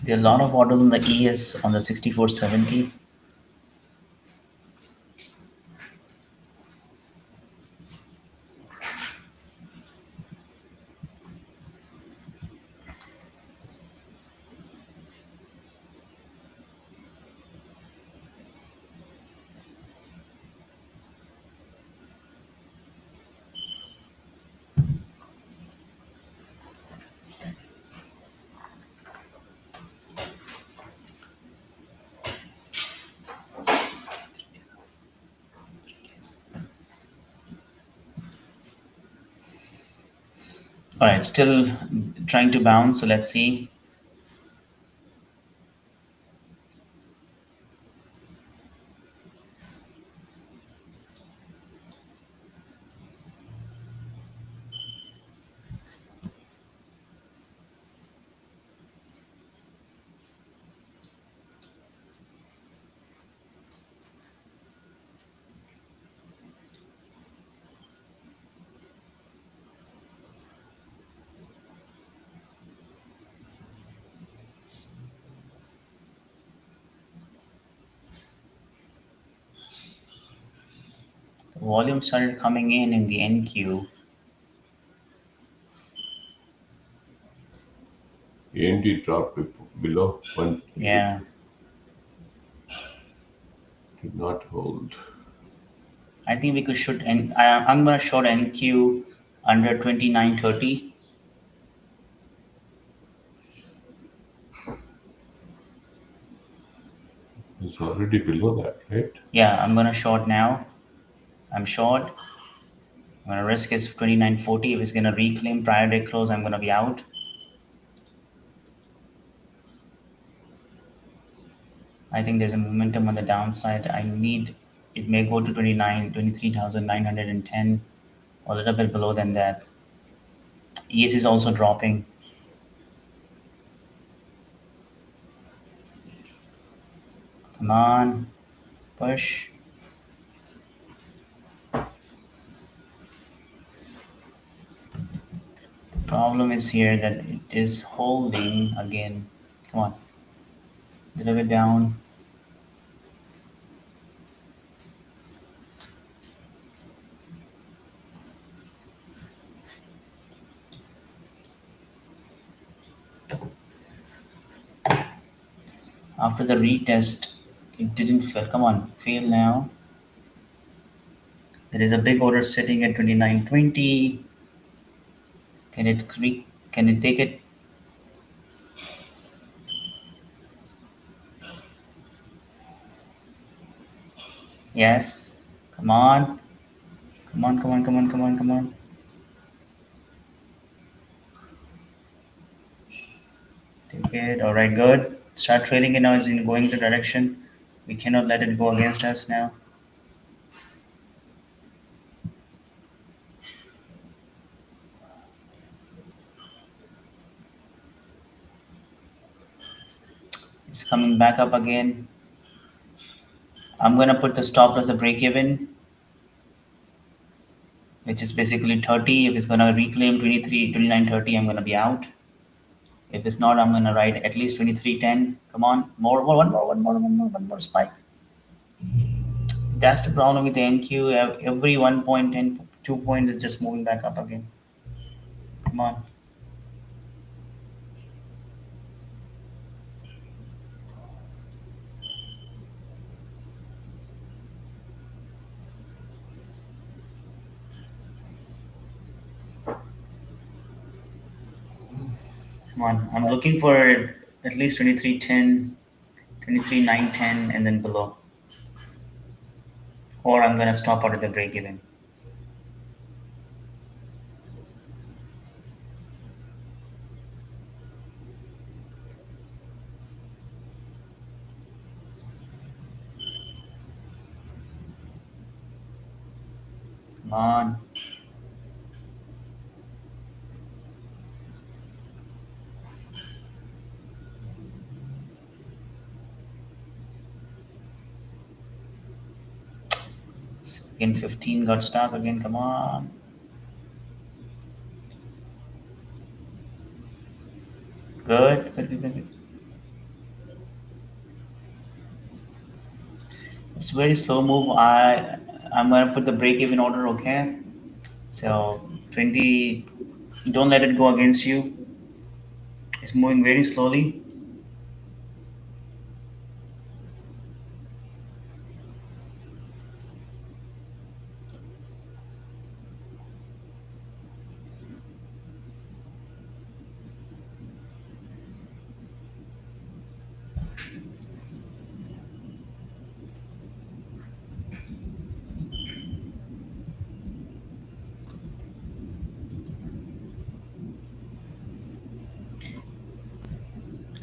There are a lot of orders on the ES on the 6470. All right, still trying to bounce. So let's see. The volume started coming in the NQ. AMD dropped below 180, Yeah, did not hold. I think we could shoot. And I'm gonna short NQ under 2930. It's already below that, right? Yeah, I'm gonna short now. I'm short. I'm gonna risk is 2940. If it's gonna reclaim prior day close, I'm gonna be out. I think there's a momentum on the downside. I need it may go to 23,910 or a little bit below than that. ES is also dropping. Come on, push. The problem is here that it is holding again. Come on, little bit down. After the retest, it didn't fail. Come on, fail now. There is a big order sitting at 2920. Can it can it take it? Yes. Come on. Come on, come on, come on, come on, come on. Take it. All right, good. Start trailing it now. It's in going the direction. We cannot let it go against us now. It's coming back up again. I'm gonna put the stop as a break even, which is basically 30. If it's gonna reclaim 23, 29.30, I'm gonna be out. If it's not, I'm gonna ride at least 23.10. Come on, one more spike. That's the problem with the NQ. Every 1.10, 2 points is just moving back up again. Come on. Come on. I'm looking for at least 23.10, 23.910, and then below. or I'm gonna stop out at the break even. Come on. Again, 15 got stuck again. Come on. Good. Good, good, good, good. It's very slow move. I'm gonna put the break even order. Okay. So 20. Don't let it go against you. It's moving very slowly.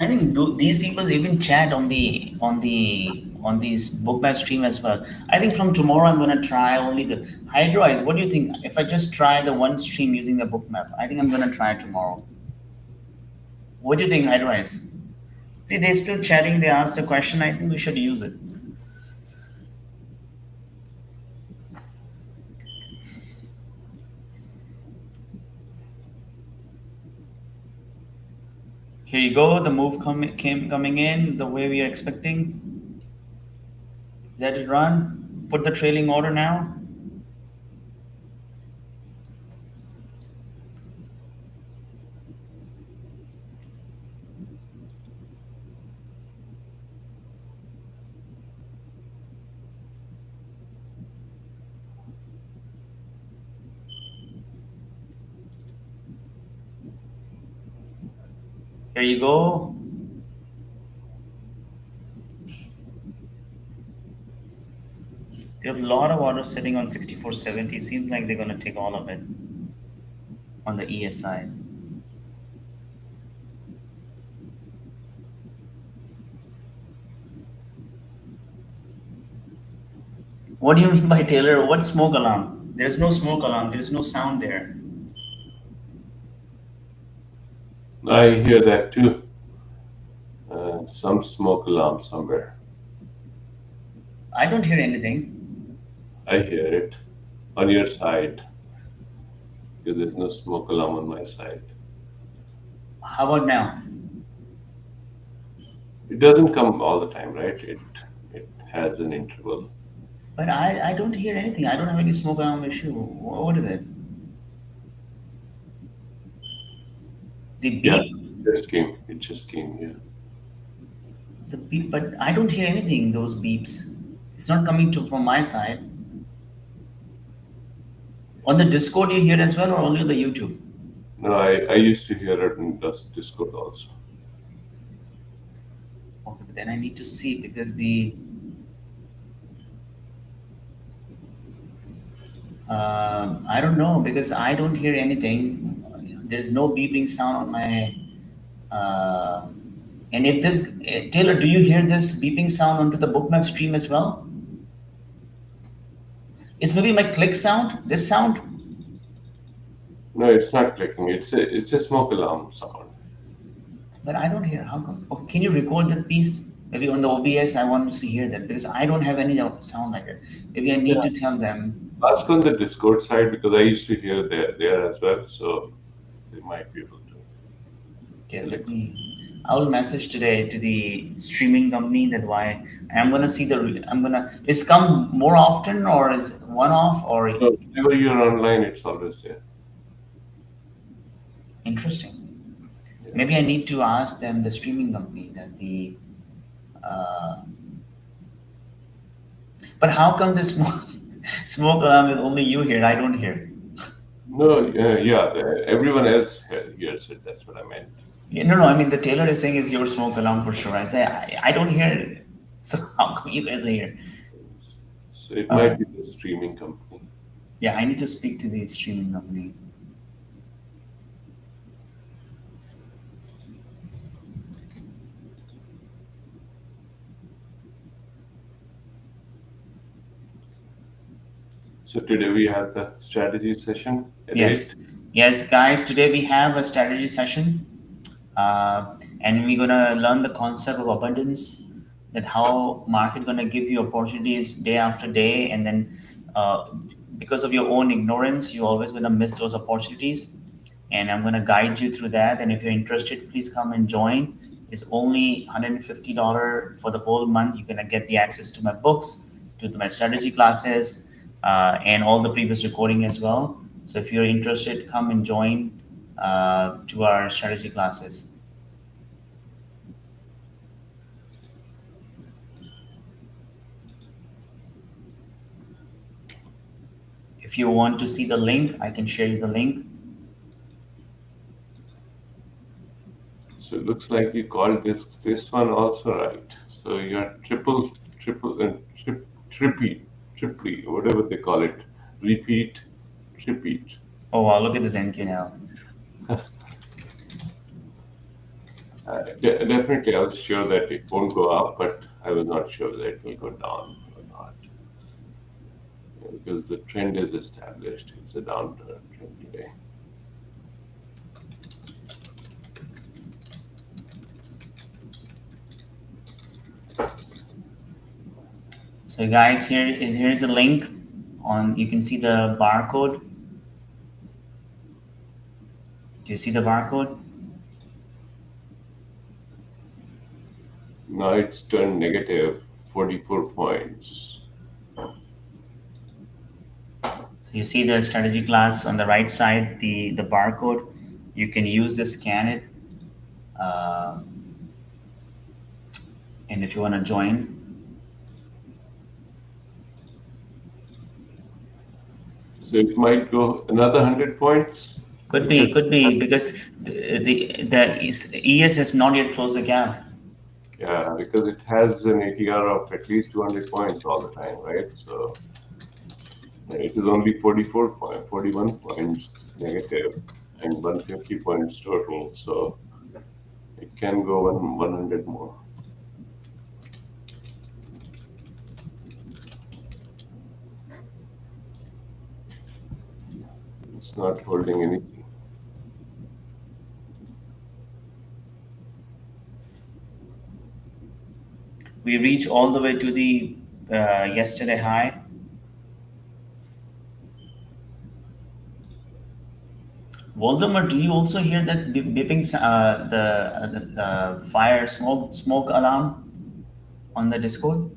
I think these people even chat on these bookmap stream as well. I think from tomorrow I'm gonna try only the Hydroize. What do you think? If I just try the one stream using the bookmap, I think I'm gonna try it tomorrow. What do you think, Hydroize? See, they're still chatting. They asked a question. I think we should use it. Here you go. The move coming in the way we are expecting. Let it run. Put the trailing order now. Here you go. They have a lot of orders sitting on 6470. Seems like they're going to take all of it on the ESI. What do you mean by Taylor? What smoke alarm? There's no smoke alarm. There's no sound there. I hear that too. Some smoke alarm somewhere. I don't hear anything. I hear it on your side because there's no smoke alarm on my side. How about now? It doesn't come all the time, right? It has an interval. But I don't hear anything. I don't have any smoke alarm issue. What is it? The Yeah, beep? it just came. It just came. Yeah. The beep, but I don't hear anything, those beeps. It's not coming to from my side. On the Discord you hear as well or only on the YouTube? No, I used to hear it in Discord also. Okay, but then I need to see because the I don't know because I don't hear anything. There's no beeping sound on my. Uh, and if this Taylor, do you hear this beeping sound onto the bookmap stream as well? It's maybe my click sound. This sound, No, it's not clicking. It's a smoke alarm sound. but I don't hear. How come? Okay, can you record that piece? Maybe on the OBS, I want to hear that because I don't have any sound like it. Maybe I need Yeah. to tell them. Ask on the Discord side because I used to hear there as well, so they might be able to Okay, tell let it. me. I will message today to the streaming company that why I'm gonna see the. I'm gonna. Is come more often or is one off or So whenever you're online, it's always there. interesting? Yeah. Maybe I need to ask them the streaming company that the. Uh, but how come this smoke, smoke alarm is only you hear? I don't hear. No, yeah, everyone else hears it. That's what I meant. Yeah, no, no. I mean the Taylor is saying is your smoke alarm for sure. I say I don't hear it. So how come you guys are here? So it All right. might be the streaming company. Yeah, I need to speak to the streaming company. So today we have the strategy session at 8. Yes, yes, guys. Today we have a strategy session, and we're gonna learn the concept of abundance. That how market gonna give you opportunities day after day, and then uh, because of your own ignorance, you're always gonna miss those opportunities. And I'm gonna guide you through that. And if you're interested, please come and join. It's only $150 for the whole month. You're gonna get the access to my books, to my strategy classes, and all the previous recording as well. So if you're interested, come and join to our strategy classes. If you want to see the link, I can share you the link. So it looks like you called this one also right. So you're triple and trippy, triply, whatever they call it. Repeat, repeat. Oh wow, look at this NQ now. Definitely, I was sure that it won't go up, but I was not sure that it will go down or not. Because the trend is established. It's a downturn trend today. So guys, here's a link on. You can see the barcode. Do you see the barcode? Now it's turned negative 44 points. So you see the strategy class on the right side, the barcode. You can use this, scan it, uh, and if you want to join, So it might go another 100 points because could be because the ES has not yet closed the gap. yeah, because it has an ATR of at least 200 points all the time, right? So it is only 41 points negative and 150 points total. So it can go 100 more. It's not holding anything. We reach all the way to the yesterday high. Voldemort, do you also hear that beeping, the fire smoke alarm on the Discord?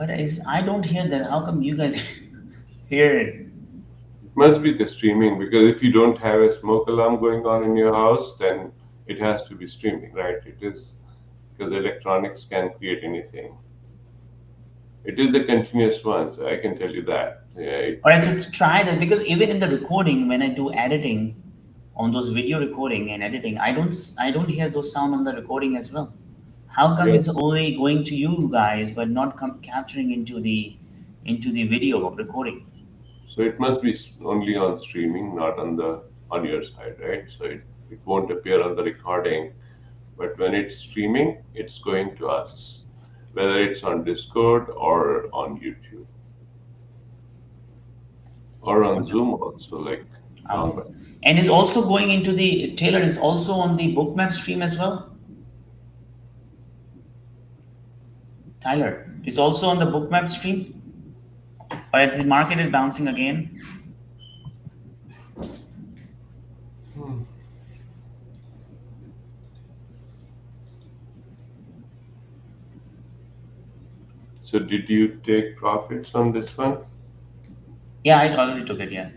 But I don't hear that. How come you guys hear it? It must be the streaming because if you don't have a smoke alarm going on in your house, then it has to be streaming, right? It is because electronics can create anything. It is a continuous one, so I can tell you that. Yeah, All right, so try that because even in the recording, when I do editing on those video recording and editing, I don't hear those sound on the recording as well. How come yeah. it's only going to you guys but not capturing into the video recording? So it must be only on streaming, not on your side, right? So it won't appear on the recording, but when it's streaming, it's going to us, whether it's on Discord or on YouTube or on Zoom also, like down by. Awesome. And is also going into the Taylor is also on the bookmap stream as well. Tyler is also on the bookmap stream. But the market is bouncing again. Hmm. So did you take profits on this one? Yeah, I already took it. Yeah,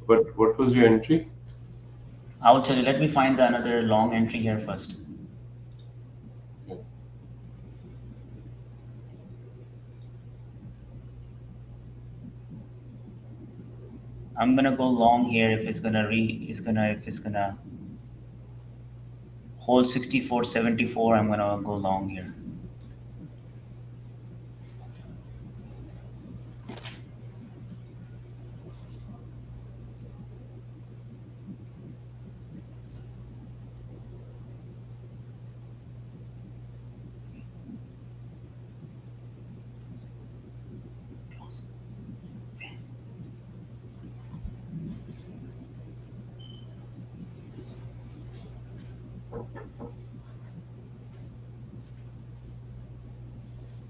What was your entry? I'll tell you. Let me find another long entry here first. Okay. I'm gonna go long here if it's gonna if it's gonna hold 64.74. I'm gonna go long here.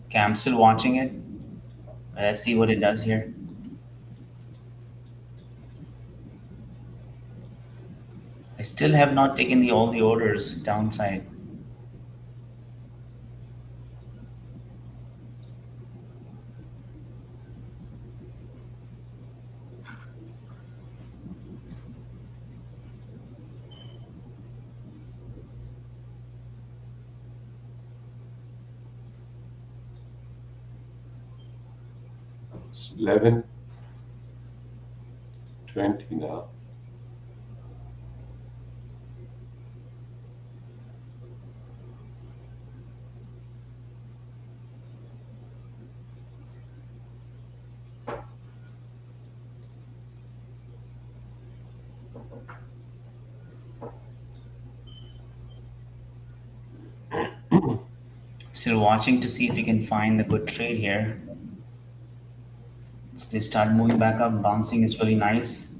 Okay, I'm still watching it. Let's see what it does here. I still have not taken the all the orders downside. It's 11:20 now. Still watching to see if we can find the good trade here. They start moving back up. Bouncing is really nice.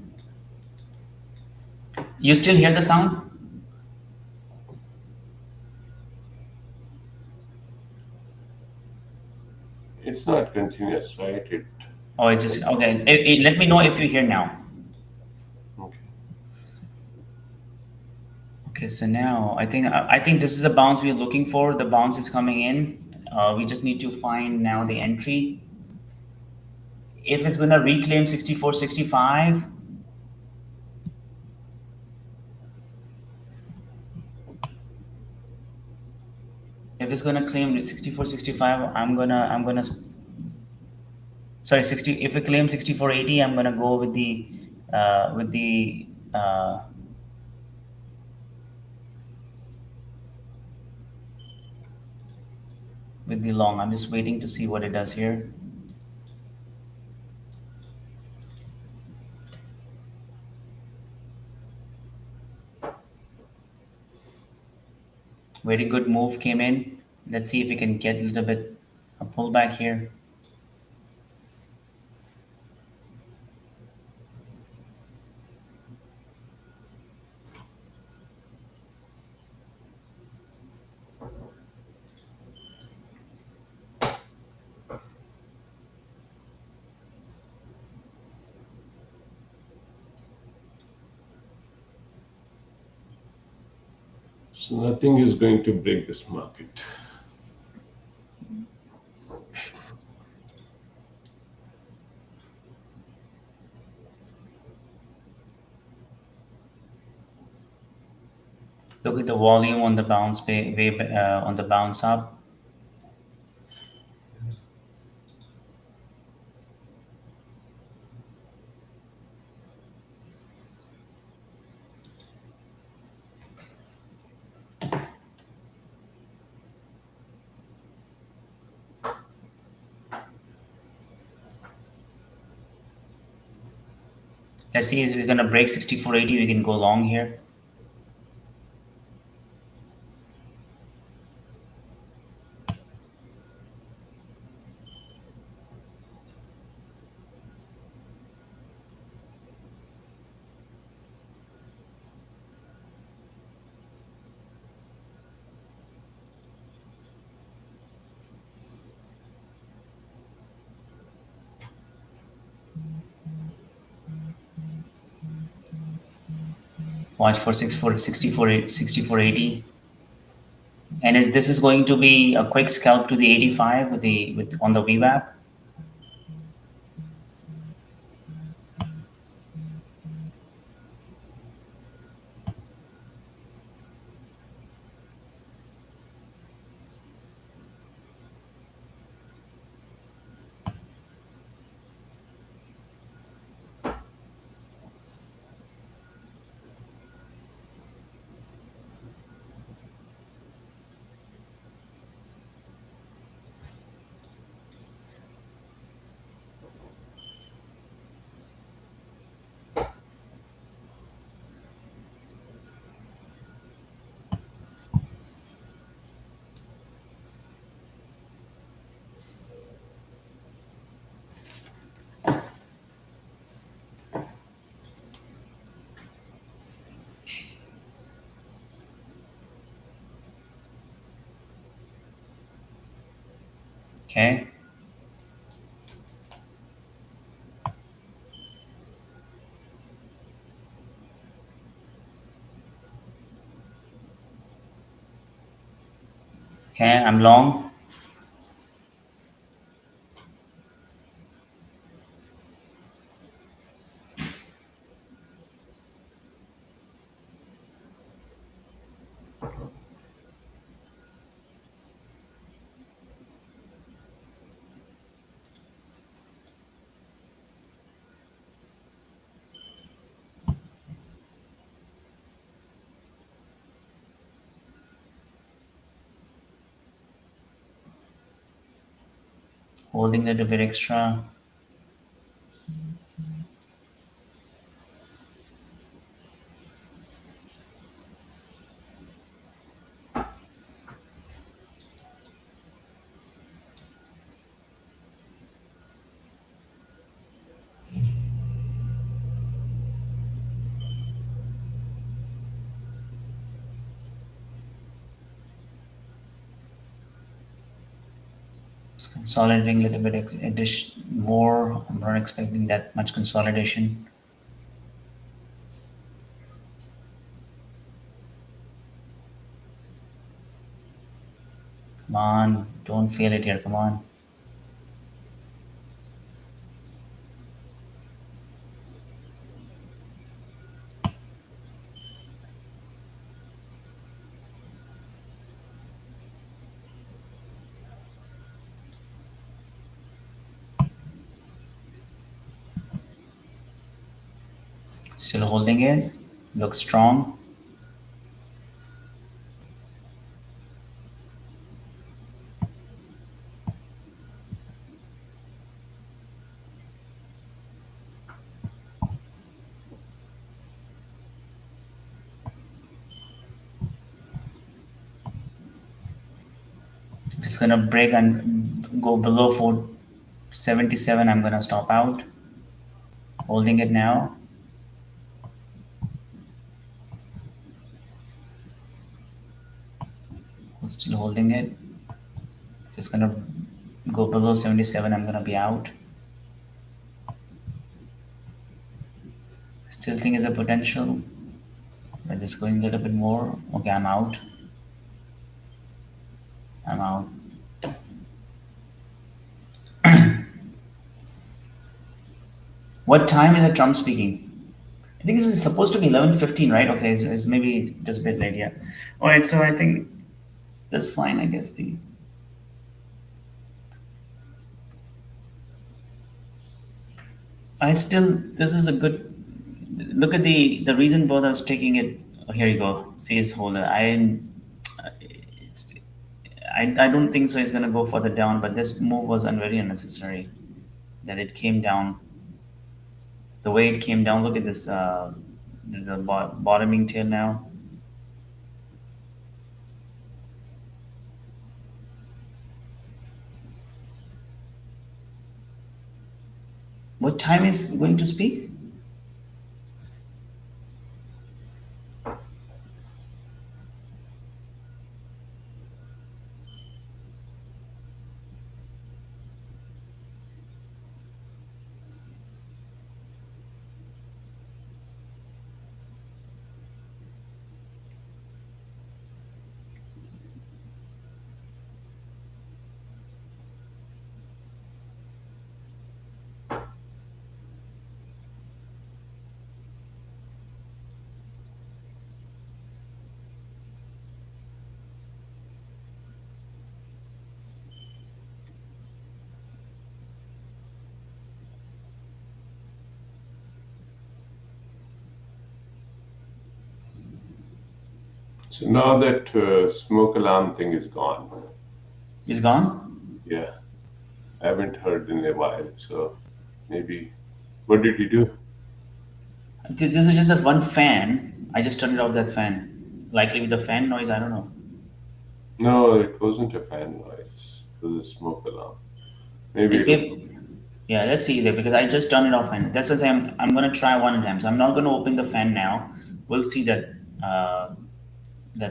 You still hear the sound? It's not continuous, right? It Oh, it just okay. Let me know if you hear now. okay. Okay, so now I think this is a bounce we're looking for. The bounce is coming in. We just need to find now the entry. If it's gonna reclaim 64.65, if it's gonna claim 64.65, I'm gonna sorry 60. If it claims 64.80, I'm gonna go with the uh, with the uh, with the long. I'm just waiting to see what it does here. Very good move came in. Let's see if we can get a little bit a pullback here. So nothing is going to break this market. Look at the volume on the bounce on the bounce up. Let's see if it's gonna break 64.80. We can go long here. Watch for 64.80. And is this is going to be a quick scalp to the 85 with the with on the VWAP? Okay. Okay, I'm long. Holding that a bit extra. Just consolidating a little bit addition more. I'm not expecting that much consolidation. Come on, don't fail it here. Come on. Still holding it. Looks strong. If it's gonna break and go below 477, I'm gonna stop out. Holding it now. Still holding it. If it's gonna go below 77, I'm gonna be out. Still think it's a potential. But just going a little bit more. Okay, I'm out. I'm out. What time is the Trump speaking? I think this is supposed to be 11:15, right? Okay, it's maybe just a bit late, yeah. All right, so I think that's fine, I guess. This is a good look at the reason both I was taking it. Oh, here you go. See his holder. It's, I don't think so. He's gonna go further down, but this move was very unnecessary. That it came down the way it came down. Look at this. The bottoming tail now. What time is going to speak? So now that smoke alarm thing is gone. Is gone. Yeah, I haven't heard in a while. So maybe, what did you do? This is just a one fan. I just turned off that fan. Likely with the fan noise. I don't know. No, it wasn't a fan noise. It was a smoke alarm. Maybe It, it'll. it, yeah, let's see there because I just turned it off and that's what I'm gonna try one at a time. So I'm not gonna open the fan now. We'll see that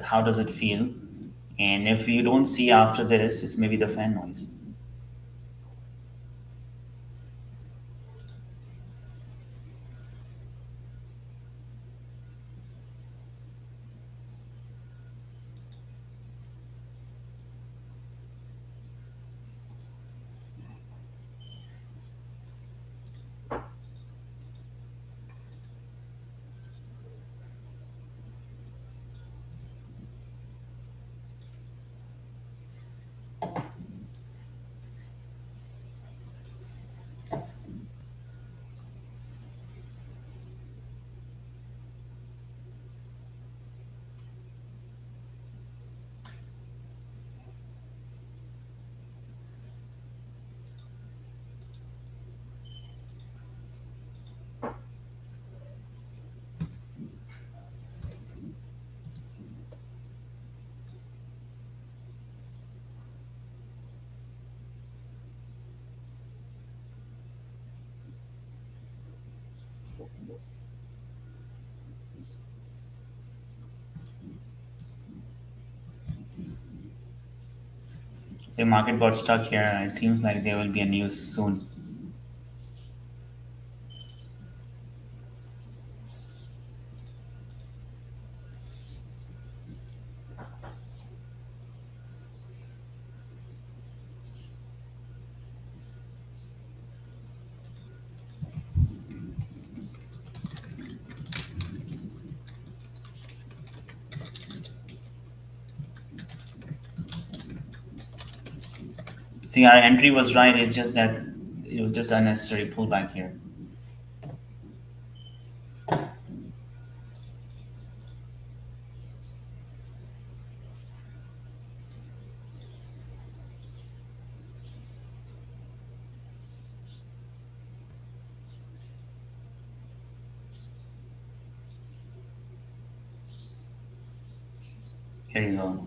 how does it feel, and if you don't see after this, it's maybe the fan noise. The market got stuck here. It seems like there will be a news soon. See, our entry was right. It's just that it was just unnecessary pullback here. Here you go.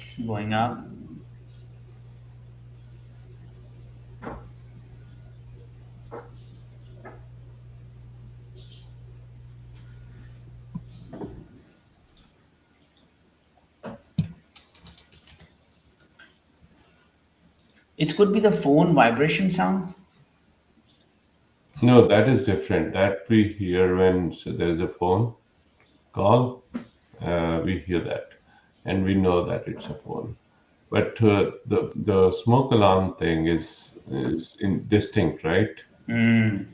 It's going up. It could be the phone vibration sound. No, that is different. That we hear when there is a phone call. We hear that, and we know that it's a phone. But the smoke alarm thing is indistinct, right? Mm.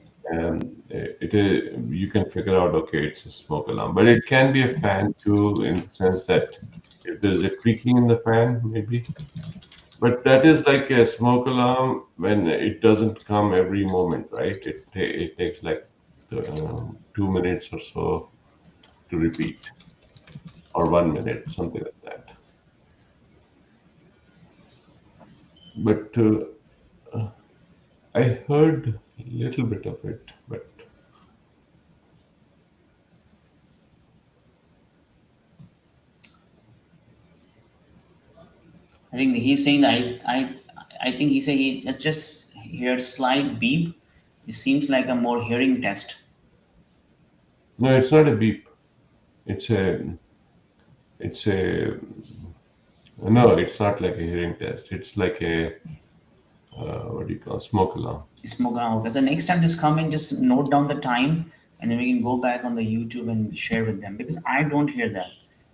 It is, you can figure out, okay, it's a smoke alarm, but it can be a fan too, in the sense that if there's a creaking in the fan, maybe. But that is like a smoke alarm when it doesn't come every moment, right? It takes like 2 minutes or so to repeat, or 1 minute, something like that. But I heard a little bit of it, but I think he's saying that I think he said he just heard slight beep. It seems like a more hearing test. no, it's not a beep. It's a it's a no, it's not like a hearing test. It's like a what do you call smoke alarm. Smoke alarm. Okay. So next time, just come and just note down the time, and then we can go back on the YouTube and share with them because I don't hear that.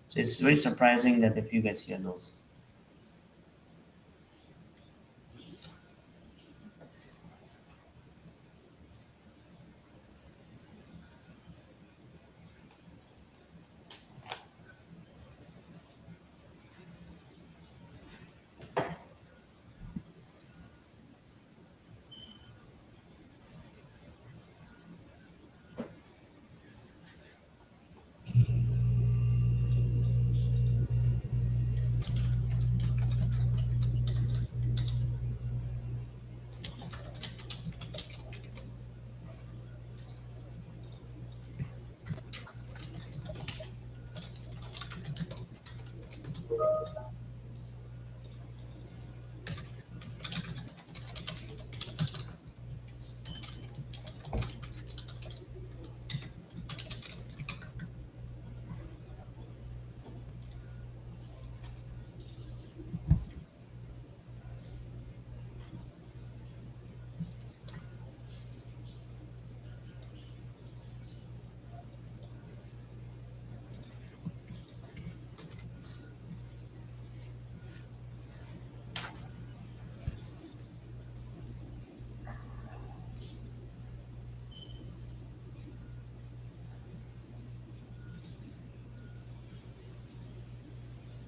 So it's very surprising that if you guys hear those.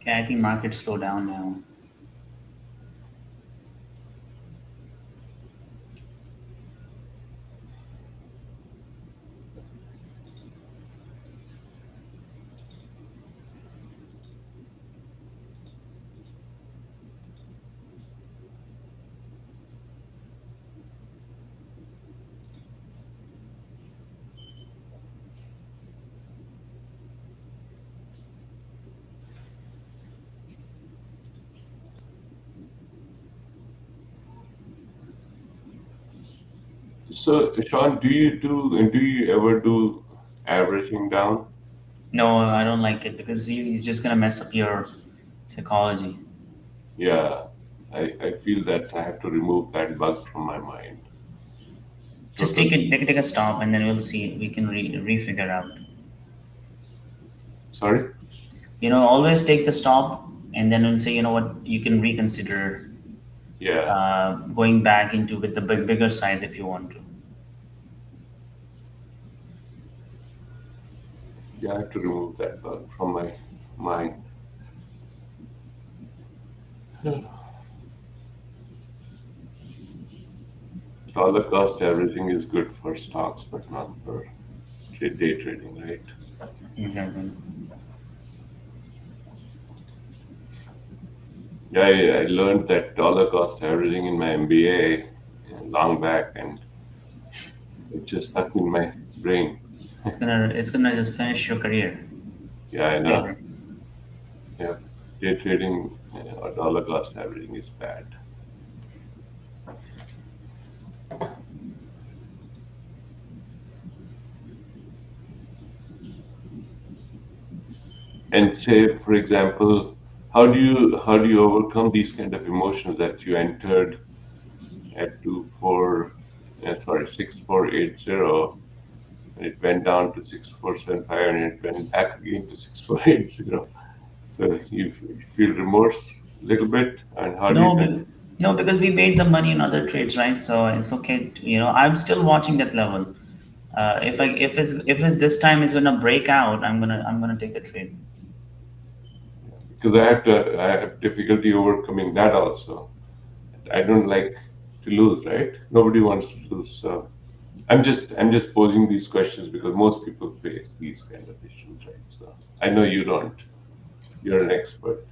Yeah, I think market slow down now. So, Sean, do you ever do averaging down? No, I don't like it because you're just gonna mess up your psychology. Yeah, I feel that I have to remove that bug from my mind Just take totally. it, take a stop, and then we'll see. We can refigure out. Sorry? Always take the stop, and then we'll say, you know what, you can reconsider Yeah, going back into with the bigger size if you want to. yeah, I have to remove that bug from my mind. Dollar cost averaging is good for stocks, but not for day trading, right? Exactly. Yeah, I learned that dollar cost averaging in my MBA long back, and it just stuck in my brain. It's gonna just finish your career Yeah, I know. later. Yeah, day trading or dollar cost averaging is bad. And say, for example, how do you overcome these kind of emotions that you entered at 6480, and it went down to 6475, and it went back again to 6480. So you feel remorse a little bit, and how do you No, kind of? no, because we made the money in other trades, right? So it's okay. I'm still watching that level. If it's this time is gonna break out, I'm gonna take the trade. Because I have difficulty overcoming that also. I don't like to lose, right? Nobody wants to lose. So I'm just posing these questions because most people face these kind of issues, right? So I know you don't. You're an expert.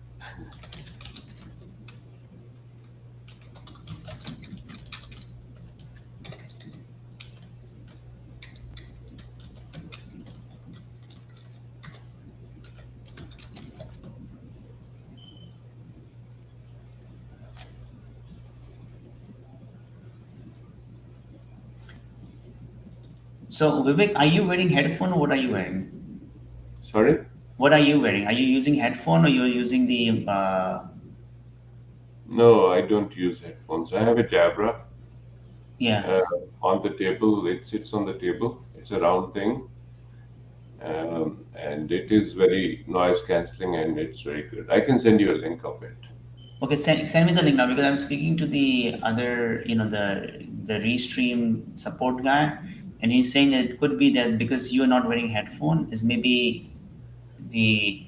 So Vivek, are you wearing headphone or what are you wearing? Sorry? What are you wearing? Are you using headphone or you're using the? No, I don't use headphones. I have a Jabra Yeah. uh, on the table. It sits on the table. It's a round thing, and it is very noise cancelling, and it's very good. I can send you a link of it. Okay, send me the link now because I'm speaking to the other, the restream support guy, and he's saying that it could be that because you're not wearing headphone, is maybe the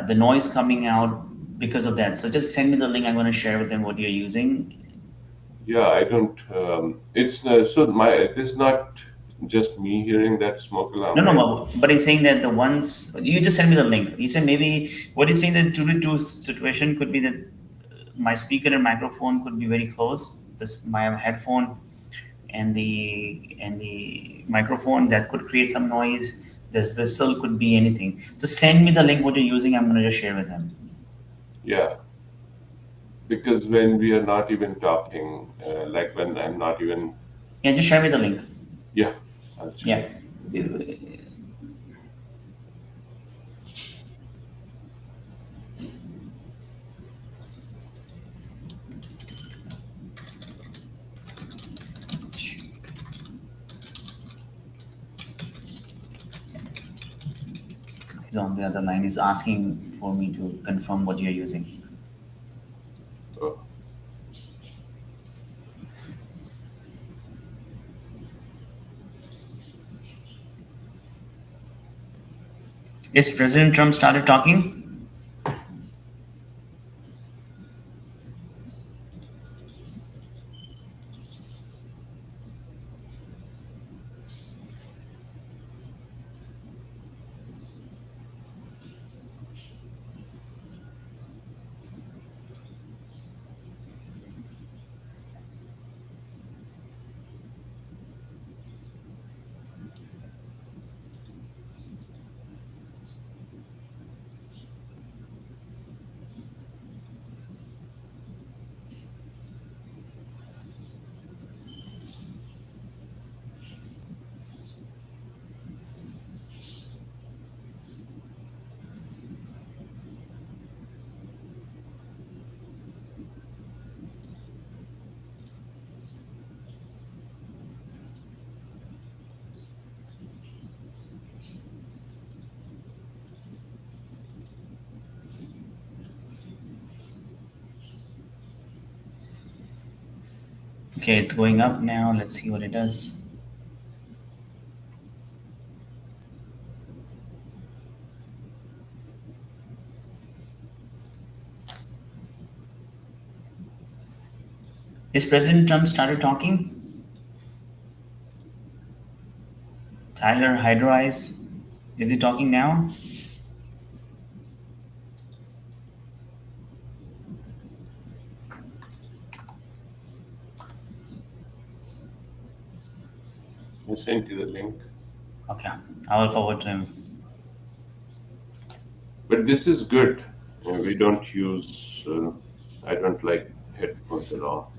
the noise coming out because of that. So just send me the link. I'm going to share with them what you're using. Yeah, I don't. It's so my. It is not just me hearing that smoke alarm, No, no, right? but he's saying that the ones you just send me the link. He said maybe what he's saying that 2 to 2 situation could be that my speaker and microphone could be very close. This my headphone and the microphone that could create some noise. This whistle could be anything. So send me the link what you're using. I'm gonna just share with him. Yeah, because when we are not even talking, like when I'm not even. Yeah, just share me the link. Yeah, I'll share. Yeah. He's on the other line. He's asking for me to confirm what you're using. Oh, Is President Trump started talking? Okay, it's going up now. Let's see what it does. Is President Trump started talking? Tyler Hydroice, is he talking now? I sent you the link. Okay, I will forward to him. But this is good. We don't use. I don't like headphones at all.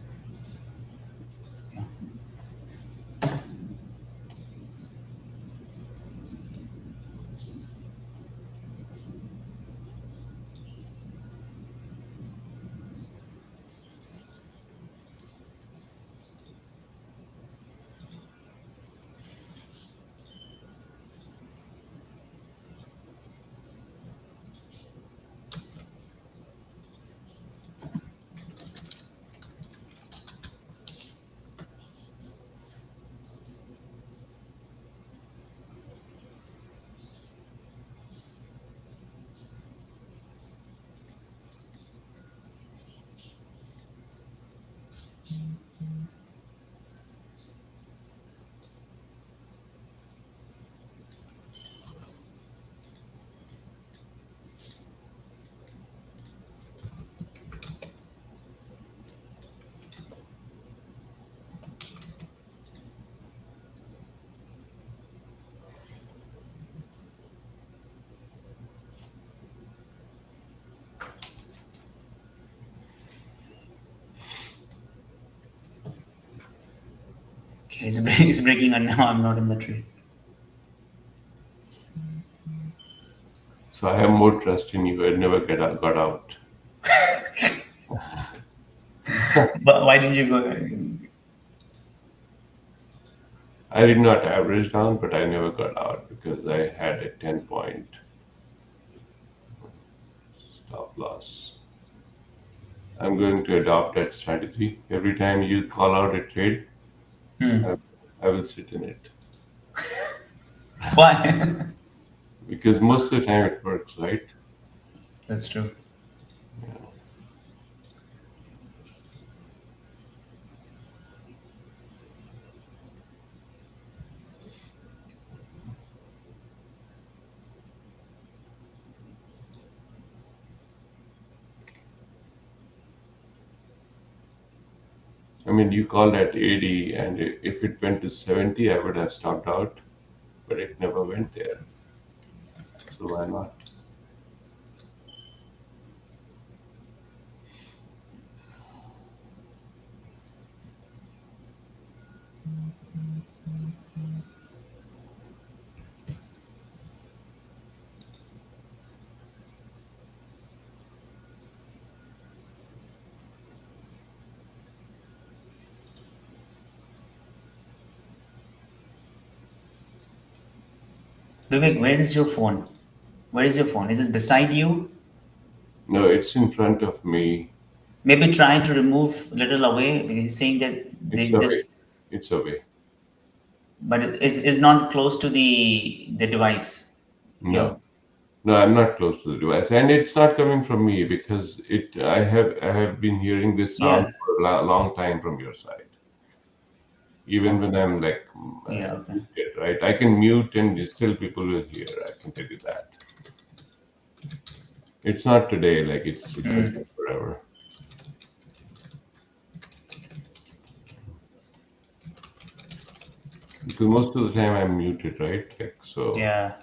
Okay, it's breaking and now I'm not in the tree. So I have more trust in you. I never got out. But why did you go? I did not average down, but I never got out because I had a 10-point stop loss. I'm going to adopt that strategy. Every time you call out a trade, I, Hmm. I will sit in it Why? because most of the time it works, right? That's true. Yeah. I mean, you call that 80, and if it went to 70, I would have stopped out, but it never went there. So why not? Vivek, where is your phone? Where is your phone? Is it beside you? No, it's in front of me. Maybe try to remove a little away because he's saying that It's away. this, It's away. but it is not close to the device. No. Yo, No, I'm not close to the device, and it's not coming from me because it. I have been hearing this sound yeah, for a long time from your side. Even when okay, I'm like yeah, okay. muted, right? I can mute and still people will hear. I can tell you that. It's not today. Like it has Hmm. been forever. Because most of the time I'm muted, right? Like so. Yeah.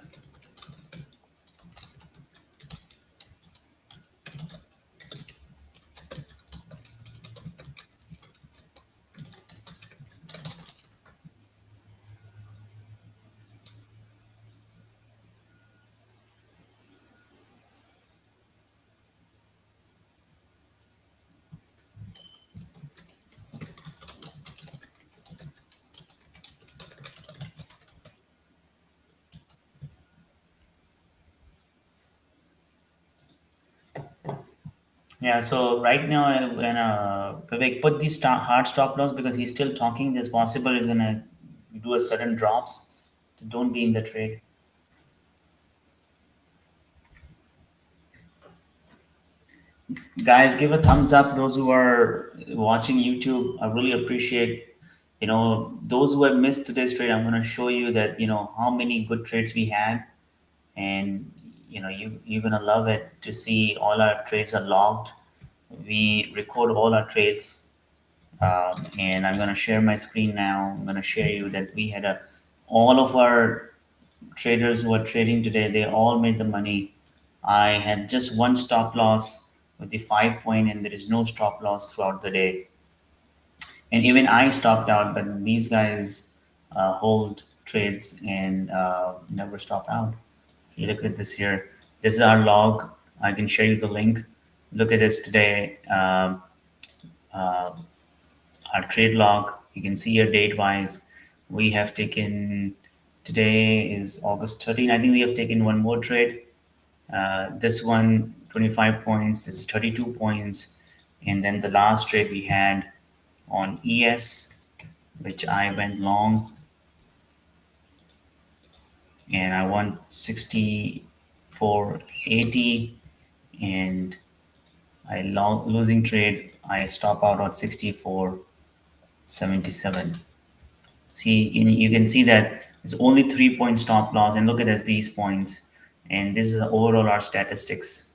Yeah, so right now, when Vivek put the hard stop loss because he's still talking, there's possible he's gonna do a sudden drops. So don't be in the trade. Guys, give a thumbs up. Those who are watching YouTube, I really appreciate. Those who have missed today's trade, I'm gonna show you that how many good trades we had, and you're gonna love it to see all our trades are logged. We record all our trades. And I'm going to share my screen now. I'm going to share you that we had all of our traders who are trading today, they all made the money. I had just one stop loss with the 5 point, and there is no stop loss throughout the day. And even I stopped out, but these guys hold trades and never stop out. You look at this here. This is our log. I can share you the link. Look at this today. Uh, our trade log. You can see here date wise. We have taken today is August 13. I think we have taken one more trade. This one 25 points. This is 32 points. And then the last trade we had on ES, which I went long and I won 64.80, and I losing trade. I stop out on 64.77. See, you can see that it's only 3 point stop loss, and look at this, these points, and this is overall our statistics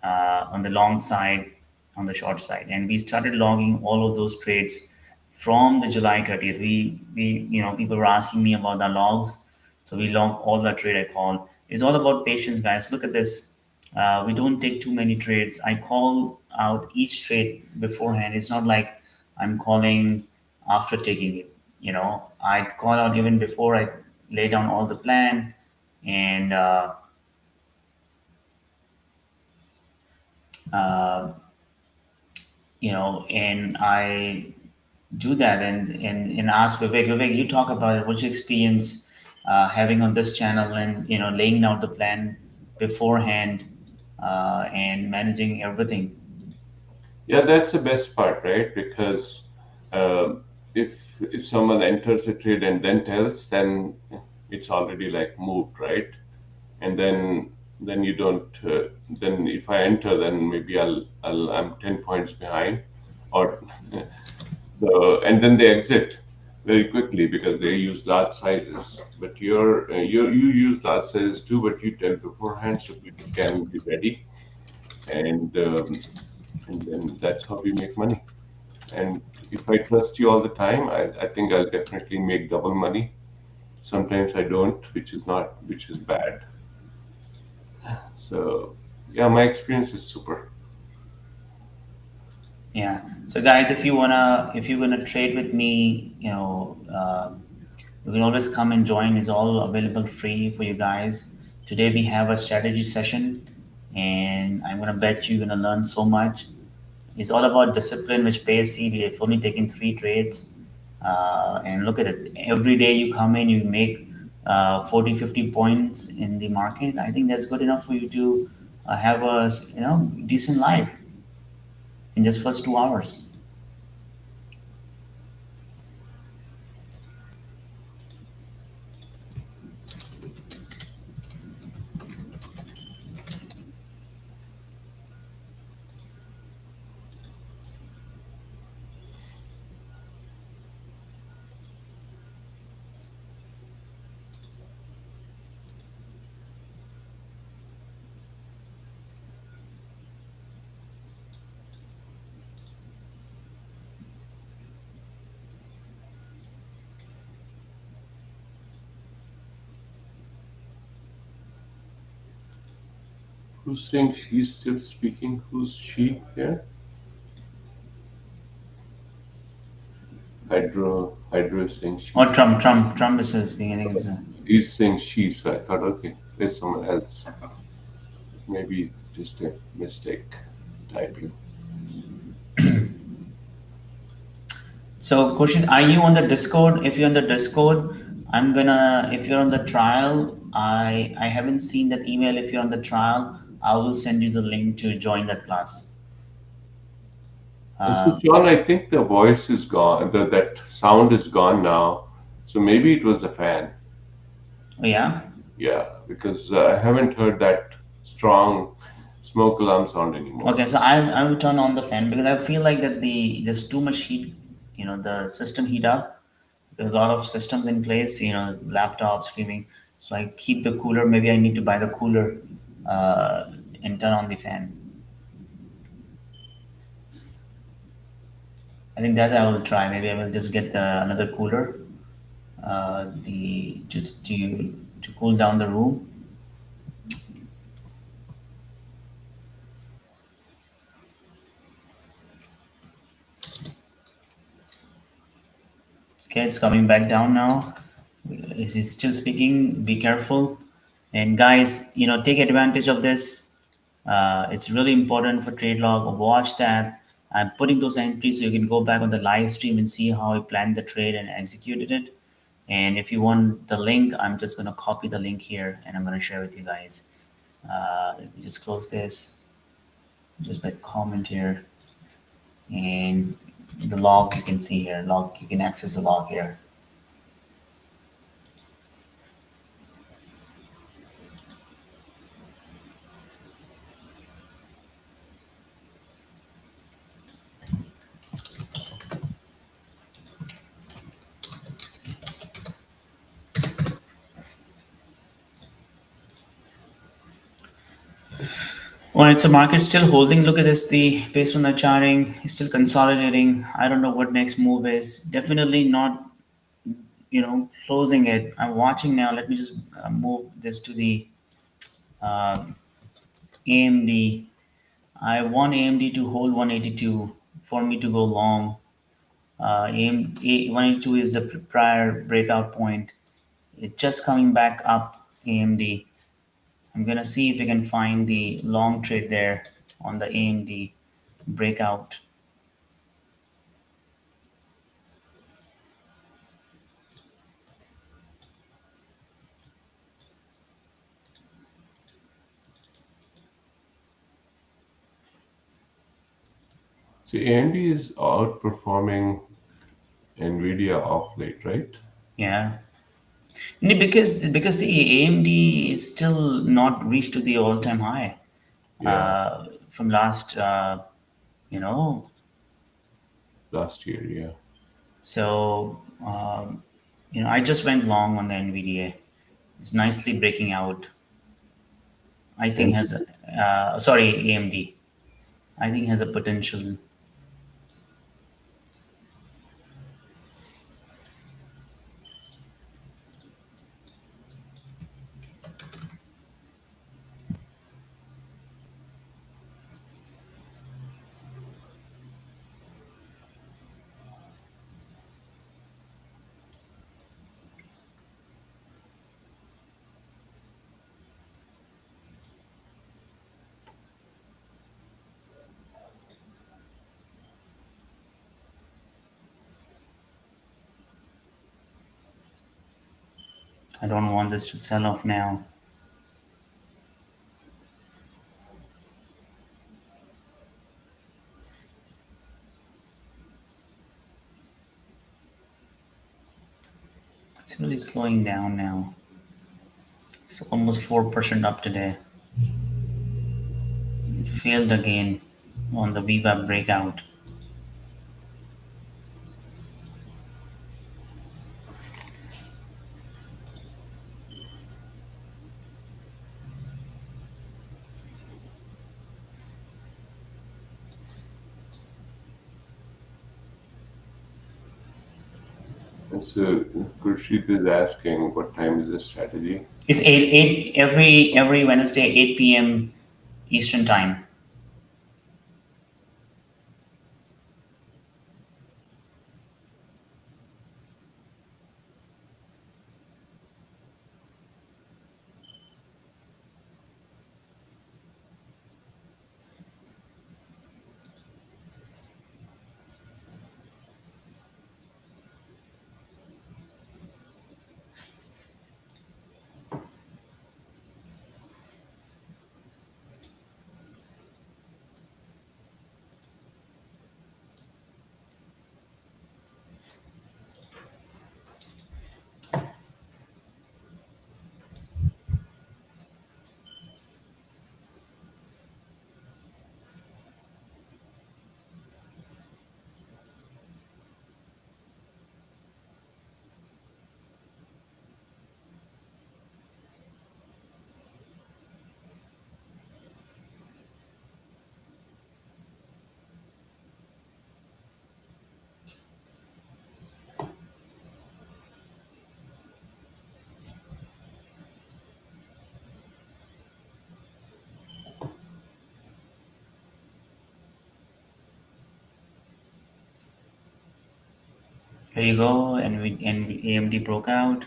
on the long side, on the short side, and we started logging all of those trades from the July 30th. We people were asking me about the logs, so we log all the trade I call. It's all about patience, guys. Look at this. We don't take too many trades. I call out each trade beforehand. It's not like I'm calling after taking it. I call out even before I lay down all the plan, and uh, and I do that and ask Vivek. Vivek, you talk about it. What's your experience having on this channel and laying out the plan beforehand and managing everything? Yeah, that's the best part, right? Because um, if someone enters a trade and then tells, then it's already like moved, right? And then you don't. Then if I enter, then maybe I'm 10 points behind, or so, and then they exit very quickly because they use large sizes. But you use large sizes too, but you tell beforehand so people can be ready, and and then that's how we make money. And if I trust you all the time, I think I'll definitely make double money. Sometimes I don't, which is bad. So yeah, my experience is super. Yeah. So guys, if you're gonna trade with me, you can always come and join. It's all available free for you guys. Today we have a strategy session, and I'm gonna bet you're gonna learn so much. It's all about discipline, which pays. See, we have only taken three trades, and look at it. Every day you come in, you make 40, 50 points in the market. I think that's good enough for you to have a decent life in just first 2 hours. Who's saying she's still speaking? Who's she here? Hydro is saying Or she's. Trump is being. I think it's. He's saying she, so I thought, okay, there's someone else. Maybe just a mistake typing. So, question: are you on the Discord? If you're on the Discord, I'm gonna. If you're on the trial, I haven't seen that email. If you're on the trial, I will send you the link to join that class. So, Sean, I think the voice is gone. That sound is gone now. So maybe it was the fan. Oh, yeah. Yeah, because I haven't heard that strong smoke alarm sound anymore. Okay, so I will turn on the fan because I feel like that there's too much heat, the system heat up. There's a lot of systems in place, laptops, streaming. So I keep the cooler. Maybe I need to buy the cooler uh, and turn on the fan. I think that I will try. Maybe I will just get another cooler, the just to cool down the room. Okay, it's coming back down now. Is he still speaking? Be careful. And guys, take advantage of this. It's really important for trade log. Watch that. I'm putting those entries so you can go back on the live stream and see how I planned the trade and executed it. And if you want the link, I'm just going to copy the link here and I'm going to share with you guys. Let me just close this just by comment here. And the log you can see here. Log, you can access the log here. All right, so market's still holding. Look at this. The based on the charting, it's still consolidating. I don't know what next move is. Definitely not, closing it. I'm watching now. Let me just move this to the um AMD. I want AMD to hold 182 for me to go long. AM 182 is the prior breakout point. It's just coming back up. AMD. I'm gonna see if we can find the long trade there on the AMD breakout. So AMD is outperforming Nvidia off late, right? Yeah, because the AMD is still not reached to the all-time high Yeah, from last, you know. last year, yeah. So I just went long on the NVDA. It's nicely breaking out. I think And has sorry AMD. I think has a potential. I don't want this to sell off now. It's really slowing down now. It's almost 4% up today. It failed again on the VWAP breakout. so Khurshid is asking what time is the strategy? It's eight every Wednesday 8 p.m. Eastern time. Here you go, and AMD broke out.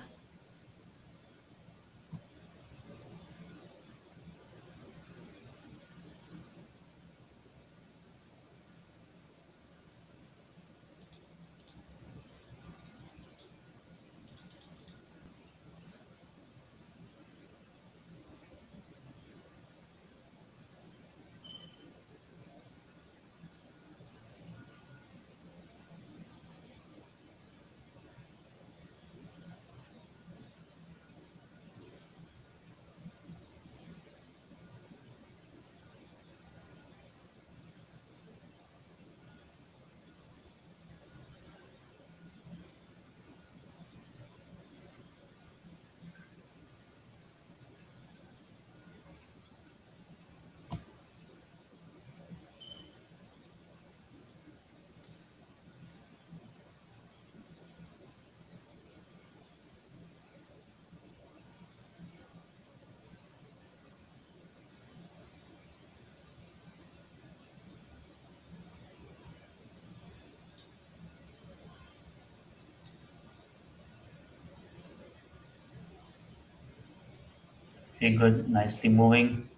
Very good, nicely moving.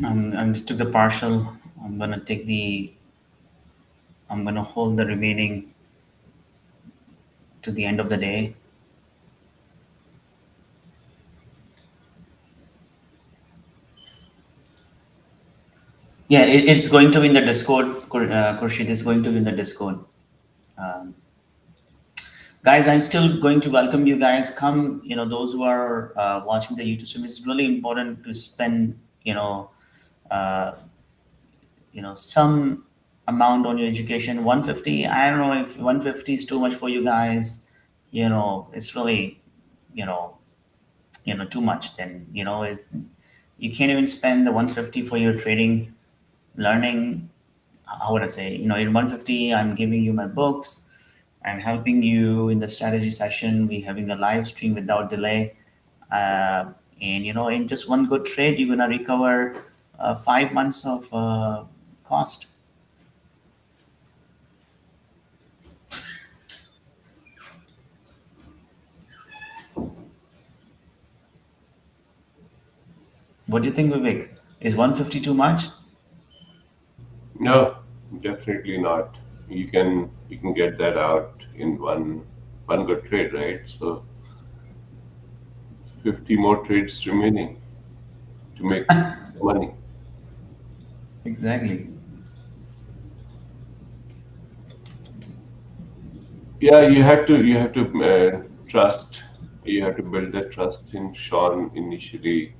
I'm just took the partial. I'm gonna take the. I'm gonna hold the remaining to the end of the day. Yeah, it's going to be in the Discord. Khurshid is going to be in the Discord. Um, Guys, I'm still going to welcome you guys. Come, those who are watching the YouTube stream. It's really important to spend, uh, some amount on your education. 150. I don't know if 150 is too much for you guys. It's really, you know, too much. Then you can't even spend the 150 for your trading, learning. How would I say? In 150, I'm giving you my books. I'm helping you in the strategy session. We're having a live stream without delay. And in just one good trade, you're gonna recover 5 months of cost. What do you think, Vivek? Is 150 too much? No, definitely not. You can get that out in one good trade, right? So 50 more trades remaining to make money. Exactly. Yeah, you have to trust. You have to build that trust in Sean initially,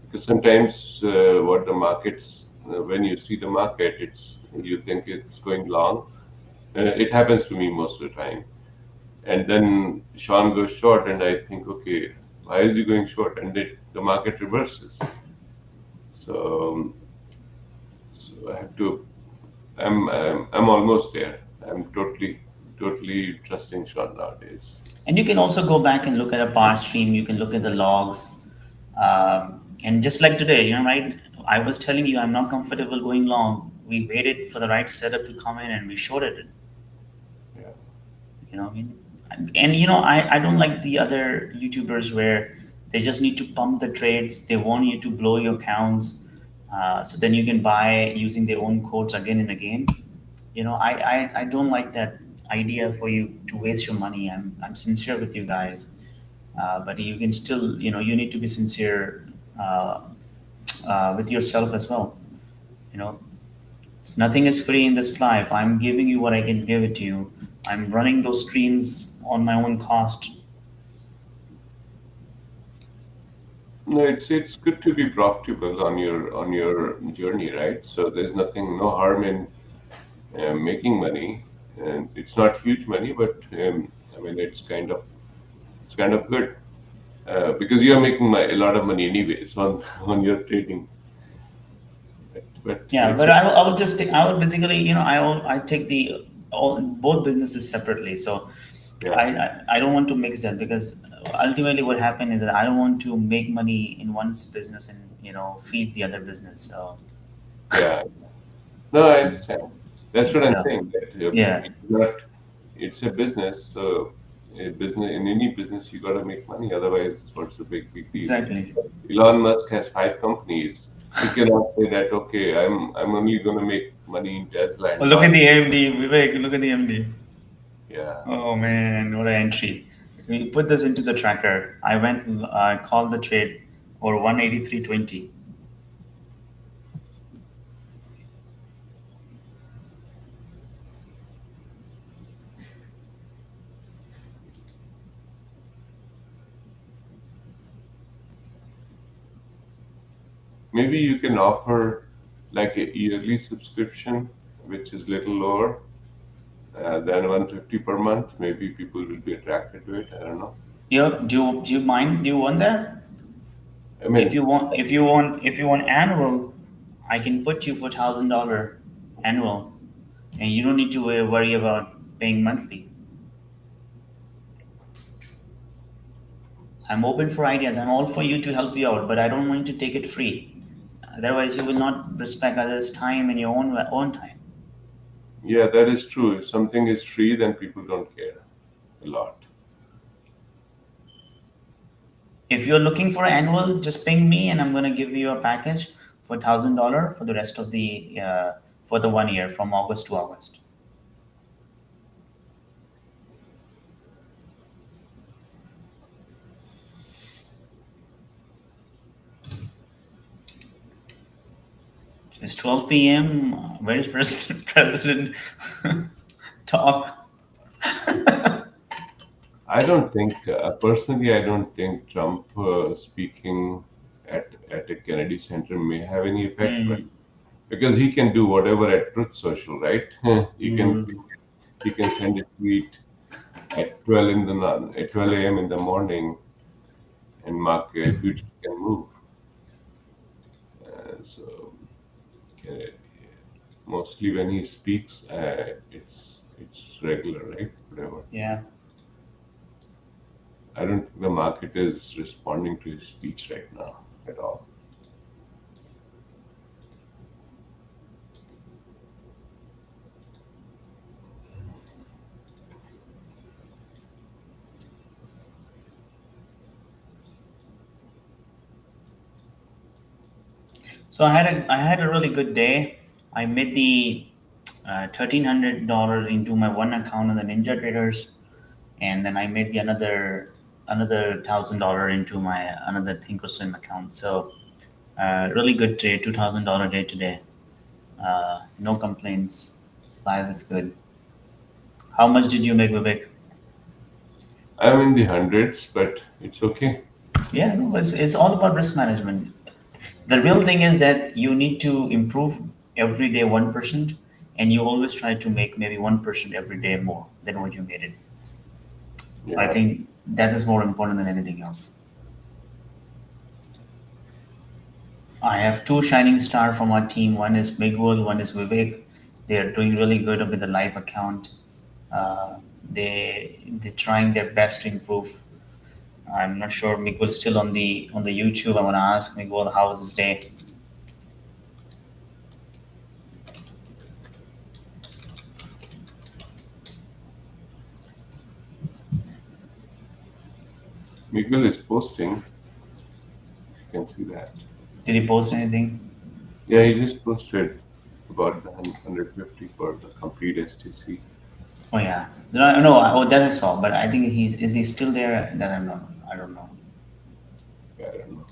because sometimes what the markets when you see the market, you think it's going long. It happens to me most of the time, and then Sean goes short, and I think, okay, why is he going short? And the market reverses. So, so I have to. I'm almost there. I'm totally trusting Sean nowadays. And you can also go back and look at a part stream. You can look at the logs. And just like today, right? I was telling you I'm not comfortable going long. We waited for the right setup to come in and we shorted it. Yeah. I mean, and I don't like the other YouTubers where they just need to pump the trades. They want you to blow your accounts, so then you can buy using their own codes again and again. I don't like that idea for you to waste your money. I'm sincere with you guys, but you can still, you need to be sincere with yourself as well. You know, Nothing is free in this life. I'm giving you what I can give it to you. I'm running those streams on my own cost. No, it's good to be profitable on your journey, right? So there's no harm in making money, and it's not huge money, but I mean it's kind of good because you're making a lot of money anyways on on your trading, But Yeah, it's but I will just take, I will basically, I take the all both businesses separately. So yeah, I don't want to mix that because ultimately what happened is that I don't want to make money in one business and feed the other business. So yeah. No, I understand. That's what I'm so saying. That yeah, it's not. It's a business. So a business in any business, you got to make money. Otherwise, what's the big deal? exactly. Elon Musk has 5 companies. He cannot say that. Okay, I'm only going to make money in Tesla Oh, and look at not. the AMD, Vivek. Look at the AMD. Yeah. Oh man, what an entry! We put this into the tracker. I went, called the trade or 183.20. Maybe you can offer like a yearly subscription, which is little lower than 150 per month. Maybe people will be attracted to it. I don't know. Do you mind? Do you want that? I mean, If you want annual, I can put you for $1,000 annual, and you don't need to worry about paying monthly. I'm open for ideas. I'm all for you to help you out, but I don't want you to take it free. Otherwise, you will not respect others' time and your own time. yeah, that is true. If something is free, then people don't care a lot. If you're looking for annual, just ping me, and I'm gonna give you a package for $1,000 for the rest of the for the 1 year from August to August. It's 12 p.m. Where is President talk? I don't think, personally, I don't think Trump speaking at a Kennedy Center may have any effect, but Mm, because he can do whatever at Truth Social, right? he can mm. he can send a tweet at 12 in the at 12 a.m. in the morning and mark a huge can move. So uh, mostly when he speaks, it's regular, right? Whatever. Yeah. I don't think the market is responding to his speech right now at all. So I had a really good day. I made the $1,300 into my one account on the Ninja Traders, and then I made the another $1,000 into my another Thinkorswim account. So really good day, $2,000 day today. No complaints. Life is good. How much did you make, Vivek? I'm in the hundreds, but it's okay. Yeah, no, it's all about risk management. The real thing is that you need to improve every day 1%, and you always try to make maybe 1% every day more than what you made it. I Yeah. think that is more important than anything else. I have two shining star from our team. One is Miguel, one is Vivek. They are doing really good with the live account. They're trying their best to improve. I'm not sure Miguel is still on the YouTube. I want to ask Miguel how was his day. Miguel is posting. You can see that. Did he post anything? Yeah, he just posted about the 150 for the complete STC. Oh yeah, no, no, oh that I saw, but I think is he still there? That I'm not. I don't know. Yeah, I don't know.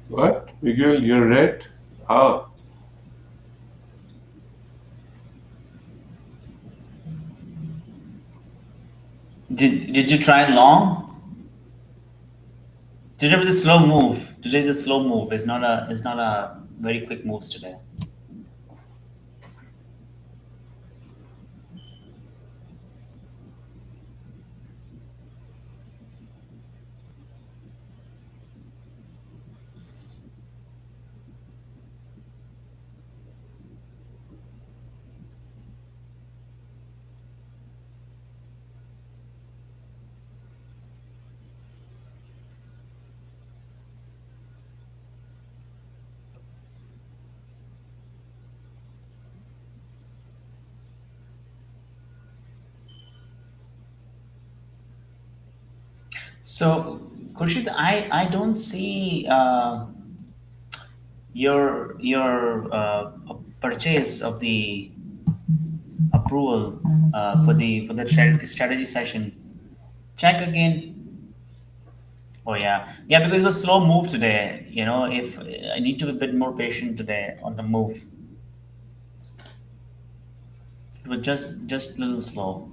What? Miguel, you're red? How? Did you try long? Today was a slow move. Today is a slow move. It's not a very quick moves today. So, Kurshid, I don't see your purchase of the approval for the strategy session. Check again. Oh yeah, yeah, because it was slow move today. If I need to be a bit more patient today on the move, it was just a little slow.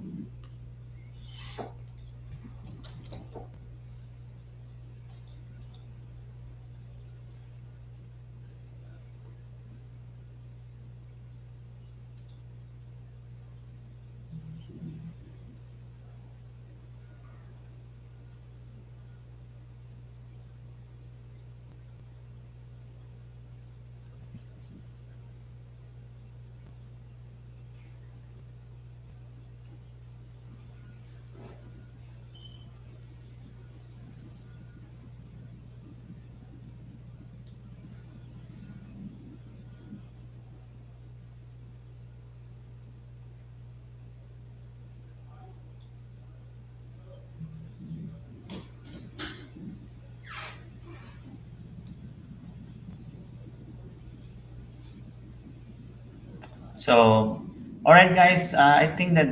So, all right, guys, I think that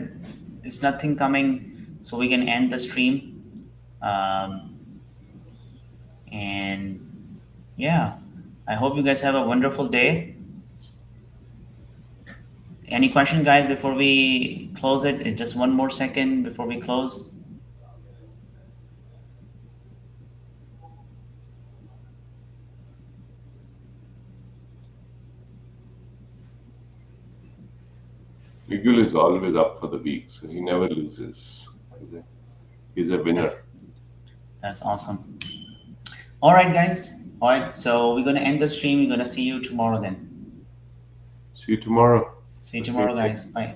it's nothing coming, so we can end the stream. Um, and yeah, I hope you guys have a wonderful day. Any question, guys, before we close it? It's just one more second before we close. Eagle is always up for the week, so he never loses. He's a, he's a winner. That's that's awesome. All right, guys. All right, so we're gonna end the stream. We're gonna see you tomorrow then. See you tomorrow. See you Have a tomorrow, great day. guys. Bye.